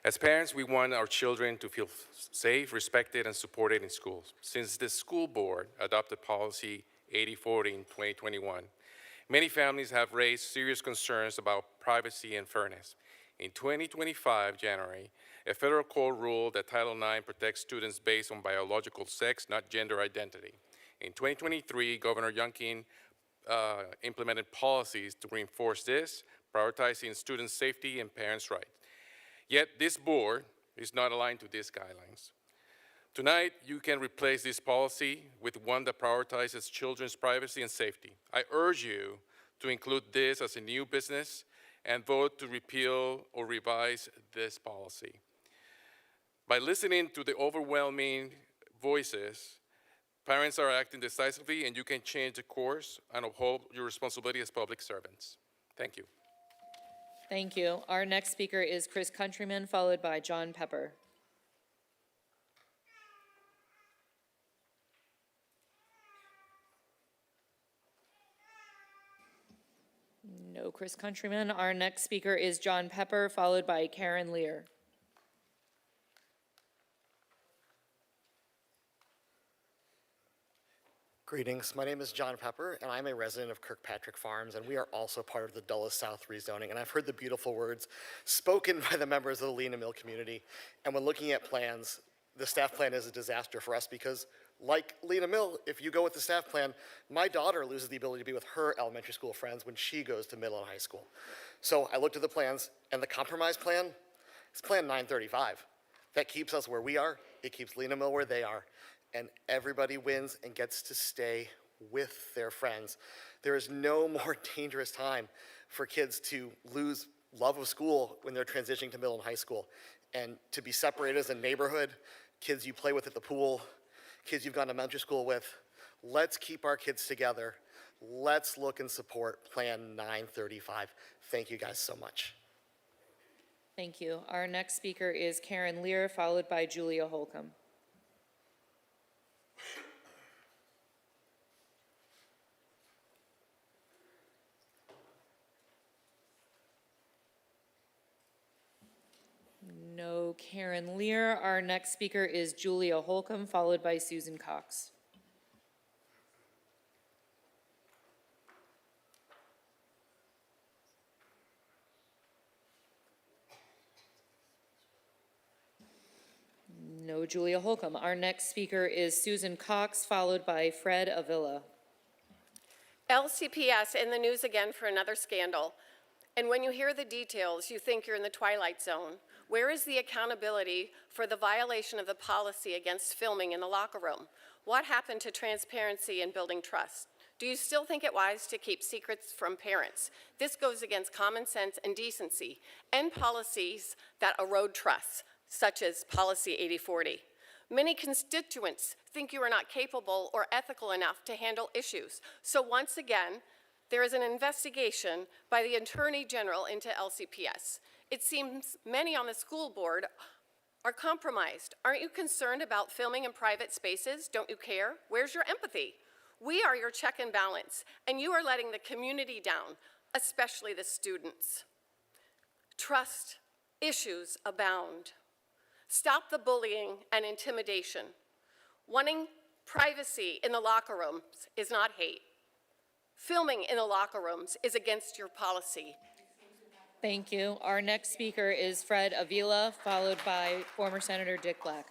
As parents, we want our children to feel safe, respected, and supported in schools. Since the school board adopted Policy 8040 in 2021, many families have raised serious concerns about privacy and fairness. In 2025, January, a federal court ruled that Title IX protects students based on biological sex, not gender identity. In 2023, Governor Youngkin implemented policies to reinforce this, prioritizing student safety and parents' rights. Yet this board is not aligned to these guidelines. Tonight, you can replace this policy with one that prioritizes children's privacy and safety. I urge you to include this as a new business and vote to repeal or revise this policy. By listening to the overwhelming voices, parents are acting decisively, and you can change the course and uphold your responsibility as public servants. Thank you. Thank you. Our next speaker is Chris Countryman, followed by John Pepper. No Chris Countryman. Our next speaker is John Pepper, followed by Karen Lear. Greetings, my name is John Pepper, and I'm a resident of Kirkpatrick Farms, and we are also part of the Dulles South rezoning. And I've heard the beautiful words spoken by the members of the Lena Mill community. And when looking at plans, the staff plan is a disaster for us because, like Lena Mill, if you go with the staff plan, my daughter loses the ability to be with her elementary school friends when she goes to middle and high school. So I looked at the plans, and the compromise plan is Plan 935. That keeps us where we are, it keeps Lena Mill where they are, and everybody wins and gets to stay with their friends. There is no more dangerous time for kids to lose love of school when they're transitioning to middle and high school, and to be separated as a neighborhood, kids you play with at the pool, kids you've gone to elementary school with. Let's keep our kids together. Let's look and support Plan 935. Thank you guys so much. Thank you. Our next speaker is Karen Lear, followed by Julia Holcomb. No Karen Lear. Our next speaker is Julia Holcomb, followed by Susan Cox. No Julia Holcomb. Our next speaker is Susan Cox, followed by Fred Avila. LCPS in the news again for another scandal. And when you hear the details, you think you're in the twilight zone. Where is the accountability for the violation of the policy against filming in the locker room? What happened to transparency and building trust? Do you still think it wise to keep secrets from parents? This goes against common sense and decency and policies that erode trust, such as Policy 8040. Many constituents think you are not capable or ethical enough to handle issues. So once again, there is an investigation by the Attorney General into LCPS. It seems many on the school board are compromised. Aren't you concerned about filming in private spaces? Don't you care? Where's your empathy? We are your check and balance, and you are letting the community down, especially the students. Trust issues abound. Stop the bullying and intimidation. Wanting privacy in the locker rooms is not hate. Filming in the locker rooms is against your policy. Thank you. Our next speaker is Fred Avila, followed by former Senator Dick Black.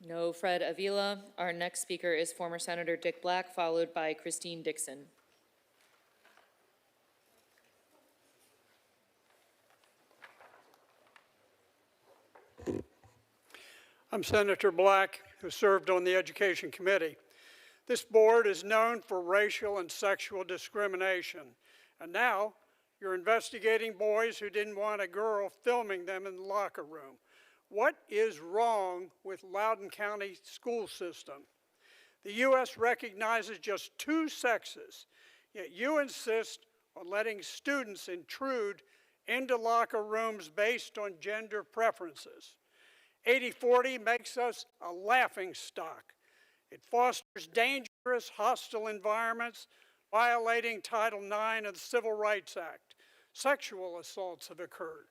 No Fred Avila. Our next speaker is former Senator Dick Black, followed by Christine Dixon. I'm Senator Black, who served on the Education Committee. This board is known for racial and sexual discrimination, and now you're investigating boys who didn't want a girl filming them in the locker room. What is wrong with Loudoun County school system? The U.S. recognizes just 2 sexes, yet you insist on letting students intrude into locker rooms based on gender preferences. 80/40 makes us a laughingstock. It fosters dangerous, hostile environments, violating Title IX of the Civil Rights Act. Sexual assaults have occurred.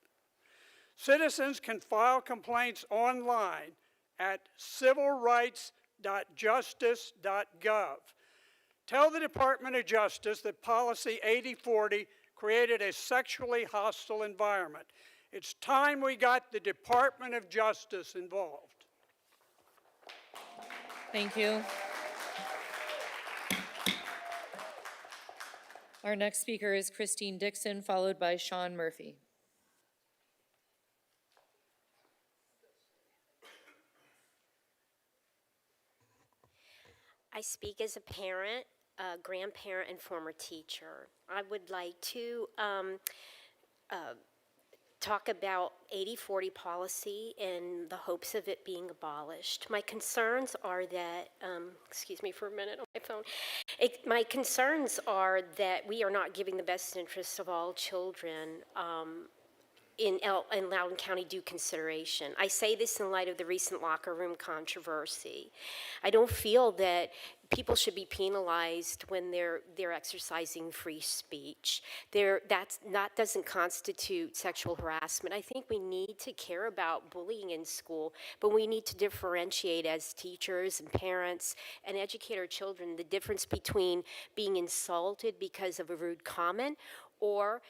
Citizens can file complaints online at civilrights.justice.gov. Tell the Department of Justice that Policy 80/40 created a sexually hostile environment. It's time we got the Department of Justice involved. Thank you. Our next speaker is Christine Dixon, followed by Sean Murphy. I speak as a parent, a grandparent, and former teacher. I would like to talk about 80/40 policy in the hopes of it being abolished. My concerns are that, excuse me for a minute on my phone. My concerns are that we are not giving the best interests of all children in Loudoun County due consideration. I say this in light of the recent locker room controversy. I don't feel that people should be penalized when they're exercising free speech. That doesn't constitute sexual harassment. I think we need to care about bullying in school, but we need to differentiate as teachers and parents and educate our children the difference between being insulted because of a rude comment or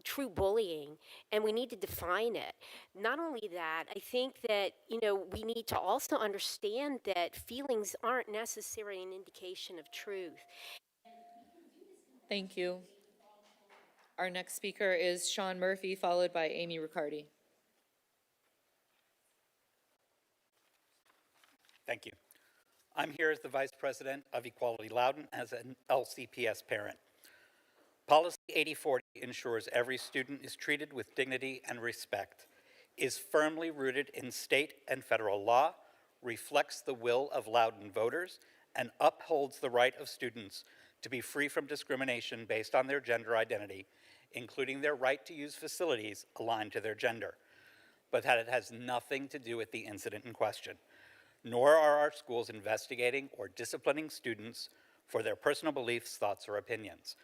true bullying, and we need to define it. Not only that, I think that, we need to also understand that feelings aren't necessarily an indication of truth. Thank you. Our next speaker is Sean Murphy, followed by Amy Riccardi. Thank you. I'm here as the Vice President of Equality Loudoun as an LCPS parent. Policy 80/40 ensures every student is treated with dignity and respect, is firmly rooted in state and federal law, reflects the will of Loudoun voters, and upholds the right of students to be free from discrimination based on their gender identity, including their right to use facilities aligned to their gender, but that it has nothing to do with the incident in question. Nor are our schools investigating or disciplining students for their personal beliefs, thoughts, or opinions.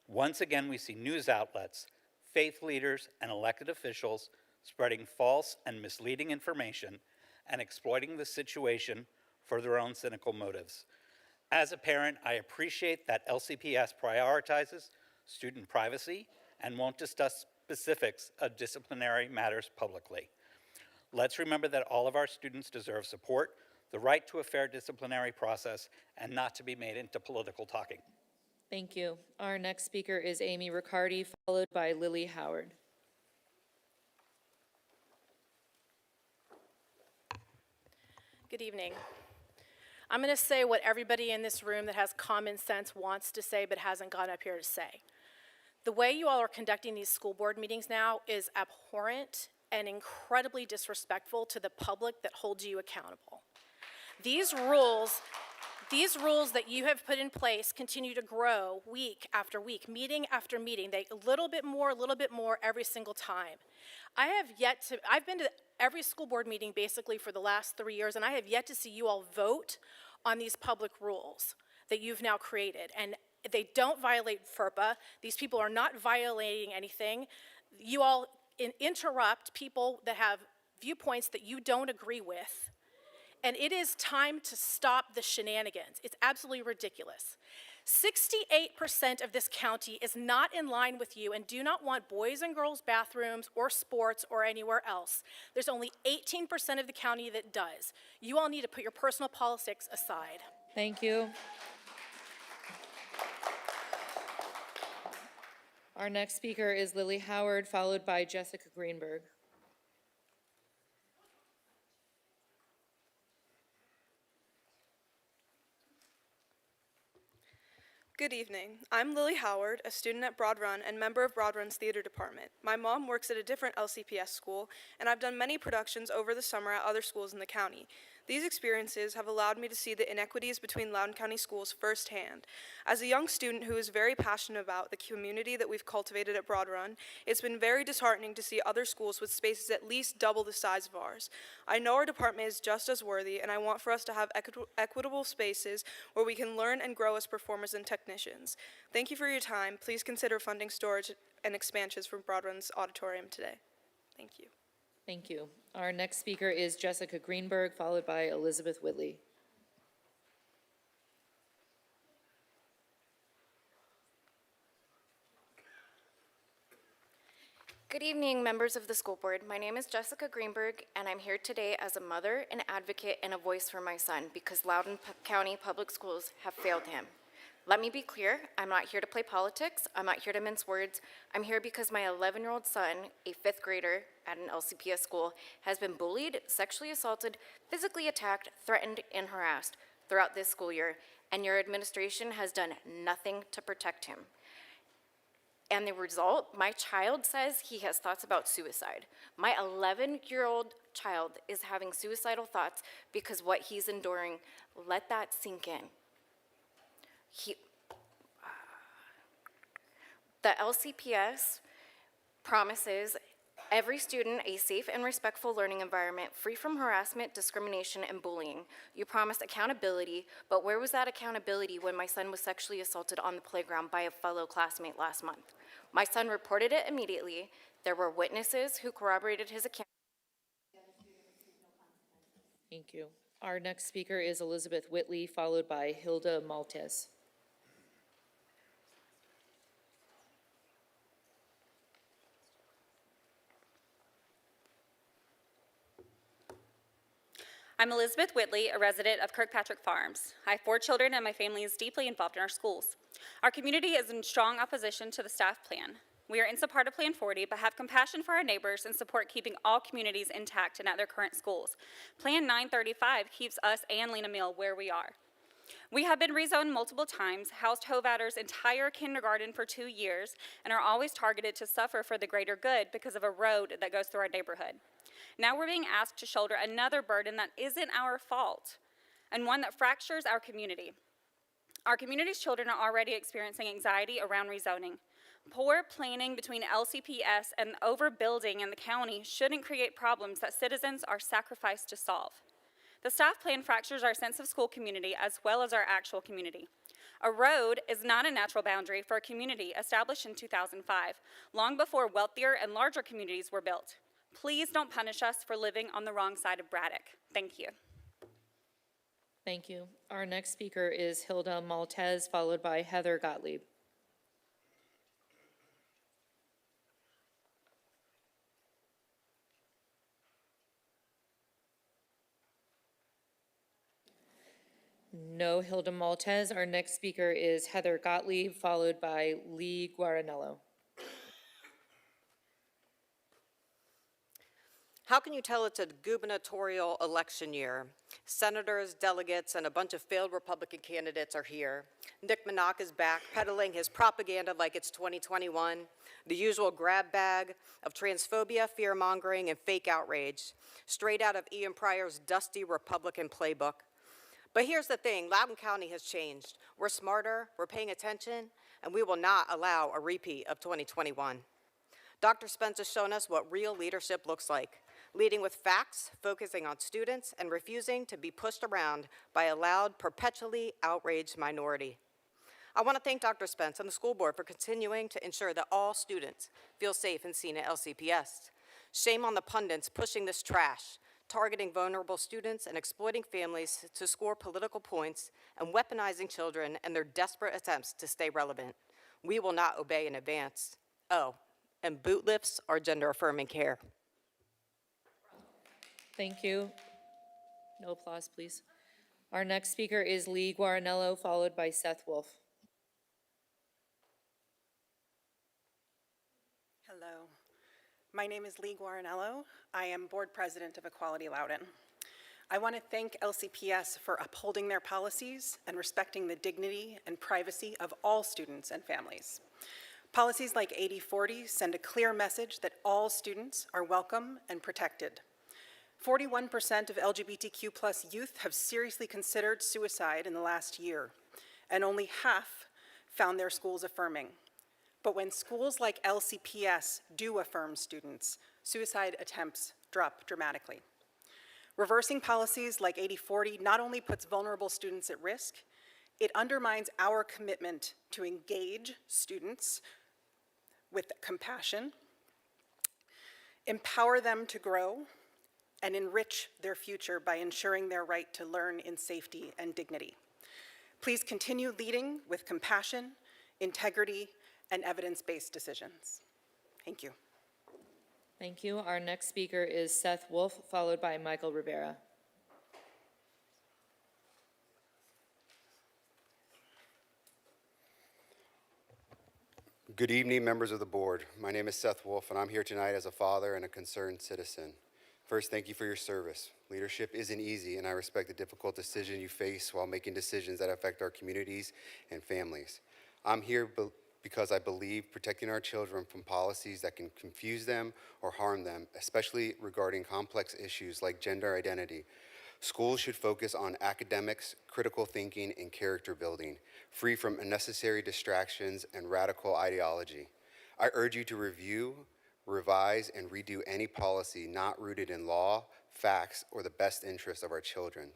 Once again, we see news outlets, faith leaders, and elected officials spreading false and misleading information and exploiting the situation for their own cynical motives. As a parent, I appreciate that LCPS prioritizes student privacy and won't discuss specifics of disciplinary matters publicly. Let's remember that all of our students deserve support, the right to a fair disciplinary process, and not to be made into political talking. Thank you. Our next speaker is Amy Riccardi, followed by Lily Howard. Good evening. I'm going to say what everybody in this room that has common sense wants to say but hasn't gone up here to say. The way you all are conducting these school board meetings now is abhorrent and incredibly disrespectful to the public that holds you accountable. These rules that you have put in place continue to grow week after week, meeting after meeting. They a little bit more every single time. I've been to every school board meeting basically for the last 3 years, and I have yet to see you all vote on these public rules that you've now created. And they don't violate FERPA. These people are not violating anything. You all interrupt people that have viewpoints that you don't agree with. And it is time to stop the shenanigans. It's absolutely ridiculous. 68% of this county is not in line with you and do not want boys and girls bathrooms or sports or anywhere else. There's only 18% of the county that does. You all need to put your personal politics aside. Thank you. Our next speaker is Lily Howard, followed by Jessica Greenberg. Good evening. I'm Lily Howard, a student at Broad Run and member of Broad Run's theater department. My mom works at a different LCPS school, and I've done many productions over the summer at other schools in the county. These experiences have allowed me to see the inequities between Loudoun County schools firsthand. As a young student who is very passionate about the community that we've cultivated at Broad Run, it's been very disheartening to see other schools with spaces at least double the size of ours. I know our department is just as worthy, and I want for us to have equitable spaces where we can learn and grow as performers and technicians. Thank you for your time. Please consider funding storage and expansions from Broad Run's auditorium today. Thank you. Thank you. Our next speaker is Jessica Greenberg, followed by Elizabeth Whitley. Good evening, members of the school board. My name is Jessica Greenberg, and I'm here today as a mother, an advocate, and a voice for my son because Loudoun County Public Schools have failed him. Let me be clear, I'm not here to play politics. I'm not here to mince words. I'm here because my 11-year-old son, a 5th grader at an LCPS school, has been bullied, sexually assaulted, physically attacked, threatened, and harassed throughout this school year, and your administration has done nothing to protect him. And the result, my child says he has thoughts about suicide. My 11-year-old child is having suicidal thoughts because what he's enduring. Let that sink in. The LCPS promises every student a safe and respectful learning environment free from harassment, discrimination, and bullying. You promised accountability, but where was that accountability when my son was sexually assaulted on the playground by a fellow classmate last month? My son reported it immediately. There were witnesses who corroborated his account. Thank you. Our next speaker is Elizabeth Whitley, followed by Hilda Maltez. I'm Elizabeth Whitley, a resident of Kirkpatrick Farms. I have 4 children and my family is deeply involved in our schools. Our community is in strong opposition to the staff plan. We are in support of Plan 40, but have compassion for our neighbors and support keeping all communities intact and at their current schools. Plan 935 keeps us and Lena Mill where we are. We have been rezoned multiple times, housed Hovater's entire kindergarten for 2 years, and are always targeted to suffer for the greater good because of a road that goes through our neighborhood. Now we're being asked to shoulder another burden that isn't our fault, and one that fractures our community. Our community's children are already experiencing anxiety around rezoning. Poor planning between LCPS and overbuilding in the county shouldn't create problems that citizens are sacrificed to solve. The staff plan fractures our sense of school community as well as our actual community. A road is not a natural boundary for a community established in 2005, long before wealthier and larger communities were built. Please don't punish us for living on the wrong side of Braddock. Thank you. Thank you. Our next speaker is Hilda Maltez, followed by Heather Gottlieb. No Hilda Maltez. Our next speaker is Heather Gottlieb, followed by Lee Guarinello. How can you tell it's a gubernatorial election year? Senators, delegates, and a bunch of failed Republican candidates are here. Nick Minaj is back, peddling his propaganda like it's 2021, the usual grab bag of transphobia, fear-mongering, and fake outrage, straight out of Ian Pryor's dusty Republican playbook. But here's the thing, Loudoun County has changed. We're smarter, we're paying attention, and we will not allow a repeat of 2021. Dr. Spence has shown us what real leadership looks like. Leading with facts, focusing on students, and refusing to be pushed around by a loud, perpetually outraged minority. I want to thank Dr. Spence and the school board for continuing to ensure that all students feel safe and seen at LCPS. Shame on the pundits pushing this trash, targeting vulnerable students and exploiting families to score political points and weaponizing children and their desperate attempts to stay relevant. We will not obey in advance. Oh, and boot lifts are gender-affirming care. Thank you. No applause, please. Our next speaker is Lee Guarinello, followed by Seth Wolf. Hello. My name is Lee Guarinello. I am board president of Equality Loudoun. I want to thank LCPS for upholding their policies and respecting the dignity and privacy of all students and families. Policies like 8040 send a clear message that all students are welcome and protected. 41% of LGBTQ+ youth have seriously considered suicide in the last year, and only half found their schools affirming. But when schools like LCPS do affirm students, suicide attempts drop dramatically. Reversing policies like 8040 not only puts vulnerable students at risk, it undermines our commitment to engage students with compassion, empower them to grow, and enrich their future by ensuring their right to learn in safety and dignity. Please continue leading with compassion, integrity, and evidence-based decisions. Thank you. Thank you. Our next speaker is Seth Wolf, followed by Michael Rivera. Good evening, members of the board. My name is Seth Wolf, and I'm here tonight as a father and a concerned citizen. First, thank you for your service. Leadership isn't easy, and I respect the difficult decision you face while making decisions that affect our communities and families. I'm here because I believe protecting our children from policies that can confuse them or harm them, especially regarding complex issues like gender identity. Schools should focus on academics, critical thinking, and character building, free from unnecessary distractions and radical ideology. I urge you to review, revise, and redo any policy not rooted in law, facts, or the best interests of our children.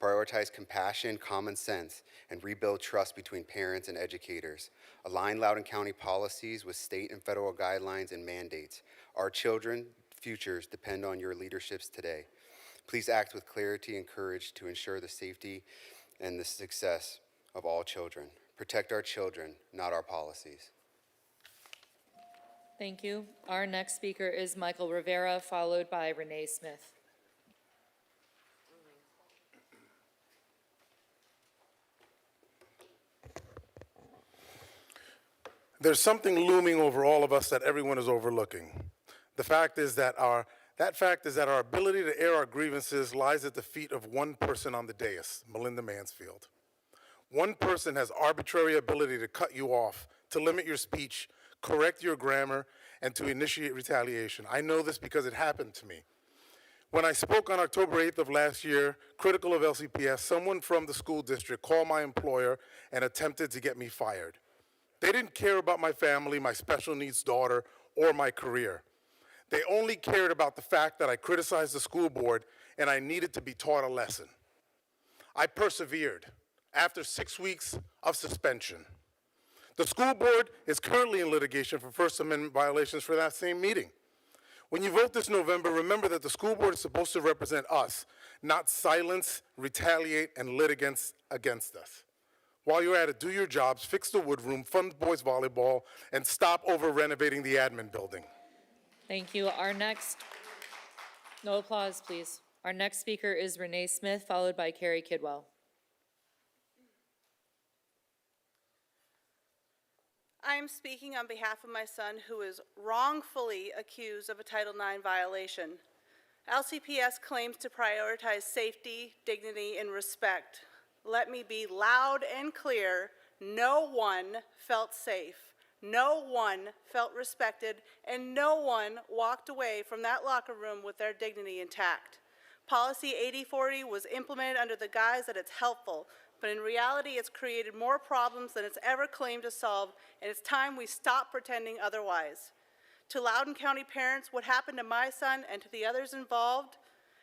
Prioritize compassion, common sense, and rebuild trust between parents and educators. Align Loudoun County policies with state and federal guidelines and mandates. Our children's futures depend on your leaderships today. Please act with clarity and courage to ensure the safety and the success of all children. Protect our children, not our policies. Thank you. Our next speaker is Michael Rivera, followed by Renee Smith. There's something looming over all of us that everyone is overlooking. The fact is that our ability to air our grievances lies at the feet of one person on the dais, Melinda Mansfield. One person has arbitrary ability to cut you off, to limit your speech, correct your grammar, and to initiate retaliation. I know this because it happened to me. When I spoke on October 8th of last year, critical of LCPS, someone from the school district called my employer and attempted to get me fired. They didn't care about my family, my special needs daughter, or my career. They only cared about the fact that I criticized the school board and I needed to be taught a lesson. I persevered after 6 weeks of suspension. The school board is currently in litigation for First Amendment violations for that same meeting. When you vote this November, remember that the school board is supposed to represent us, not silence, retaliate, and litigants against us. While you're at it, do your jobs, fix the wood room, fund boys volleyball, and stop over-renovating the admin building. Thank you. No applause, please. Our next speaker is Renee Smith, followed by Carrie Kidwell. I am speaking on behalf of my son who is wrongfully accused of a Title IX violation. LCPS claims to prioritize safety, dignity, and respect. Let me be loud and clear, no one felt safe, no one felt respected, and no one walked away from that locker room with their dignity intact. Policy 8040 was implemented under the guise that it's helpful, but in reality it's created more problems than it's ever claimed to solve, and it's time we stop pretending otherwise. To Loudoun County parents, what happened to my son and to the others involved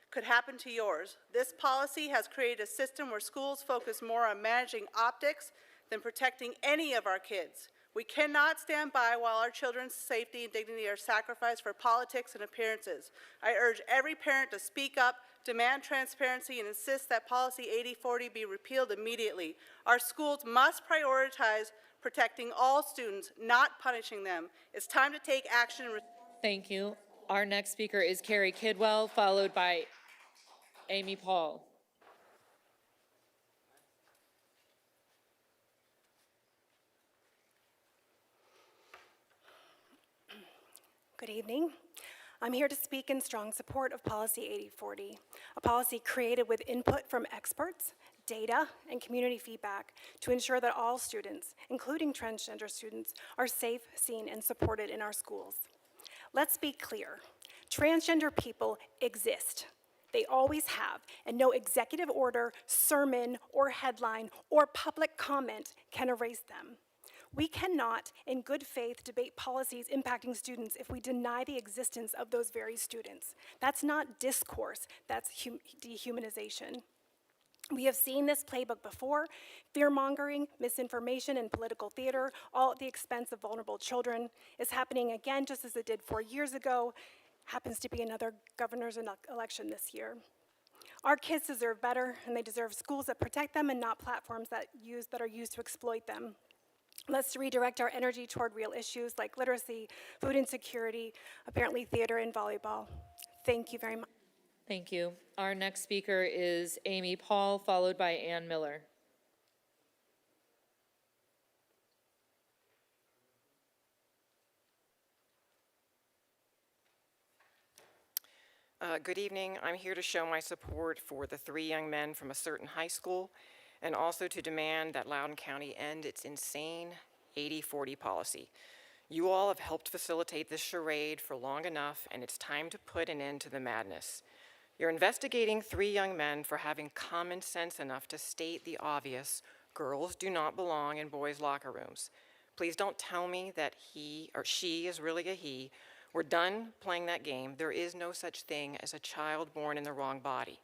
could happen to yours. This policy has created a system where schools focus more on managing optics than protecting any of our kids. We cannot stand by while our children's safety and dignity are sacrificed for politics and appearances. I urge every parent to speak up, demand transparency, and insist that policy 8040 be repealed immediately. Our schools must prioritize protecting all students, not punishing them. It's time to take action. Thank you. Our next speaker is Carrie Kidwell, followed by Amy Paul. Good evening. I'm here to speak in strong support of Policy 8040, a policy created with input from experts, data, and community feedback to ensure that all students, including transgender students, are safe, seen, and supported in our schools. Let's be clear. Transgender people exist. They always have, and no executive order, sermon, or headline, or public comment can erase them. We cannot, in good faith, debate policies impacting students if we deny the existence of those very students. That's not discourse, that's dehumanization. We have seen this playbook before: fear-mongering, misinformation, and political theater, all at the expense of vulnerable children. Is happening again, just as it did 4 years ago. Happens to be another governor's election this year. Our kids deserve better, and they deserve schools that protect them and not platforms that are used to exploit them. Let's redirect our energy toward real issues like literacy, food insecurity, apparently theater and volleyball. Thank you very much. Thank you. Our next speaker is Amy Paul, followed by Ann Miller. Good evening. I'm here to show my support for the 3 young men from a certain high school, and also to demand that Loudoun County end its insane 80-40 policy. You all have helped facilitate this charade for long enough, and it's time to put an end to the madness. You're investigating 3 young men for having common sense enough to state the obvious: girls do not belong in boys' locker rooms. Please don't tell me that he or she is really a he. We're done playing that game. There is no such thing as a child born in the wrong body.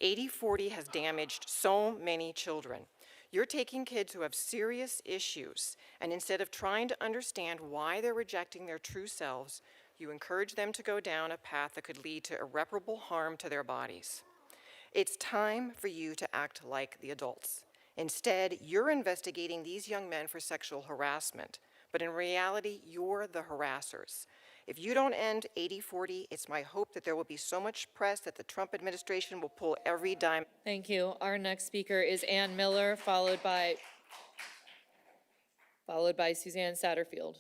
80-40 has damaged so many children. You're taking kids who have serious issues, and instead of trying to understand why they're rejecting their true selves, you encourage them to go down a path that could lead to irreparable harm to their bodies. It's time for you to act like the adults. Instead, you're investigating these young men for sexual harassment, but in reality, you're the harassers. If you don't end 80-40, it's my hope that there will be so much press that the Trump administration will pull every dime. Thank you. Our next speaker is Ann Miller, followed by Suzanne Satterfield.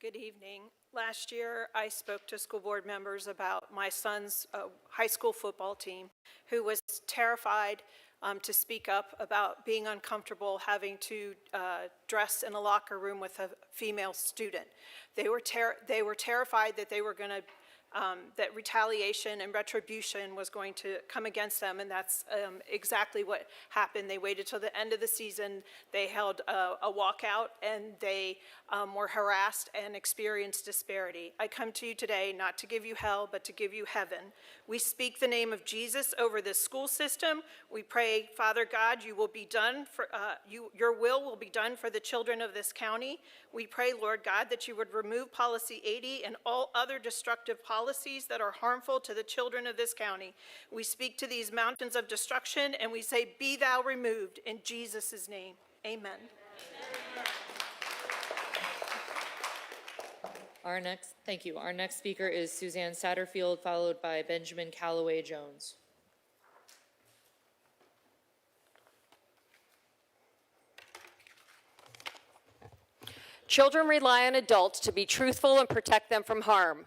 Good evening. Last year, I spoke to school board members about my son's high school football team, who was terrified to speak up about being uncomfortable having to dress in a locker room with a female student. They were terrified that they were going to that retaliation and retribution was going to come against them, and that's exactly what happened. They waited till the end of the season. They held a walkout, and they were harassed and experienced disparity. I come to you today not to give you hell, but to give you heaven. We speak the name of Jesus over this school system. We pray, Father God, you will be done for your will be done for the children of this county. We pray, Lord God, that you would remove Policy 80 and all other destructive policies that are harmful to the children of this county. We speak to these mountains of destruction, and we say, be thou removed in Jesus' name. Amen. Thank you. Our next speaker is Suzanne Satterfield, followed by Benjamin Calloway Jones. Children rely on adults to be truthful and protect them from harm.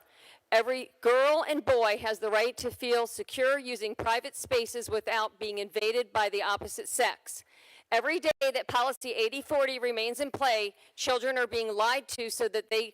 Every girl and boy has the right to feel secure using private spaces without being invaded by the opposite sex. Every day that Policy 8040 remains in play, children are being lied to so that they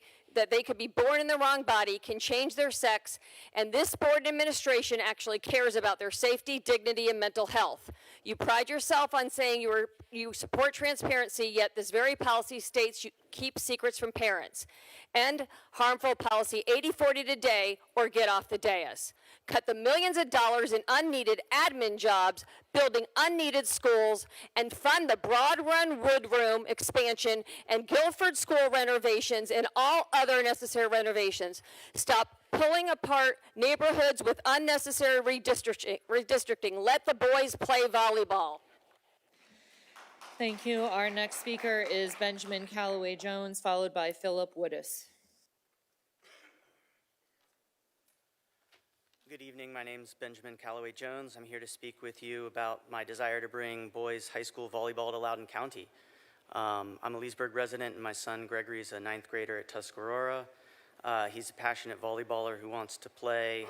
could be born in the wrong body, can change their sex, and this board and administration actually cares about their safety, dignity, and mental health. You pride yourself on saying you support transparency, yet this very policy states you keep secrets from parents. End harmful Policy 8040 today, or get off the dais. Cut the millions of dollars in unneeded admin jobs, building unneeded schools, and fund the Broad Run Wood Room expansion and Guilford School renovations and all other necessary renovations. Stop pulling apart neighborhoods with unnecessary redistricting. Let the boys play volleyball. Thank you. Our next speaker is Benjamin Calloway Jones, followed by Philip Woodis. Good evening. My name is Benjamin Calloway Jones. I'm here to speak with you about my desire to bring boys high school volleyball to Loudoun County. I'm a Leesburg resident, and my son Gregory is a 9th grader at Tuscarora. He's a passionate volleyballer who wants to play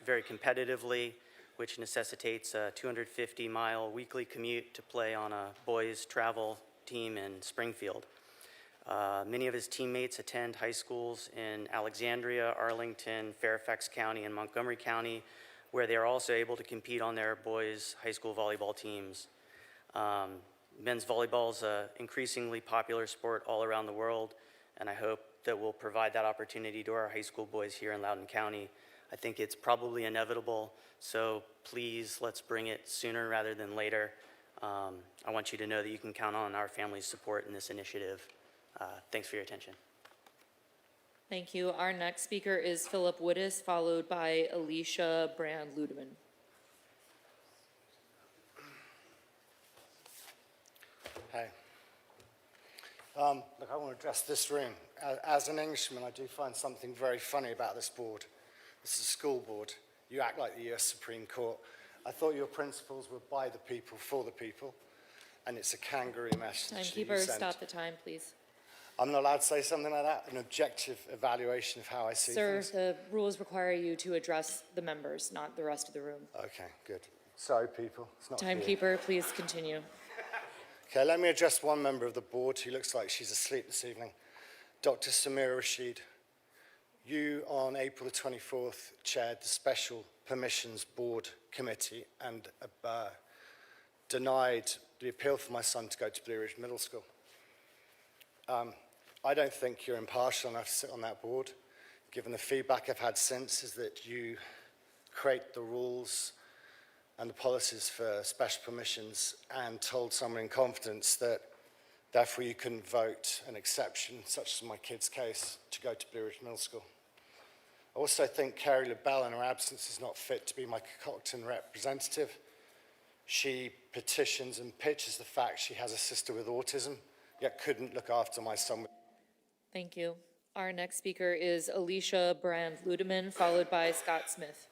very competitively, which necessitates a 250-mile weekly commute to play on a boys travel team in Springfield. Many of his teammates attend high schools in Alexandria, Arlington, Fairfax County, and Montgomery County, where they are also able to compete on their boys' high school volleyball teams. Men's volleyball is an increasingly popular sport all around the world, and I hope that we'll provide that opportunity to our high school boys here in Loudoun County. I think it's probably inevitable, so please let's bring it sooner rather than later. I want you to know that you can count on our family's support in this initiative. Thanks for your attention. Thank you. Our next speaker is Philip Woodis, followed by Alicia Brand-Ludeman. Hey. Look, I want to address this room. As an Englishman, I do find something very funny about this board. This is a school board. You act like the US Supreme Court. I thought your principles were by the people, for the people, and it's a kangaroo message. Timekeeper, stop the time, please. I'm not allowed to say something like that? An objective evaluation of how I see things? Sir, the rules require you to address the members, not the rest of the room. Okay, good. Sorry, people. It's not fair. Timekeeper, please continue. Okay, let me address one member of the board who looks like she's asleep this evening. Dr. Samira Rashid. You, on April the 24th, chaired the Special Permissions Board Committee and denied the appeal for my son to go to Blue Ridge Middle School. I don't think you're impartial enough to sit on that board. Given the feedback I've had since is that you create the rules and the policies for special permissions and told someone in confidence that therefore you couldn't vote an exception, such as my kid's case, to go to Blue Ridge Middle School. I also think Carrie LaBelle in her absence is not fit to be my Cockton representative. She petitions and pitches the fact she has a sister with autism, yet couldn't look after my son. Thank you. Our next speaker is Alicia Brand-Ludeman, followed by Scott Smith.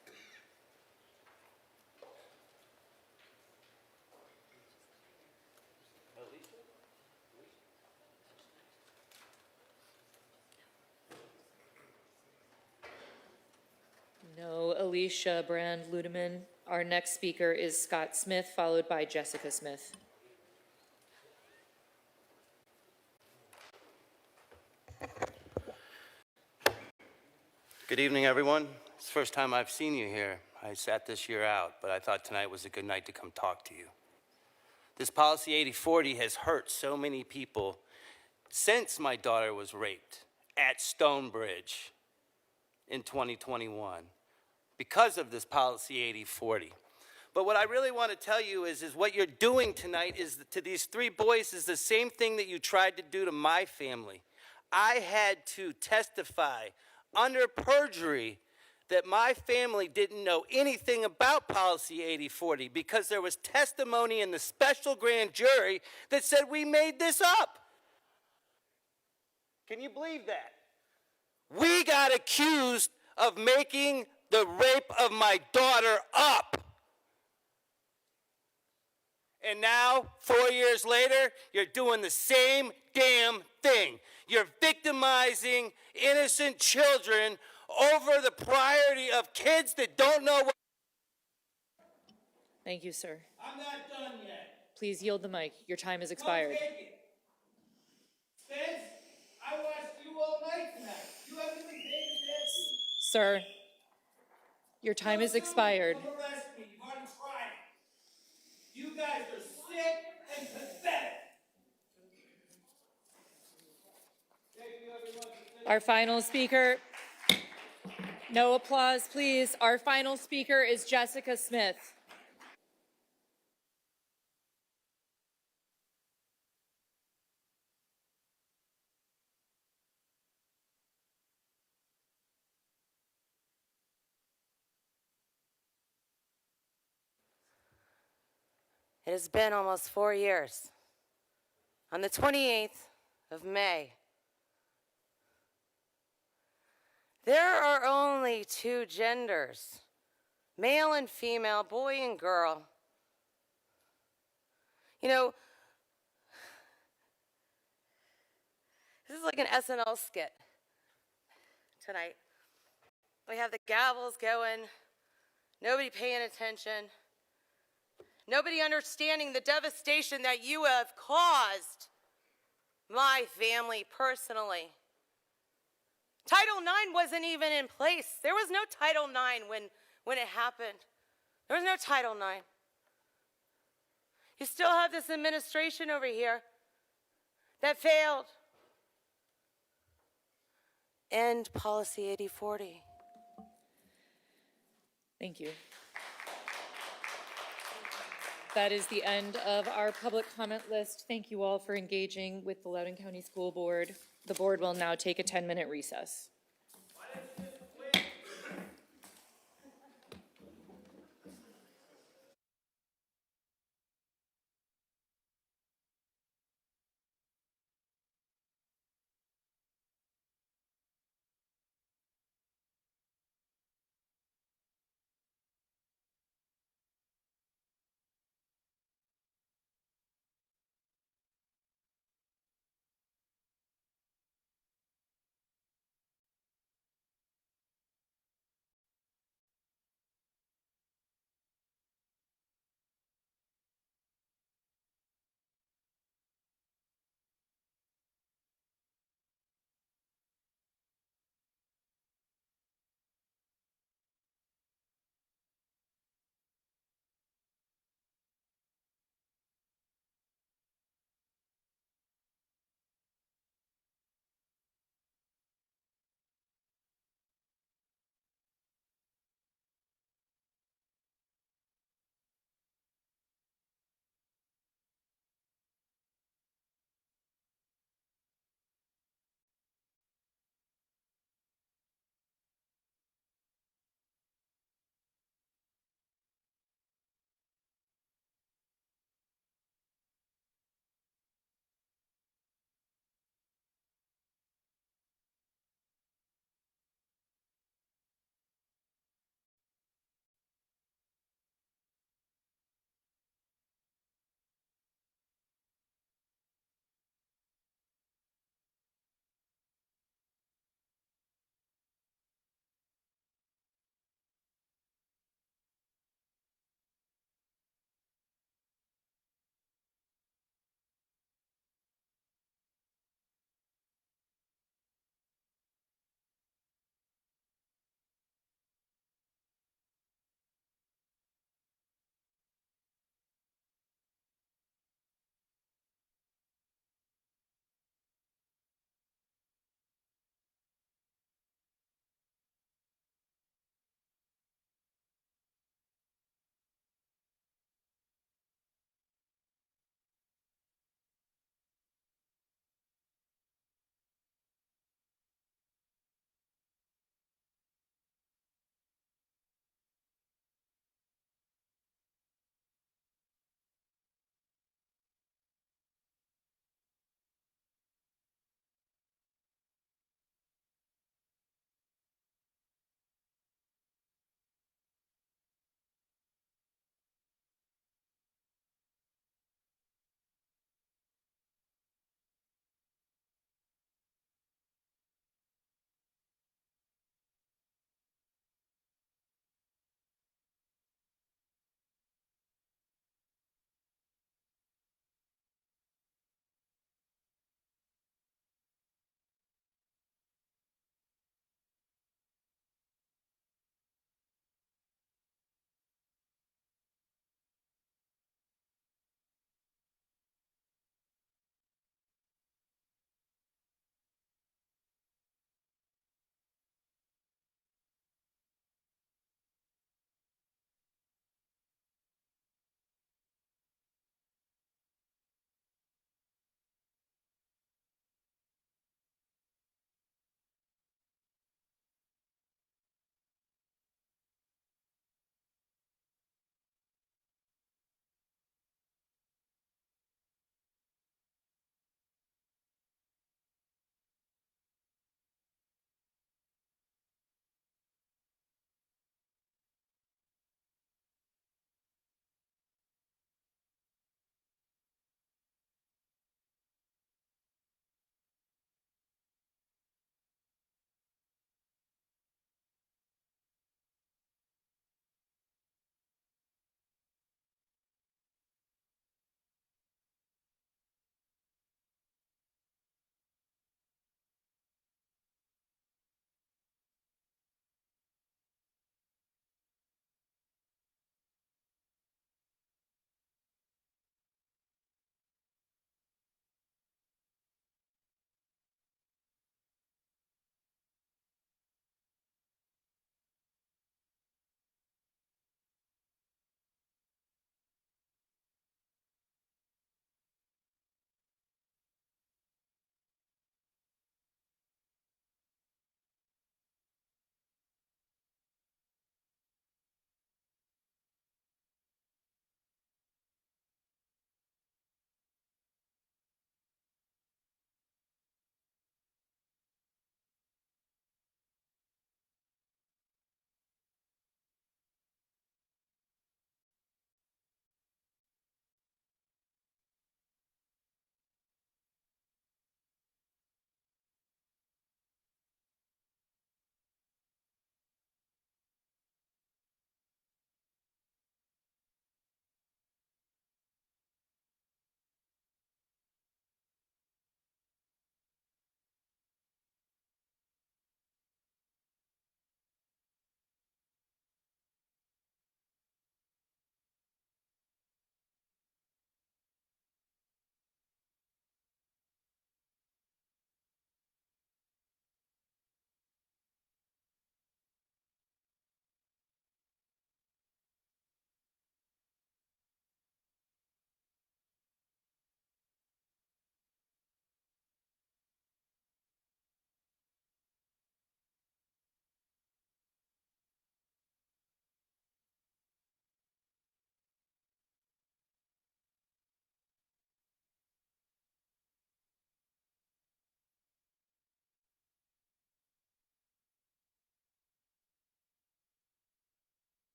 No, Alicia Brand-Ludeman. Our next speaker is Scott Smith, followed by Jessica Smith. Good evening, everyone. It's the first time I've seen you here. I sat this year out, but I thought tonight was a good night to come talk to you. This policy 8040 has hurt so many people since my daughter was raped at Stonebridge in 2021 because of this policy 8040. But what I really want to tell you is what you're doing tonight is to these three boys is the same thing that you tried to do to my family. I had to testify under perjury that my family didn't know anything about policy 8040 because there was testimony in the special grand jury that said we made this up. Can you believe that? We got accused of making the rape of my daughter up. And now, 4 years later, you're doing the same damn thing. You're victimizing innocent children over the priority of kids that don't know what. Thank you, sir. I'm not done yet. Please yield the mic. Your time has expired. Don't take it. Spence, I watched you all night tonight. You haven't been paying attention. Sir, your time has expired. Come arrest me. You've already tried it. You guys are sick and pathetic. Our final speaker, no applause, please. Our final speaker is Jessica Smith. It has been almost 4 years. On the 28th of May, there are only two genders male and female, boy and girl. You know, this is like an SNL skit tonight. We have the gavels going, nobody paying attention, nobody understanding the devastation that you have caused my family personally. Title IX wasn't even in place. There was no Title IX when it happened. There was no Title IX. You still have this administration over here that failed. End Policy 8040. Thank you. That is the end of our public comment list. Thank you all for engaging with the Loudoun County School Board. The board will now take a 10-minute recess.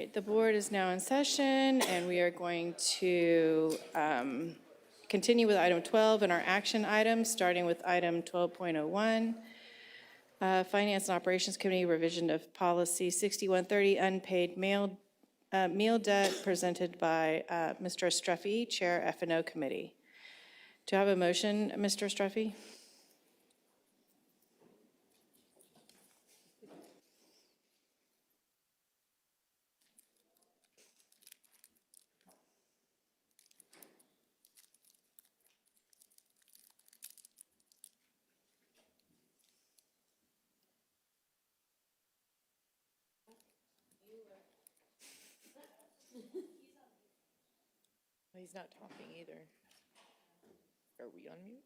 right, the board is now in session, and we are going to continue with item 12 and our action items, starting with item 12.01, Finance and Operations Committee revision of policy 6130, unpaid meal debt, presented by Mr. Estreffi, Chair F&O Committee. Do I have a motion, Mr. Estreffi? He's not talking either. Are we on mute?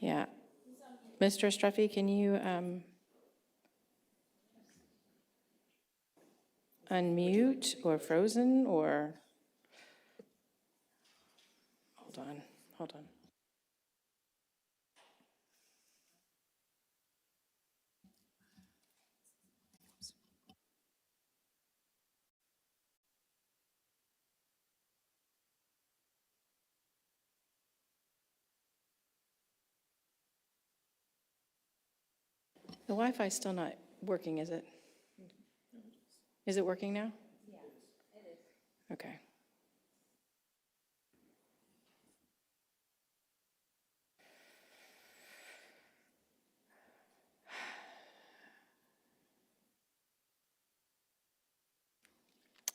Yeah. Mr. Estreffi, can you unmute or frozen or? Hold on. The Wi-Fi is still not working, is it? Is it working now? Yeah, it is. Okay.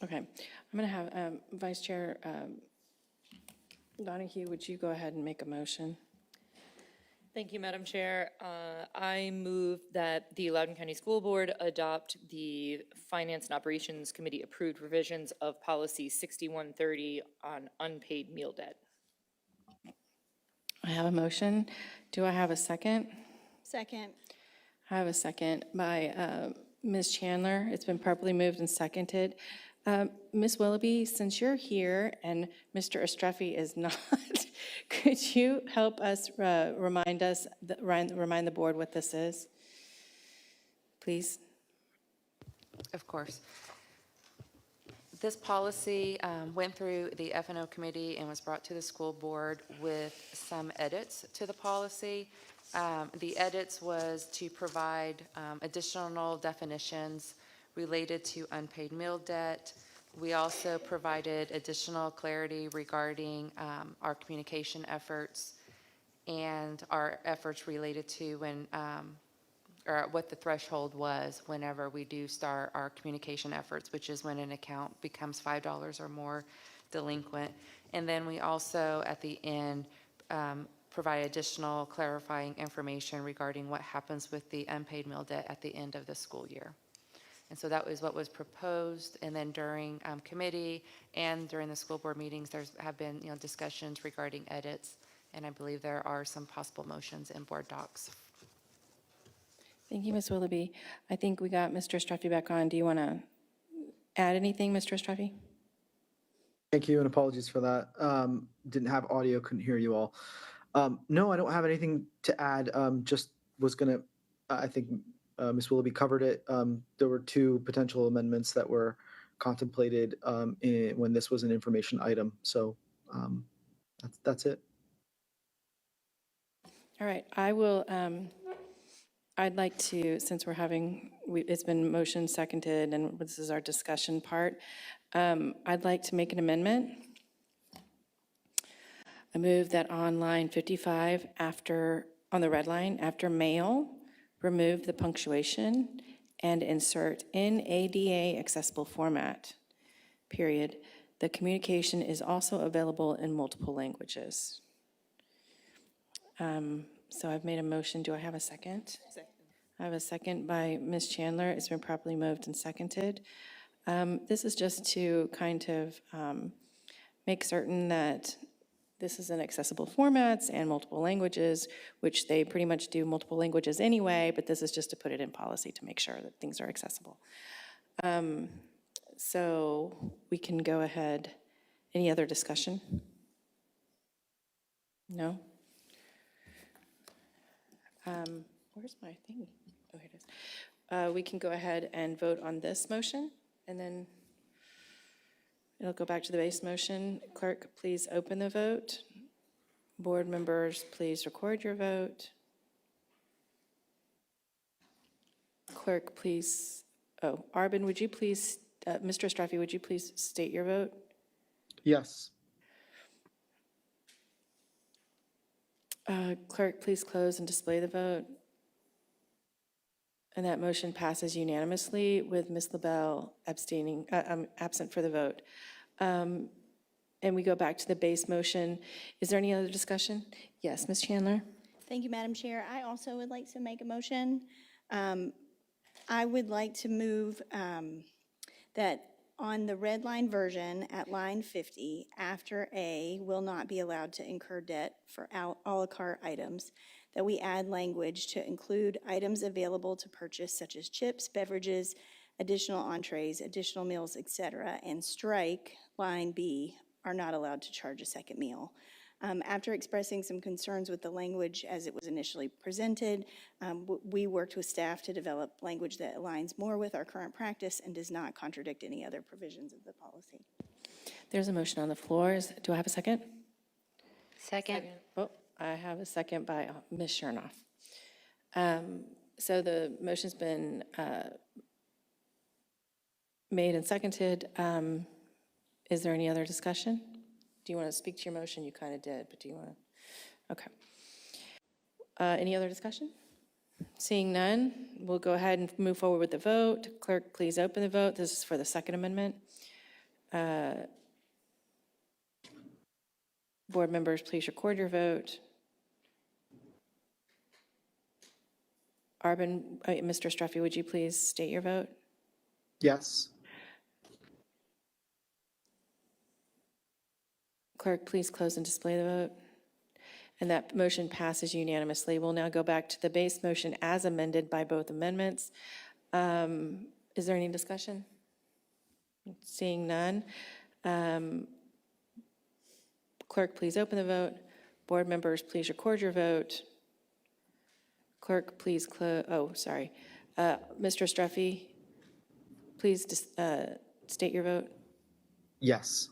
Okay, I'm going to have Vice Chair Donahue, would you go ahead and make a motion? Thank you, Madam Chair. I move that the Loudoun County School Board adopt the Finance and Operations Committee approved revisions of policy 6130 on unpaid meal debt. I have a motion. Do I have a second? Second. I have a second by Ms. Chandler. It's been properly moved and seconded. Ms. Willoughby, since you're here and Mr. Estreffi is not, could you help us remind the board what this is, please? Of course. This policy went through the F&O committee and was brought to the school board with some edits to the policy. The edits was to provide additional definitions related to unpaid meal debt. We also provided additional clarity regarding our communication efforts and our efforts related to when, or what the threshold was whenever we do start our communication efforts, which is when an account becomes $5 or more delinquent. And then we also, at the end, provide additional clarifying information regarding what happens with the unpaid meal debt at the end of the school year. And so that was what was proposed. And then during committee and during the school board meetings, have been discussions regarding edits. And I believe there are some possible motions in board docs. Thank you, Ms. Willoughby. I think we got Mr. Estreffi back on. Do you want to add anything, Mr. Estreffi? Thank you, and apologies for that. Didn't have audio, couldn't hear you all. No, I don't have anything to add. Just was going to, I think Ms. Willoughby covered it. There were two potential amendments that were contemplated when this was an information item. So that's it. All right, I will, I'd like to, since we're having, it's been motion seconded and this is our discussion part, I'd like to make an amendment. I move that on line 55, on the red line, after mail, remove the punctuation and insert in ADA accessible format, period. The communication is also available in multiple languages. So I've made a motion. Do I have a second? Second. I have a second by Ms. Chandler. It's been properly moved and seconded. This is just to kind of make certain that this is in accessible formats and multiple languages, which they pretty much do multiple languages anyway, but this is just to put it in policy to make sure that things are accessible. So we can go ahead. Any other discussion? No? Where's my thing? Oh, here it is. we can go ahead and vote on this motion, and then it'll go back to the base motion. Clerk, please open the vote. Board members, please record your vote. Clerk, please, Arbin, would you please, Mr. Estraffi, would you please state your vote? Yes. Clerk, please close and display the vote. And that motion passes unanimously with Ms. LaBelle abstaining, absent for the vote. And we go back to the base motion. Is there any other discussion? Yes, Ms. Chandler? Thank you, Madam Chair. I also would like to make a motion. I would like to move that on the red line version at line 50, after A, will not be allowed to incur debt for a la carte items, that we add language to include items available to purchase such as chips, beverages, additional entrees, additional meals, etc., and strike line B, are not allowed to charge a second meal. After expressing some concerns with the language as it was initially presented, we worked with staff to develop language that aligns more with our current practice and does not contradict any other provisions of the policy. There's a motion on the floor. Do I have a second? Second. Oh, I have a second by Ms. Chernoff. So the motion's been made and seconded. Is there any other discussion? Do you want to speak to your motion? You kind of did, but do you want to? Okay. Any other discussion? Seeing none, we'll go ahead and move forward with the vote. Clerk, please open the vote. This is for the second amendment. Board members, please record your vote. Mr. Estraffi, would you please state your vote? Yes. Clerk, please close and display the vote. And that motion passes unanimously. We'll now go back to the base motion as amended by both amendments. Is there any discussion? Seeing none. Clerk, please open the vote. Board members, please record your vote. Clerk, please close. Oh, sorry. Mr. Estraffi, please state your vote. Yes.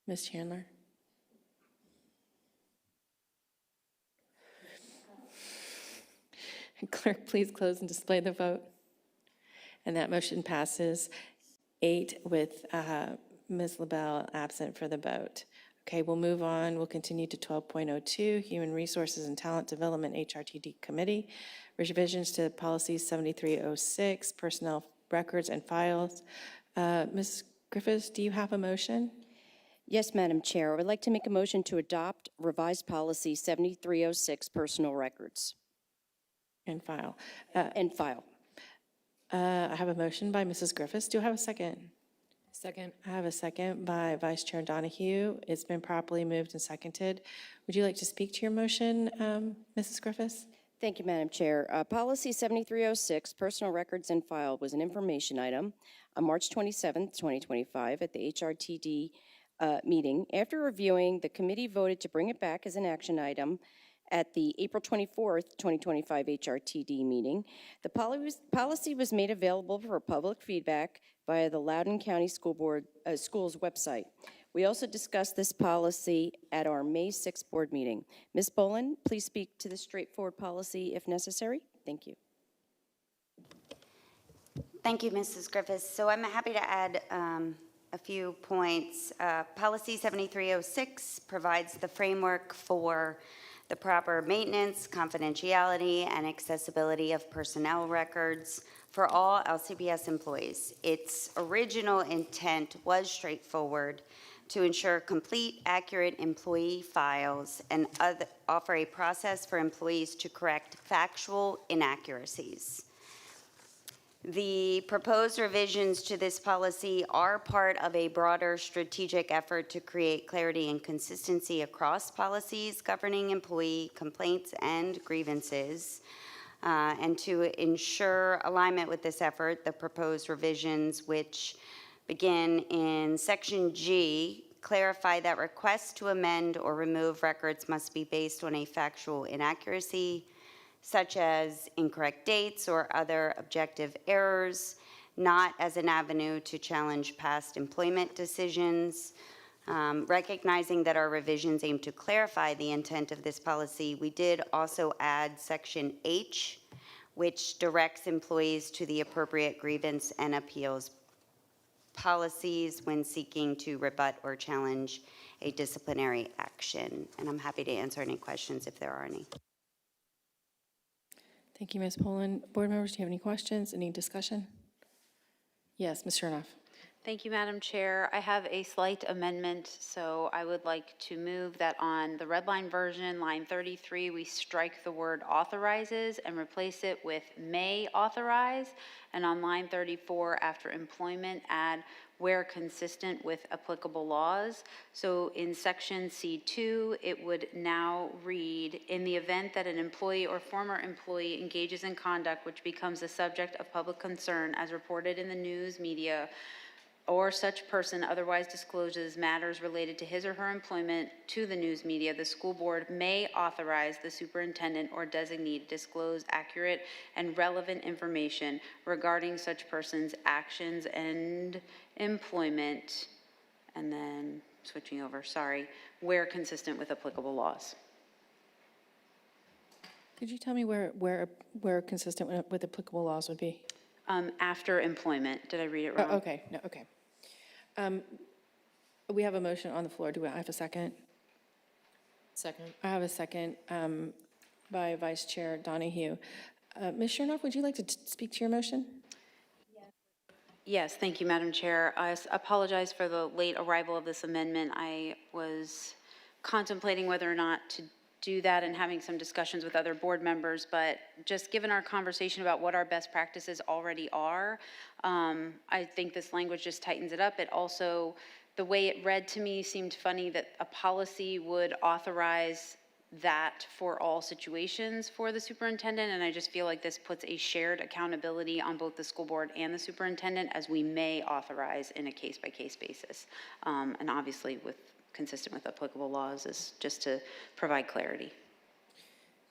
Ms. Chandler? Clerk, please close and display the vote. And that motion passes 8 with Ms. LaBelle absent for the vote. Okay, we'll move on. We'll continue to 12.02, Human Resources and Talent Development HRTD Committee. Revisions to Policy 7306, Personnel Records and Files. Ms. Griffiths, do you have a motion? Yes, Madam Chair. I would like to make a motion to adopt revised policy 7306, personal records. And file. And file. I have a motion by Mrs. Griffiths. Do I have a second? Second. I have a second by Vice Chair Donahue. It's been properly moved and seconded. Would you like to speak to your motion, Mrs. Griffiths? Thank you, Madam Chair. Policy 7306, personal records and file, was an information item on March 27th, 2025 at the HRTD meeting. After reviewing, the committee voted to bring it back as an action item at the April 24th, 2025 HRTD meeting. The policy was made available for public feedback via the Loudoun County School Board Schools website. We also discussed this policy at our May 6th board meeting. Ms. Boland, please speak to the straightforward policy if necessary. Thank you. Thank you, Mrs. Griffiths. So I'm happy to add a few points. Policy 7306 provides the framework for the proper maintenance, confidentiality, and accessibility of personnel records for all LCPS employees. Its original intent was straightforward: to ensure complete, accurate employee files and offer a process for employees to correct factual inaccuracies. The proposed revisions to this policy are part of a broader strategic effort to create clarity and consistency across policies governing employee complaints and grievances. And to ensure alignment with this effort, the proposed revisions, which begin in Section G, clarify that requests to amend or remove records must be based on a factual inaccuracy. such as incorrect dates or other objective errors, not as an avenue to challenge past employment decisions. Recognizing that our revisions aim to clarify the intent of this policy, we did also add Section H, which directs employees to the appropriate grievance and appeals policies when seeking to rebut or challenge a disciplinary action. And I'm happy to answer any questions if there are any. Thank you, Ms. Poland. Board members, do you have any questions, any discussion? Yes, Ms. Chernoff. Thank you, Madam Chair. I have a slight amendment, so I would like to move that on the red line version, line 33, we strike the word authorizes and replace it with may authorize, and on line 34, after employment, add where consistent with applicable laws. So in section C2, it would now read, in the event that an employee or former employee engages in conduct which becomes the subject of public concern as reported in the news media, or such person otherwise discloses matters related to his or her employment to the news media, the school board may authorize the superintendent or designee to disclose accurate and relevant information regarding such person's actions and employment, and then switching over, sorry, where consistent with applicable laws. Could you tell me where consistent with applicable laws would be? After employment. Did I read it wrong? Oh, okay, no, okay. We have a motion on the floor. Do I have a second? Second. I have a second by Vice Chair Donahue. Ms. Chernoff, would you like to speak to your motion? Yes, thank you, Madam Chair. I apologize for the late arrival of this amendment. I was contemplating whether or not to do that and having some discussions with other board members, but just given our conversation about what our best practices already are, I think this language just tightens it up. It also, the way it read to me seemed funny that a policy would authorize that for all situations for the superintendent, and I just feel like this puts a shared accountability on both the school board and the superintendent, as we may authorize in a case-by-case basis. And obviously consistent with applicable laws is just to provide clarity.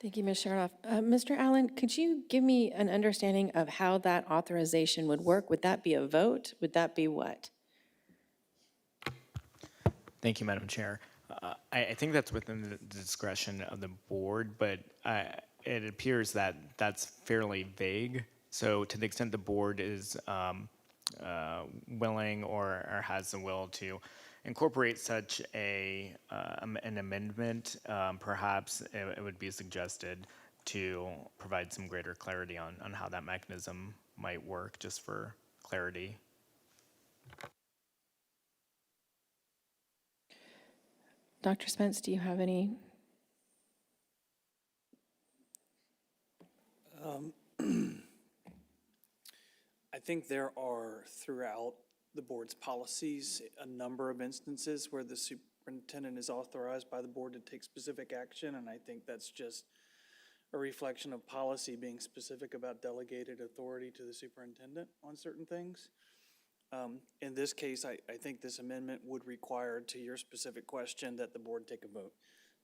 Thank you, Ms. Chernoff. Mr. Allen, could you give me an understanding of how that authorization would work? Would that be a vote? Would that be what? Thank you, Madam Chair. I think that's within the discretion of the board, but it appears that that's fairly vague. So to the extent the board is willing or has the will to incorporate such an amendment, perhaps it would be suggested to provide some greater clarity on how that mechanism might work, just for clarity. Dr. Spence, do you have any? I think there are, throughout the board's policies, a number of instances where the superintendent is authorized by the board to take specific action, and I think that's just a reflection of policy being specific about delegated authority to the superintendent on certain things. In this case, I think this amendment would require, to your specific question, that the board take a vote.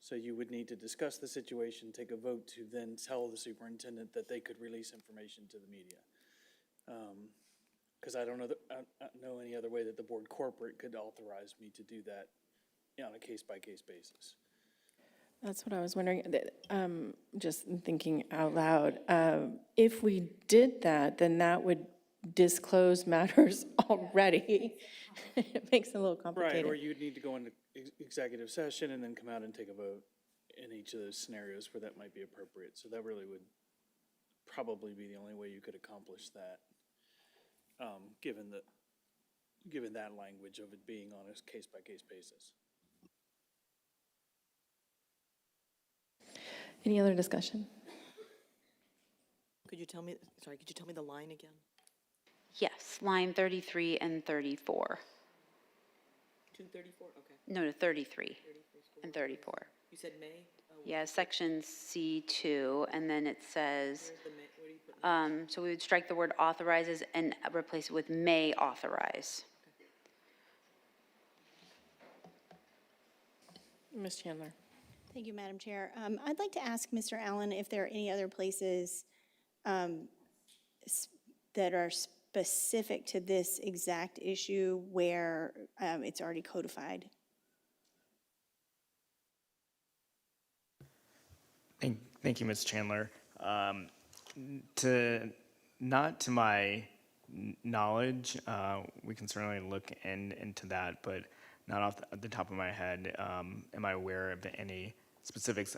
So you would need to discuss the situation, take a vote to then tell the superintendent that they could release information to the media. Because I don't know any other way that the board corporate could authorize me to do that on a case-by-case basis. That's what I was wondering. Just thinking out loud, if we did that, then that would disclose matters already. It makes it a little complicated. Right, or you'd need to go into executive session and then come out and take a vote in each of those scenarios where that might be appropriate. So that really would probably be the only way you could accomplish that, given that language of it being on a case-by-case basis. Any other discussion? Could you tell me the line again? Yes, line 33 and 34. 234, okay. No, 33 and 34. You said May? Yeah, section C2, and then it says, Where do you put so we would strike the word authorizes and replace it with may authorize. Ms. Chandler. Thank you, Madam Chair. I'd like to ask Mr. Allen if there are any other places that are specific to this exact issue where it's already codified. Thank you, Ms. Chandler. Not to my knowledge, we can certainly look into that, but not off the top of my head, am I aware of any specifics,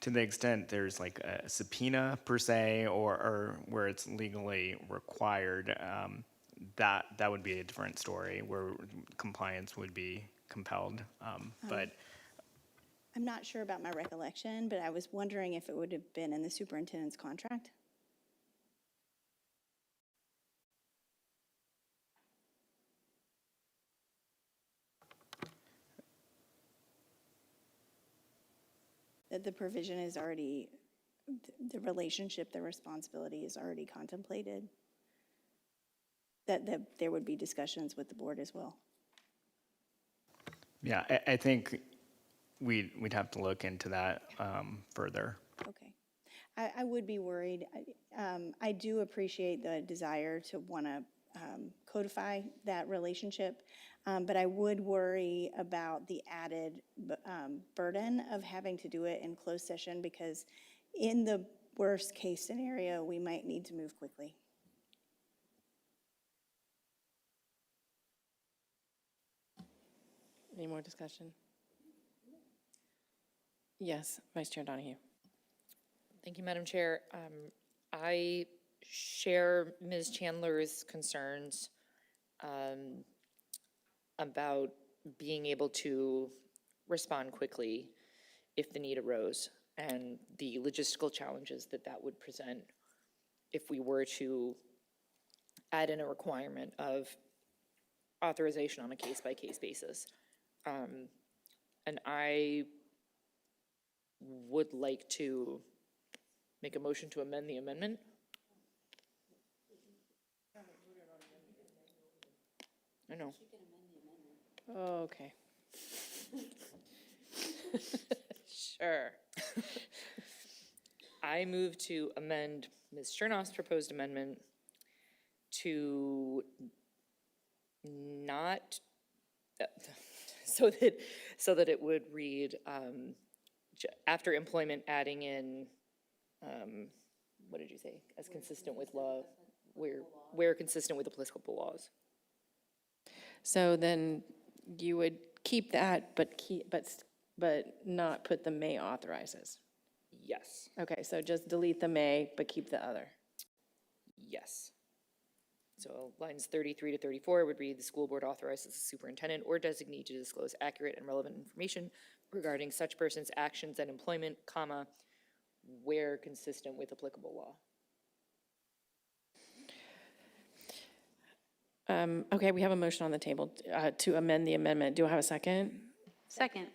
to the extent there's like a subpoena per se, or where it's legally required, that would be a different story where compliance would be compelled. But I'm not sure about my recollection, but I was wondering if it would have been in the superintendent's contract. That the provision is already, the relationship, the responsibility is already contemplated. That there would be discussions with the board as well. yeah, I think we'd have to look into that further. Okay. I would be worried. I do appreciate the desire to want to codify that relationship, but I would worry about the added burden of having to do it in closed session, because in the worst case scenario, we might need to move quickly. Any more discussion? Yes, Vice Chair Donahue. Thank you, Madam Chair. I share Ms. Chandler's concerns about being able to respond quickly if the need arose, and the logistical challenges that would present if we were to add in a requirement of authorization on a case-by-case basis. And I would like to make a motion to amend the amendment. I know. Oh, okay. Sure. I move to amend Ms. Chernoff's proposed amendment to not, so that it would read, after employment, adding in, what did you say? As consistent with law, where consistent with applicable laws. So then you would keep that, but not put the may authorizes. Yes. Okay, so just delete the may, but keep the other. Yes. So lines 33 to 34 would read, the school board authorizes the superintendent or designee to disclose accurate and relevant information regarding such person's actions and employment, comma, where consistent with applicable law. Okay, we have a motion on the table to amend the amendment. Do I have a second? Second.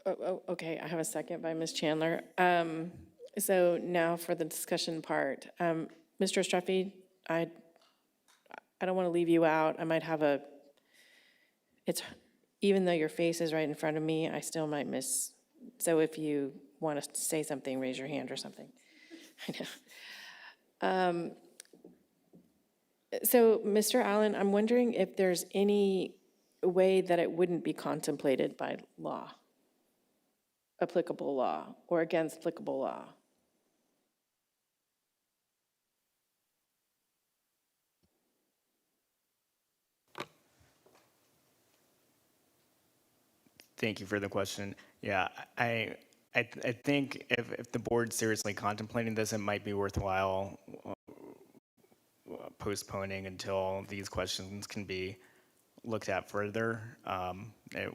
Okay, I have a second by Ms. Chandler. So now for the discussion part. Mr. Streffy, I don't want to leave you out. I might have even though your face is right in front of me, I still might miss. So if you want to say something, raise your hand or something. I know. So, Mr. Allen, I'm wondering if there's any way that it wouldn't be contemplated by law, applicable law, or against applicable law. Thank you for the question. Yeah, I think if the board's seriously contemplating this, it might be worthwhile postponing until these questions can be looked at further.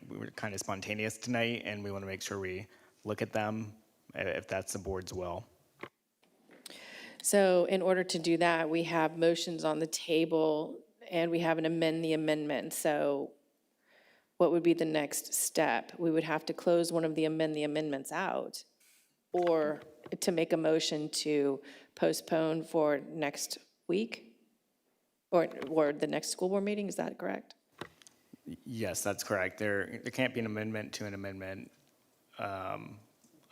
We were kind of spontaneous tonight, and we want to make sure we look at them if that's the board's will. So in order to do that, we have motions on the table, and we have an amend the amendment. So what would be the next step? We would have to close one of the amend the amendments out, or to make a motion to postpone for next week, or the next school board meeting. Is that correct? Yes, that's correct. There can't be an amendment to an amendment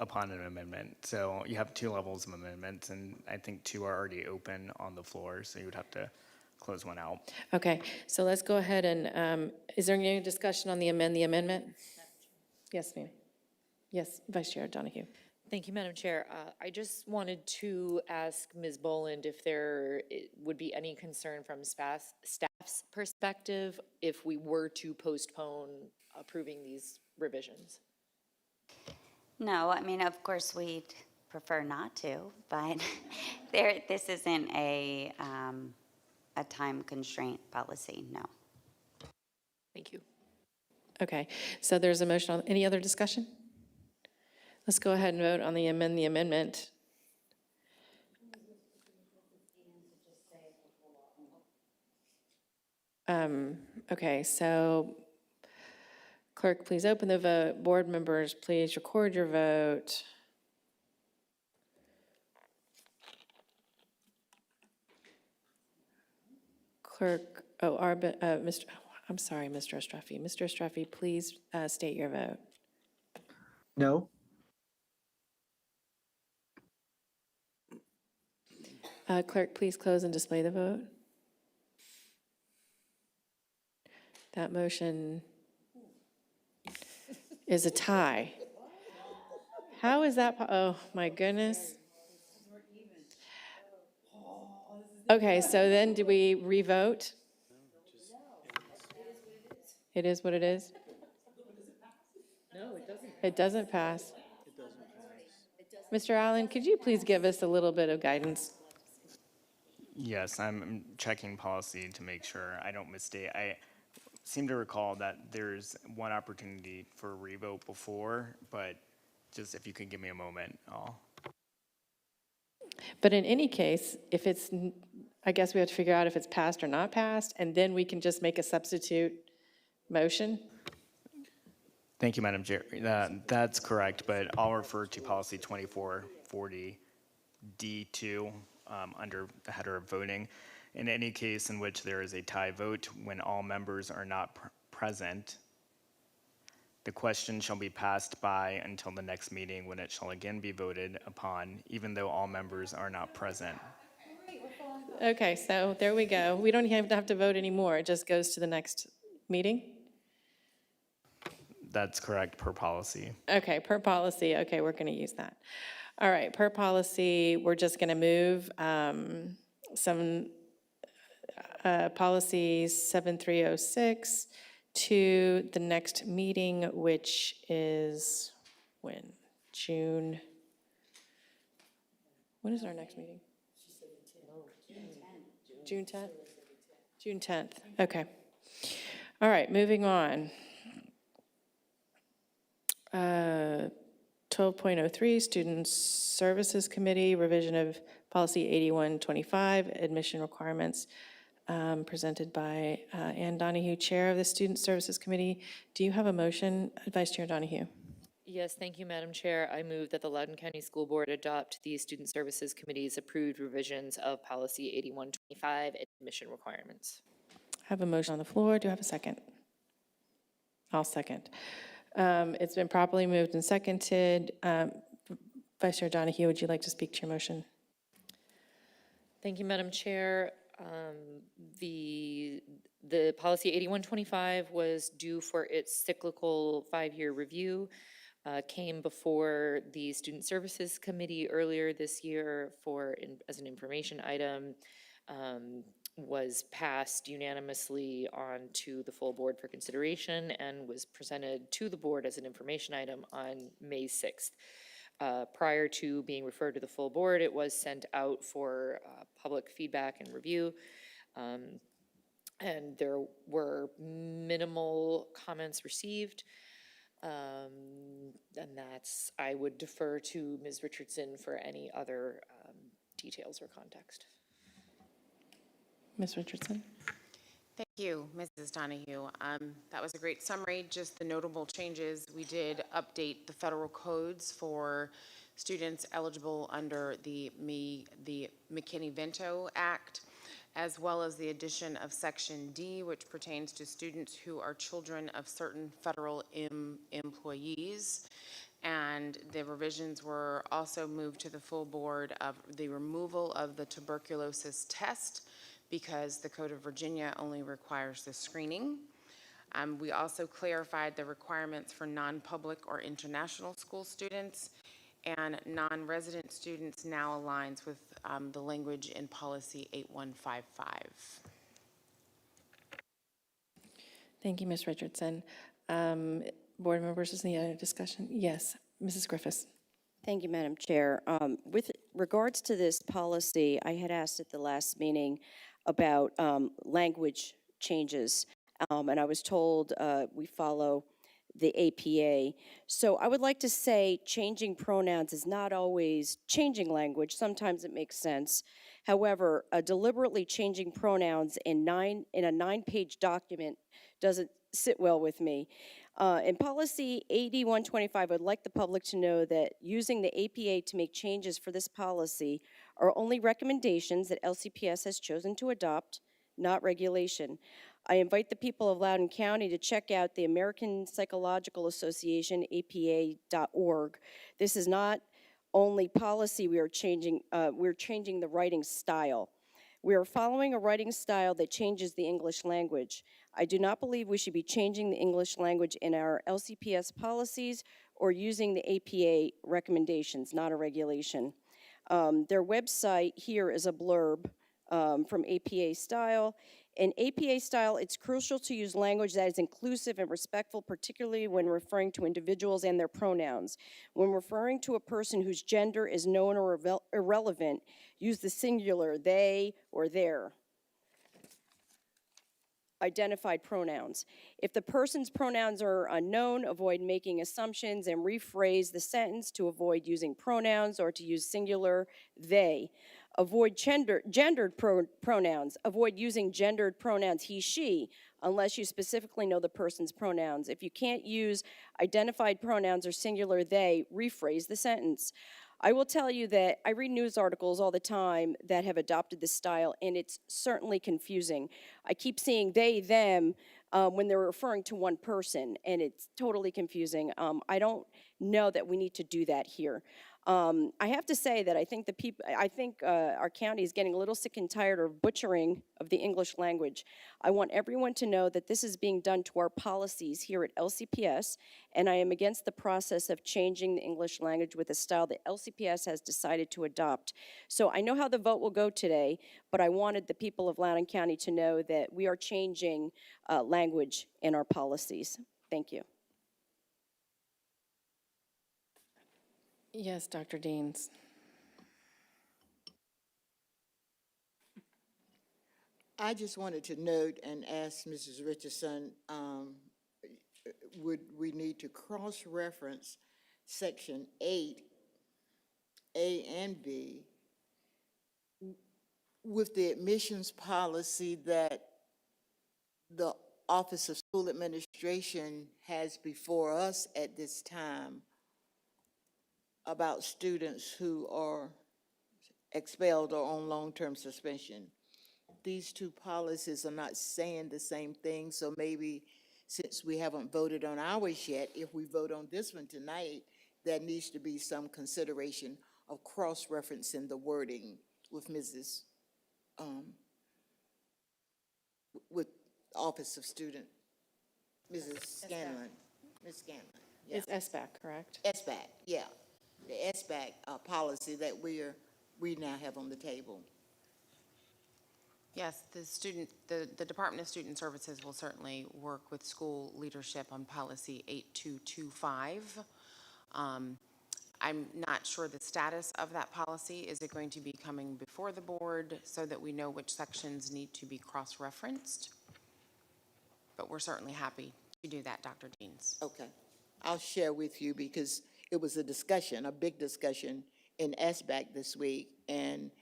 upon an amendment. So you have 2 levels of amendments, and I think 2 are already open on the floor, so you would have to close one out. Okay, so let's go ahead and, is there any discussion on the amendment? Yes, ma'am. Yes, Vice Chair Donahue. Thank you, Madam Chair. I just wanted to ask Ms. Boland if there would be any concern from staff's perspective if we were to postpone approving these revisions. No, I mean, of course, we'd prefer not to, but this isn't a time constraint policy, no. Thank you. Okay, so there's a motion on, any other discussion? Let's go ahead and vote on the amendment. Okay, so clerk, please open the vote. Board members, please record your vote. Clerk, I'm sorry, Mr. Estraffi. Mr. Estraffi, please state your vote. No? Clerk, please close and display the vote. That motion is a tie. How is that? Oh, my goodness. Okay, so then do we re-vote? It is what it is? No, it doesn't. It doesn't pass. Mr. Allen, could you please give us a little bit of guidance? Yes, I'm checking policy to make sure I don't misstate. I seem to recall that there's one opportunity for a revote before, but just if you could give me a moment, But in any case, if it's, I guess we have to figure out if it's passed or not passed, and then we can just make a substitute motion. Thank you, Madam Chair. That's correct, but I'll refer to policy 2440 D2 under the header of voting. In any case in which there is a tie vote when all members are not present, the question shall be passed by until the next meeting when it shall again be voted upon, even though all members are not present. Okay, so there we go. We don't even have to vote anymore. It just goes to the next meeting? That's correct per policy. Okay, per policy. Okay, we're going to use that. All right, per policy, we're just going to move some policies 7306 to the next meeting, which is when? June. When is our next meeting? June 10th? June 10th, okay. All right, moving on. 12.03, Student Services Committee, revision of Policy 8125, admission requirements, presented by Ann Donahue, Chair of the Student Services Committee. Do you have a motion, Vice Chair Donahue? Yes, thank you, Madam Chair. I move that the Loudoun County School Board adopt the Student Services Committee's approved revisions of Policy 8125, admission requirements. I have a motion on the floor. Do I have a second? I'll second. It's been properly moved and seconded. Vice Chair Donahue, would you like to speak to your motion? Thank you, Madam Chair. The Policy 8125 was due for its cyclical 5-year review, came before the Student Services Committee earlier this year as an information item, was passed unanimously on to the full board for consideration and was presented to the board as an information item on May 6th. Prior to being referred to the full board, it was sent out for public feedback and review. And there were minimal comments received. And I would defer to Ms. Richardson for any other details or context. Ms. Richardson? Thank you, Mrs. Donahue. That was a great summary. Just the notable changes, we did update the federal codes for students eligible under the McKinney-Vento Act, as well as the addition of Section D, which pertains to students who are children of certain federal employees. And the revisions were also moved to the full board of the removal of the tuberculosis test because the Code of Virginia only requires the screening. We also clarified the requirements for non-public or international school students, and non-resident students now aligns with the language in policy 8155. Thank you, Ms. Richardson. Board members, is there any other discussion? Yes, Mrs. Griffiths. Thank you, Madam Chair. With regards to this policy, I had asked at the last meeting about language changes, and I was told we follow the APA. So I would like to say changing pronouns is not always changing language. Sometimes it makes sense. However, deliberately changing pronouns in a 9-page document doesn't sit well with me. In policy 8125, I'd like the public to know that using the APA to make changes for this policy are only recommendations that LCPS has chosen to adopt, not regulation. I invite the people of Loudoun County to check out the American Psychological Association, APA.org. This is not only policy we're changing the writing style. We are following a writing style that changes the English language. I do not believe we should be changing the English language in our LCPS policies or using the APA recommendations, not a regulation. Their website here is a blurb from APA style. In APA style, it's crucial to use language that is inclusive and respectful, particularly when referring to individuals and their pronouns. When referring to a person whose gender is known or irrelevant, use the singular, they or their identified pronouns. If the person's pronouns are unknown, avoid making assumptions and rephrase the sentence to avoid using pronouns or to use singular, they. Avoid gendered pronouns. Avoid using gendered pronouns, he, she, unless you specifically know the person's pronouns. If you can't use identified pronouns or singular they, rephrase the sentence. I will tell you that I read news articles all the time that have adopted this style, and it's certainly confusing. I keep seeing they, them, when they're referring to one person, and it's totally confusing. I don't know that we need to do that here. I have to say that I think our county is getting a little sick and tired of butchering of the English language. I want everyone to know that this is being done to our policies here at LCPS, and I am against the process of changing the English language with a style that LCPS has decided to adopt. So I know how the vote will go today, but I wanted the people of Loudoun County to know that we are changing language in our policies. Thank you. Yes, Dr. Deans. I just wanted to note and ask Mrs. Richardson, would we need to cross-reference Section 8, A and B, with the admissions policy that the Office of School Administration has before us at this time about students who are expelled or on long-term suspension? These two policies are not saying the same thing, so maybe since we haven't voted on ours yet, if we vote on this one tonight, there needs to be some consideration of cross-referencing the wording with with Office of Student, Mrs. Scanlon. Ms. Scanlon. Yeah. It's SBAC, correct? SBAC, yeah. The SBAC policy that we now have on the table. Yes, the Department of Student Services will certainly work with school leadership on policy 8225. I'm not sure the status of that policy. Is it going to be coming before the board so that we know which sections need to be cross-referenced? But we're certainly happy to do that, Dr. Deans. Okay. I'll share with you because it was a discussion, a big discussion in SBAC this week, and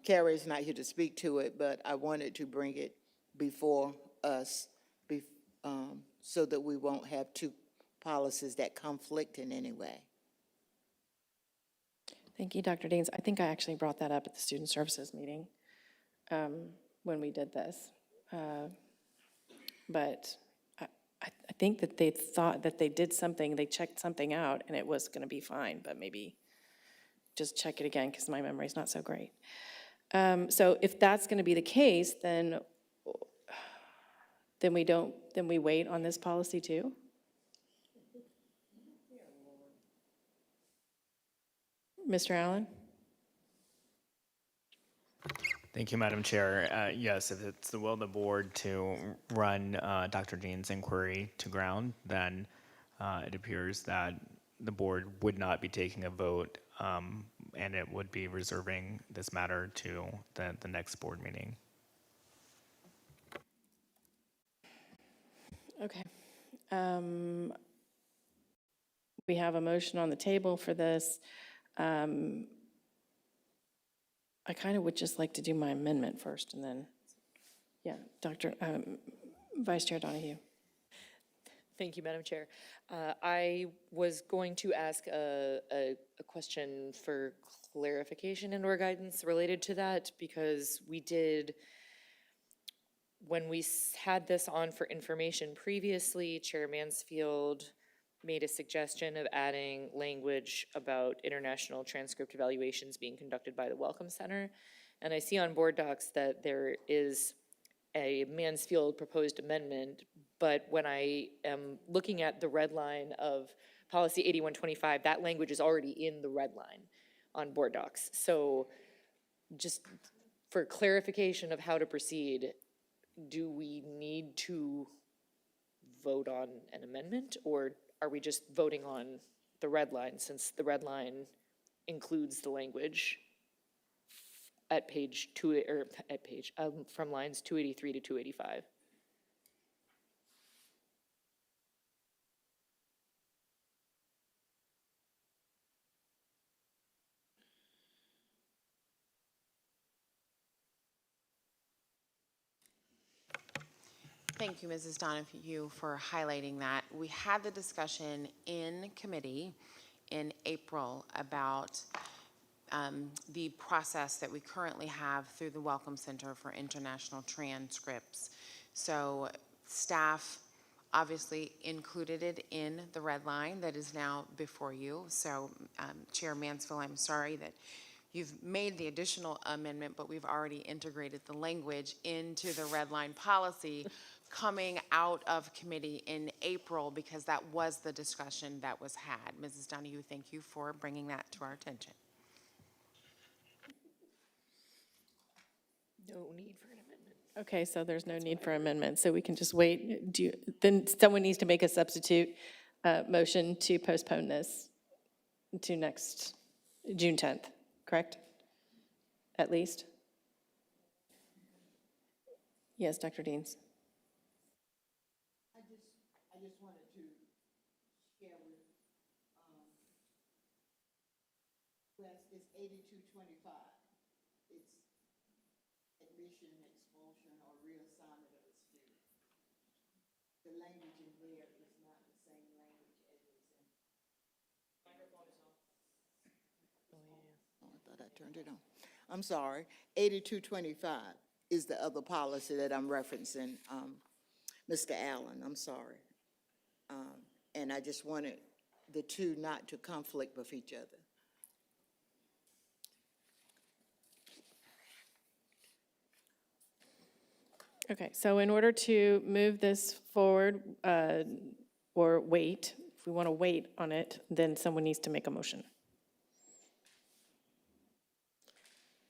Carrie's not here to speak to it, but I wanted to bring it before us so that we won't have two policies that conflict in any way. Thank you, Dr. Deans. I think I actually brought that up at the Student Services meeting when we did this. But I think that they thought that they did something, they checked something out, and it was going to be fine, but maybe just check it again, because my memory's not so great. So if that's going to be the case, then we wait on this policy too? Mr. Allen? Thank you, Madam Chair. Yes, if it's the will of the board to run Dr. Jean's inquiry to ground, then it appears that the board would not be taking a vote, and it would be reserving this matter to the next board meeting. Okay. We have a motion on the table for this. I kind of would just like to do my amendment first, and then, yeah, Vice Chair Donahue. Thank you, Madam Chair. I was going to ask a question for clarification and or guidance related to that, because we did, when we had this on for information previously, Chair Mansfield made a suggestion of adding language about international transcript evaluations being conducted by the Welcome Center. And I see on board docs that there is a Mansfield proposed amendment, but when I am looking at the red line of policy 8125, that language is already in the red line on board docs. So just for clarification of how to proceed, do we need to vote on an amendment, or are we just voting on the red line, since the red line includes the language at page two, or at page, from lines 283 to 285? Thank you, Mrs. Donahue, for highlighting that. We had the discussion in committee in April about the process that we currently have through the Welcome Center for International Transcripts. So staff obviously included it in the red line that is now before you. So Chair Mansfield, I'm sorry that you've made the additional amendment, but we've already integrated the language into the red line policy coming out of committee in April, because that was the discussion that was had. Mrs. Donahue, thank you for bringing that to our attention. No need for an amendment. Okay, so there's no need for amendment, so we can just wait. Then someone needs to make a substitute motion to postpone this to next June 10th, correct? At least? Yes, Dr. Deans. I just wanted to share with, Wes, it's 8225. It's admission, expulsion, or reassignment of a student. The language in there is not the same language as is in. Microphone is on. Oh, yeah. Oh, I thought I turned it on. I'm sorry. 8225 is the other policy that I'm referencing, Mr. Allen, I'm sorry. And I just wanted the two not to conflict with each other. Okay, so in order to move this forward or wait, if we want to wait on it, then someone needs to make a motion.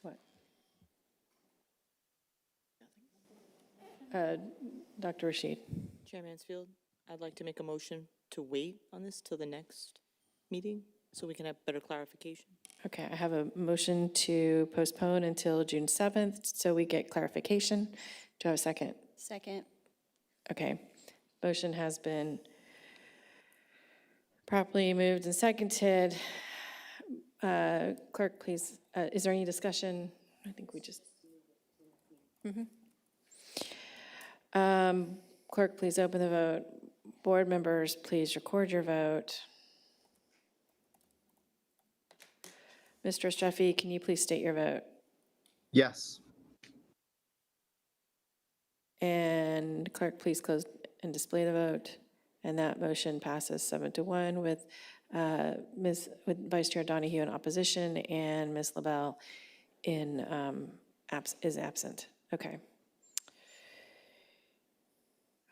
What? Dr. Rashid. Chair Mansfield, I'd like to make a motion to wait on this till the next meeting so we can have better clarification. Okay, I have a motion to postpone until June 7th so we get clarification. Do I have a second? Second. Okay, motion has been properly moved and seconded. Clerk, please, is there any discussion? I think we just. Clerk, please open the vote. Board members, please record your vote. Mr. Estrefi, can you please state your vote? Yes. And clerk, please close and display the vote. And that motion passes 7-1 with with Vice Chair Donahue in opposition and Ms. LaBelle is absent. Okay.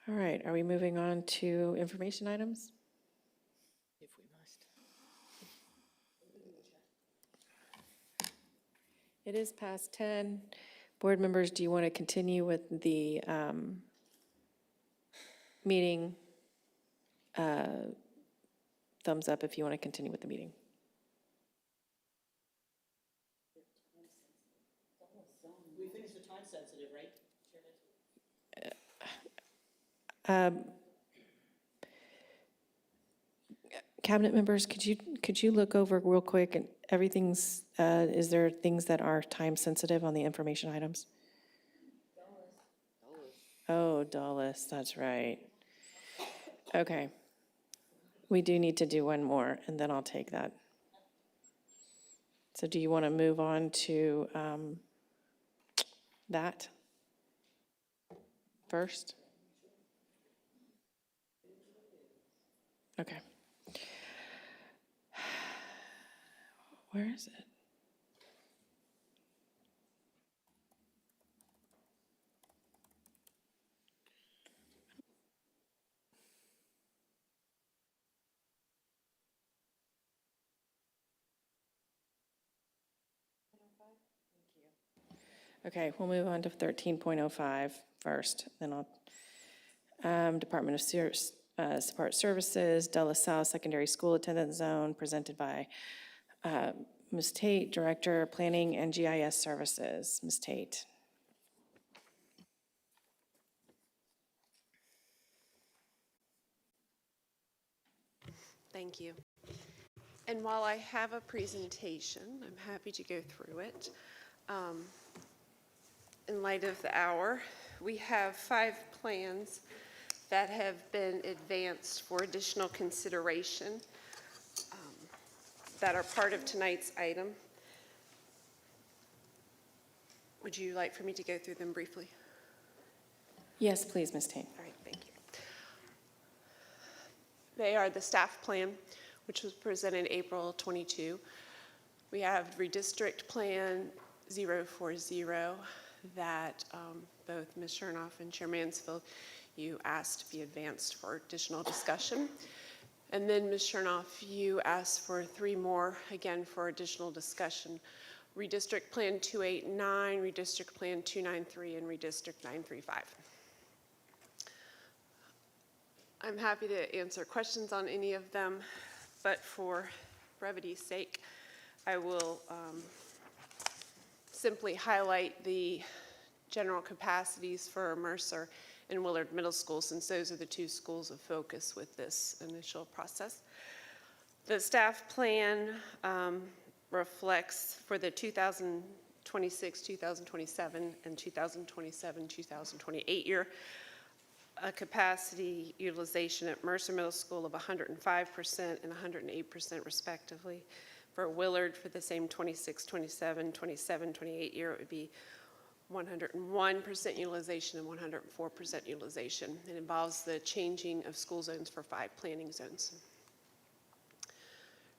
All right, are we moving on to information items? If we must. It is past 10. Board members, do you want to continue with the meeting? Thumbs up if you want to continue with the meeting. We finished the time sensitive, right, Cabinet members, could you look over real quick and everything's, is there things that are time sensitive on the information items? Oh, Dulles, that's right. Okay. We do need to do one more and then I'll take that. So do you want to move on to that first? Okay. Where is it? Okay, we'll move on to 13.05 first, then I'll, Department of Support Services, Dulles South Secondary School Attendance Zone, presented by Ms. Tate, Director of Planning and GIS Services. Ms. Tate. Thank you. And while I have a presentation, I'm happy to go through it. In light of the hour, we have 5 plans that have been advanced for additional consideration that are part of tonight's item. Would you like for me to go through them briefly? Yes, please, Ms. Tate. All right, thank you. They are the staff plan, which was presented April 22. We have redistrict plan 040 that both Ms. Chernoff and Chair Mansfield, you asked to be advanced for additional discussion. And then Ms. Chernoff, you asked for 3 more, again, for additional discussion. Redistrict Plan 289, Redistrict Plan 293, and Redistrict 935. I'm happy to answer questions on any of them, but for brevity's sake, I will simply highlight the general capacities for Mercer and Willard Middle School, since those are the 2 schools of focus with this initial process. The staff plan reflects for the 2026, 2027, and 2027, 2028 year, a capacity utilization at Mercer Middle School of 105% and 108% respectively. For Willard, for the same 26, 27, 27, 28 year, it would be 101% utilization and 104% utilization. It involves the changing of school zones for 5 planning zones.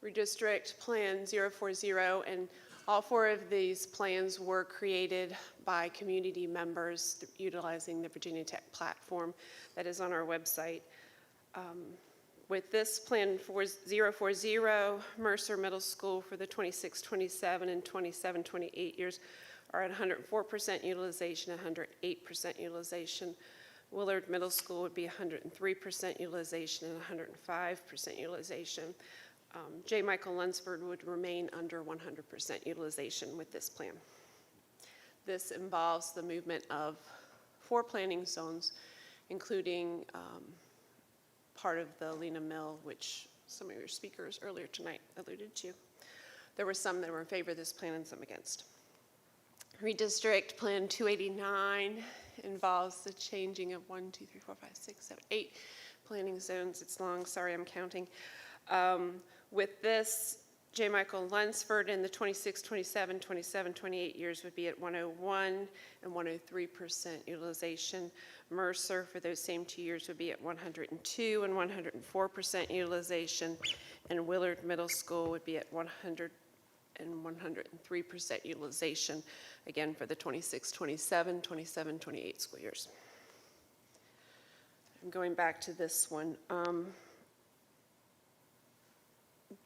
Redistrict Plan 040, and all 4 of these plans were created by community members utilizing the Virginia Tech platform that is on our website. With this plan for 040, Mercer Middle School for the 26, 27, and 27, 28 years are at 104% utilization, 108% utilization. Willard Middle School would be 103% utilization and 105% utilization. J. Michael Lunsford would remain under 100% utilization with this plan. This involves the movement of 4 planning zones, including part of the Lena Mill, which some of your speakers earlier tonight alluded to. There were some that were in favor of this plan and some against. Redistrict Plan 289 involves the changing of 1, 2, 3, 4, 5, 6, 7, 8 planning zones. It's long, sorry, I'm counting. With this J. Michael Lunsford in the 26, 27, 27, 28 years would be at 101 and 103% utilization. Mercer for those same 2 years would be at 102 and 104% utilization. And Willard Middle School would be at 100 and 103% utilization, again for the 26, 27, 27, 28 school years. I'm going back to this one.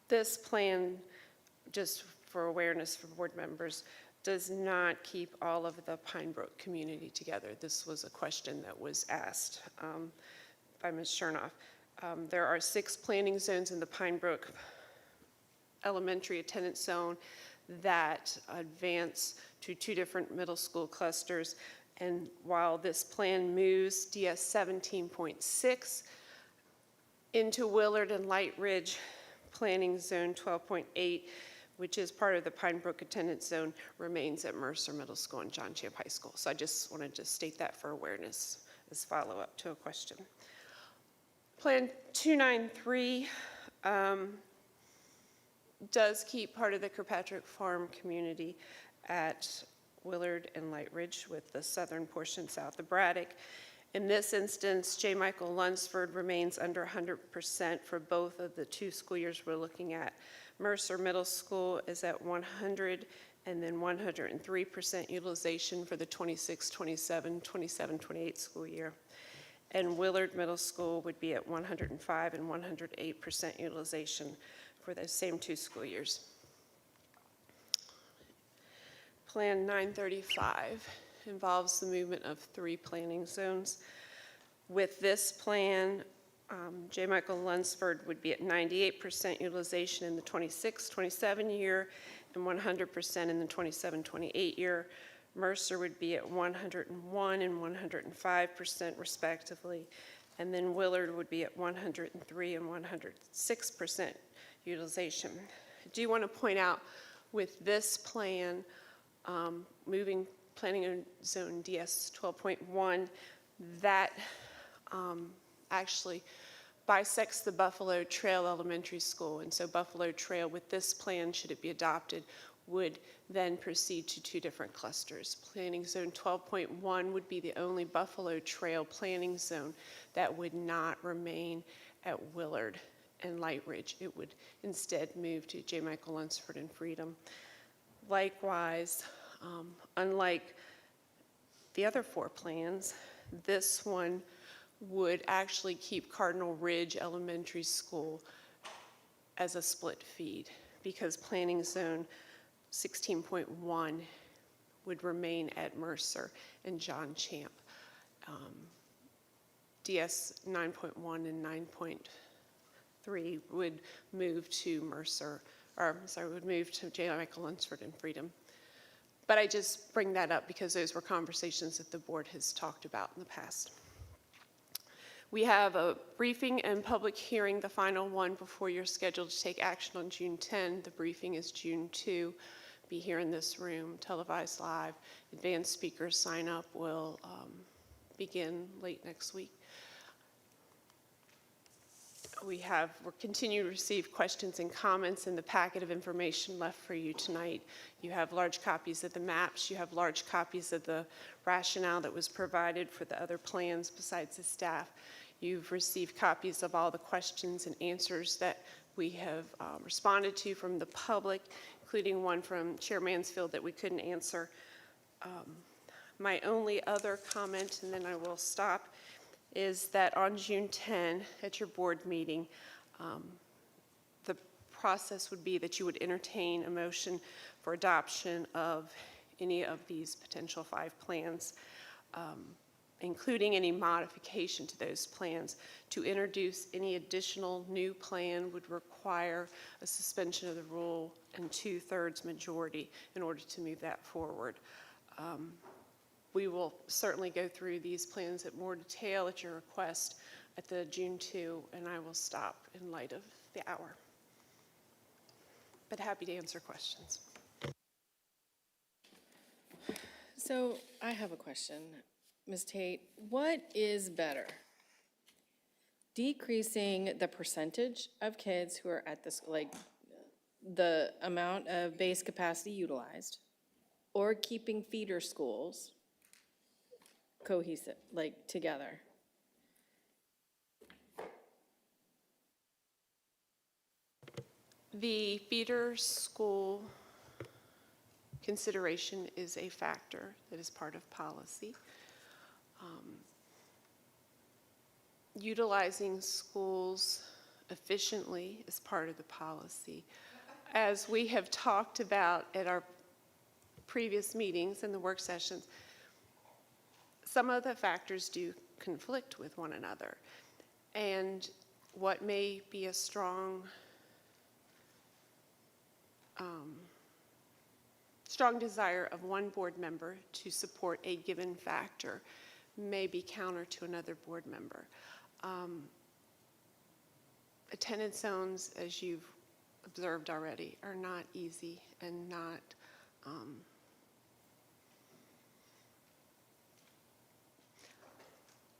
This plan, just for awareness for board members, does not keep all of the Pine Brook community together. This was a question that was asked by Ms. Chernoff. There are 6 planning zones in the Pine Brook Elementary Attendance Zone that advance to 2 different middle school clusters. And while this plan moves DS 17.6 into Willard and Light Ridge Planning Zone 12.8, which is part of the Pine Brook Attendance Zone, remains at Mercer Middle School and John Champ High School. So I just wanted to state that for awareness as follow-up to a question. Plan 293 does keep part of the Kirkpatrick Farm community at Willard and Light Ridge, with the southern portion south of Braddock. In this instance, J. Michael Lunsford remains under 100% for both of the 2 school years we're looking at. Mercer Middle School is at 100 and then 103% utilization for the 26, 27, 27, 28 school year. And Willard Middle School would be at 105 and 108% utilization for those same 2 school years. Plan 935 involves the movement of 3 planning zones. With this plan, J. Michael Lunsford would be at 98% utilization in the 26, 27 year and 100% in the 27, 28 year. Mercer would be at 101 and 105% respectively. And then Willard would be at 103 and 106% utilization. I do want to point out with this plan, moving planning zone DS 12.1, that actually bisects the Buffalo Trail Elementary School. And so Buffalo Trail, with this plan, should it be adopted, would then proceed to 2 different clusters. Planning zone 12.1 would be the only Buffalo Trail planning zone that would not remain at Willard and Light Ridge. It would instead move to J. Michael Lunsford and Freedom. Likewise, unlike the other 4 plans, this one would actually keep Cardinal Ridge Elementary School as a split feed, because planning zone 16.1 would remain at Mercer and John Champ. DS 9.1 and 9.3 would move to Mercer, or sorry, would move to J. Michael Lunsford and Freedom. But I just bring that up because those were conversations that the board has talked about in the past. We have a briefing and public hearing, the final one before you're scheduled to take action on June 10. The briefing is June 2. Be here in this room, televised live. Advanced speakers sign up will begin late next week. We're continuing to receive questions and comments in the packet of information left for you tonight. You have large copies of the maps. You have large copies of the rationale that was provided for the other plans besides the staff. You've received copies of all the questions and answers that we have responded to from the public, including one from Chair Mansfield that we couldn't answer. My only other comment, and then I will stop, is that on June 10 at your board meeting, the process would be that you would entertain a motion for adoption of any of these potential 5 plans, including any modification to those plans. To introduce any additional new plan would require a suspension of the rule and 2/3 majority in order to move that forward. We will certainly go through these plans in more detail at your request at the June 2, and I will stop in light of the hour. But happy to answer questions. So I have a question. Ms. Tate, what is better? Decreasing the percentage of kids who are at this, like the amount of base capacity utilized or keeping feeder schools cohesive, like together. The feeder school consideration is a factor that is part of policy. Utilizing schools efficiently is part of the policy. As we have talked about at our previous meetings and the work sessions, some of the factors do conflict with one another. And what may be a strong desire of one board member to support a given factor may be counter to another board member. Attendance zones, as you've observed already, are not easy and not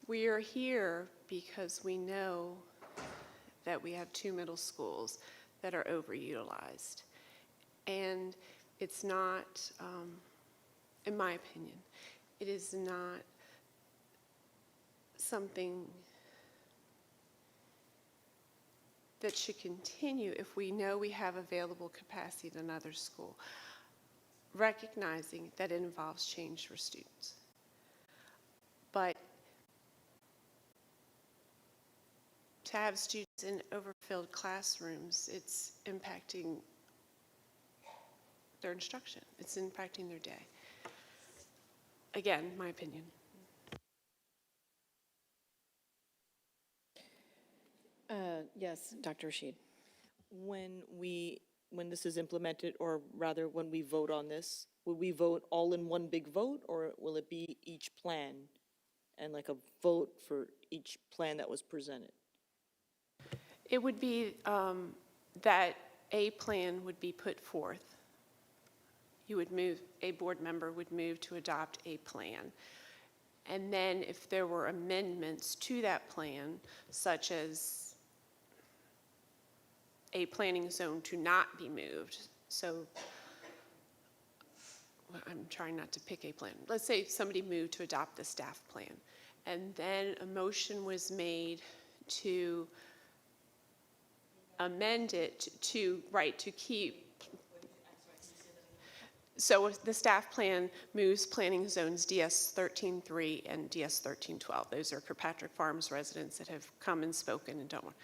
we are here because we know that we have 2 middle schools that are overutilized. And it's not, in my opinion, it is not something that should continue if we know we have available capacity at another school, recognizing that it involves change for students. But to have students in overfilled classrooms, it's impacting their instruction. It's impacting their day. Again, my opinion. Yes, Dr. Rashid. When this is implemented, or rather when we vote on this, will we vote all in one big vote, or will it be each plan and like a vote for each plan that was presented? It would be that a plan would be put forth. You would move, a board member would move to adopt a plan. And then if there were amendments to that plan, such as a planning zone to not be moved, so I'm trying not to pick a plan. Let's say somebody moved to adopt the staff plan, and then a motion was made to amend it to keep. So if the staff plan moves planning zones DS 13-3 and DS 13-12. Those are Kirkpatrick Farms residents that have come and spoken and don't want.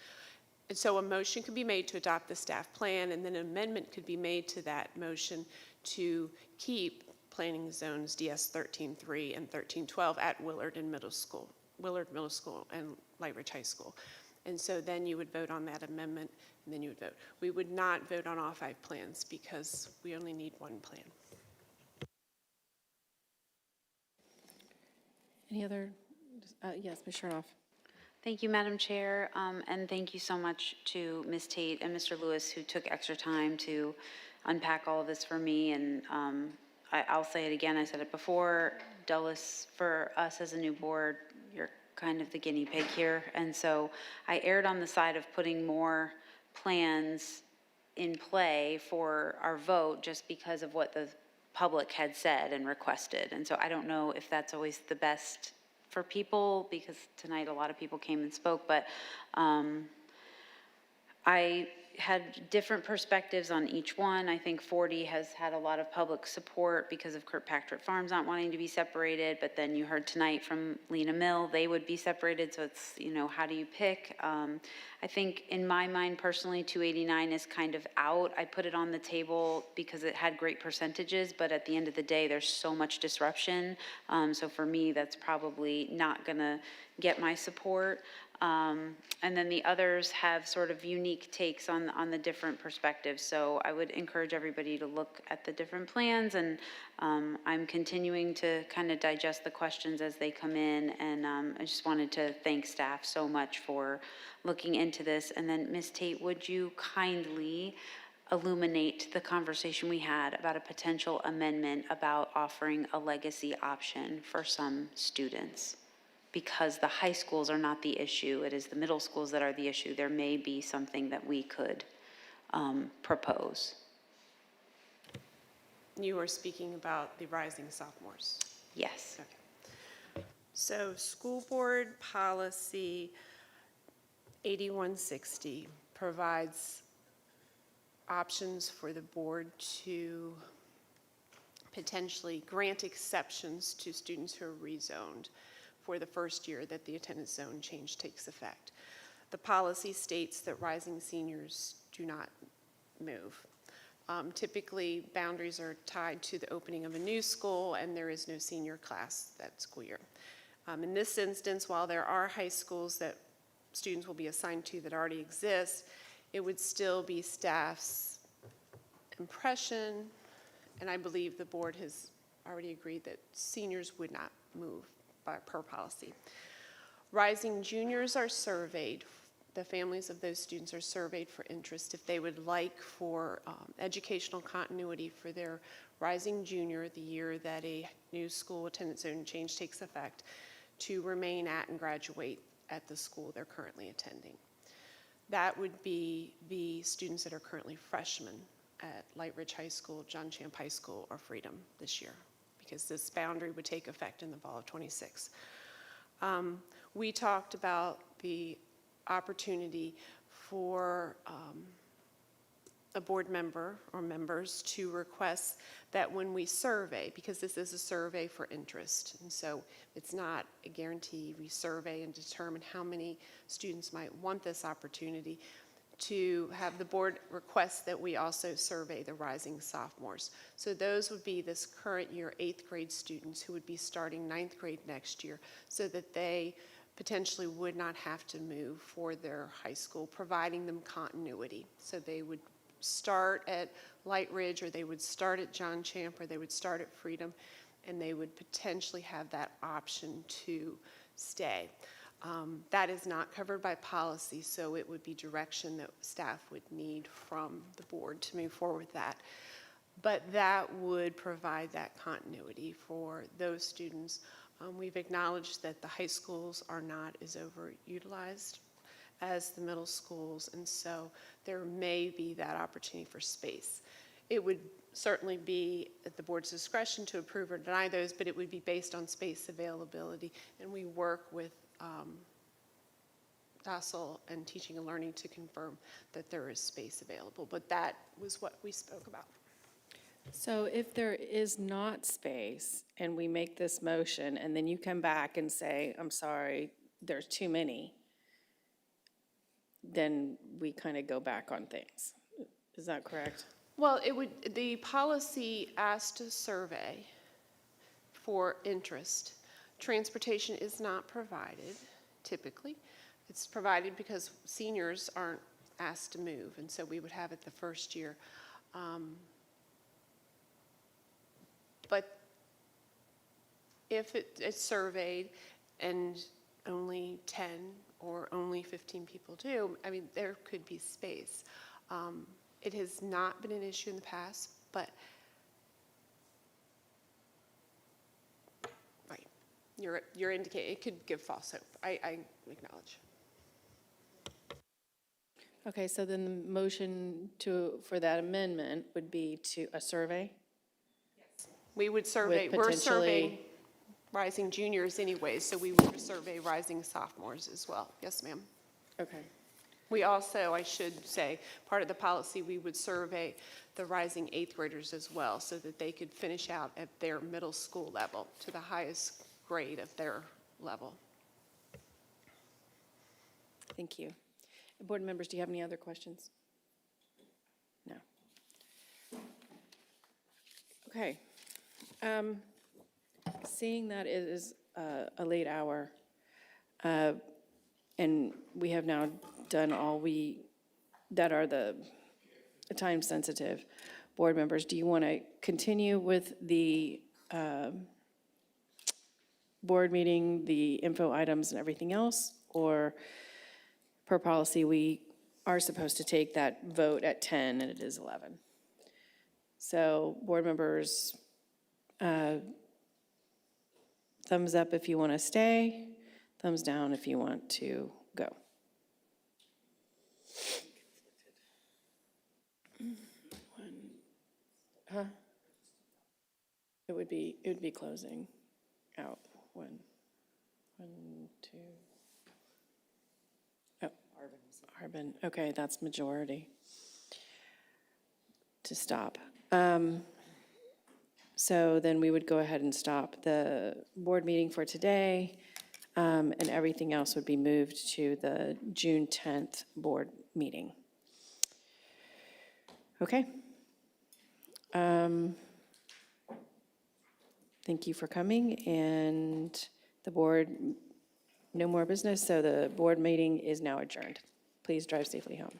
And so a motion could be made to adopt the staff plan, and then an amendment could be made to that motion to keep planning zones DS 13-3 and 13-12 at Willard Middle School and Light Ridge High School. And so then you would vote on that amendment, and then you would vote. We would not vote on all 5 plans because we only need 1 plan. Any other, yes, Ms. Chernoff. Thank you, Madam Chair, and thank you so much to Ms. Tate and Mr. Lewis, who took extra time to unpack all of this for me. And I'll say it again, I said it before, Dulles, for us as a new board, you're kind of the guinea pig here. And so I erred on the side of putting more plans in play for our vote just because of what the public had said and requested. And so I don't know if that's always the best for people, because tonight a lot of people came and spoke, but I had different perspectives on each one. I think 40 has had a lot of public support because of Kirkpatrick Farms not wanting to be separated, but then you heard tonight from Lena Mill, they would be separated, so it's, how do you pick? I think in my mind personally, 289 is kind of out. I put it on the table because it had great percentages, but at the end of the day, there's so much disruption. So for me, that's probably not gonna get my support. And then the others have sort of unique takes on the different perspectives. So I would encourage everybody to look at the different plans, and I'm continuing to kind of digest the questions as they come in. And I just wanted to thank staff so much for looking into this. And then Ms. Tate, would you kindly illuminate the conversation we had about a potential amendment about offering a legacy option for some students? Because the high schools are not the issue, it is the middle schools that are the issue. There may be something that we could propose. You are speaking about the rising sophomores. Yes. Okay. So School Board Policy 8160 provides options for the board to potentially grant exceptions to students who are rezoned for the first year that the attendance zone change takes effect. The policy states that rising seniors do not move. Typically, boundaries are tied to the opening of a new school, and there is no senior class that school year. In this instance, while there are high schools that students will be assigned to that already exist, it would still be staff's impression, and I believe the board has already agreed that seniors would not move per policy. Rising juniors are surveyed. The families of those students are surveyed for interest if they would like for educational continuity for their rising junior the year that a new school attendance zone change takes effect to remain at and graduate at the school they're currently attending. That would be the students that are currently freshmen at Light Ridge High School, John Champ High School, or Freedom this year, because this boundary would take effect in the fall of '26. We talked about the opportunity for a board member or members to request that when we survey, because this is a survey for interest, and so it's not a guarantee, we survey and determine how many students might want this opportunity, to have the board request that we also survey the rising sophomores. So those would be this current year 8th grade students who would be starting 9th grade next year, so that they potentially would not have to move for their high school, providing them continuity. So they would start at Light Ridge, or they would start at John Champ, or they would start at Freedom, and they would potentially have that option to stay. That is not covered by policy, so it would be direction that staff would need from the board to move forward with that. But that would provide that continuity for those students. We've acknowledged that the high schools are not as overutilized as the middle schools, and so there may be that opportunity for space. It would certainly be at the board's discretion to approve or deny those, but it would be based on space availability, and we work with Docile and Teaching and Learning to confirm that there is space available, but that was what we spoke about. So if there is not space and we make this motion and then you come back and say, I'm sorry, there's too many, then we kind of go back on things. Is that correct? Well, the policy asked a survey for interest. Transportation is not provided, typically. It's provided because seniors aren't asked to move, and so we would have it the first year. But if it's surveyed and only 10 or only 15 people do, I mean, there could be space. It has not been an issue in the past, but right, you're indicating it could give false hope. I acknowledge. Okay, so then the motion for that amendment would be to a survey? We would survey, With we're potentially- surveying rising juniors anyways, so we would survey rising sophomores as well. Yes, ma'am. Okay. We also, I should say, part of the policy, we would survey the rising 8th graders as well, so that they could finish out at their middle school level to the highest grade of their level. Thank you. Board members, do you have any other questions? No. Okay. Seeing that it is a late hour, and we have now done all that are the time-sensitive, board members, do you want to continue with the board meeting, the info items and everything else, or per policy, we are supposed to take that vote at 10 and it is 11. So board members, thumbs up if you want to stay, thumbs down if you want to go. Huh? It would be closing out one, two. Oh, Arbin, okay, that's majority to stop. So then we would go ahead and stop the board meeting for today, and everything else would be moved to the June 10th board meeting. Okay. Thank you for coming, and the board, no more business, so the board meeting is now adjourned. Please drive safely home.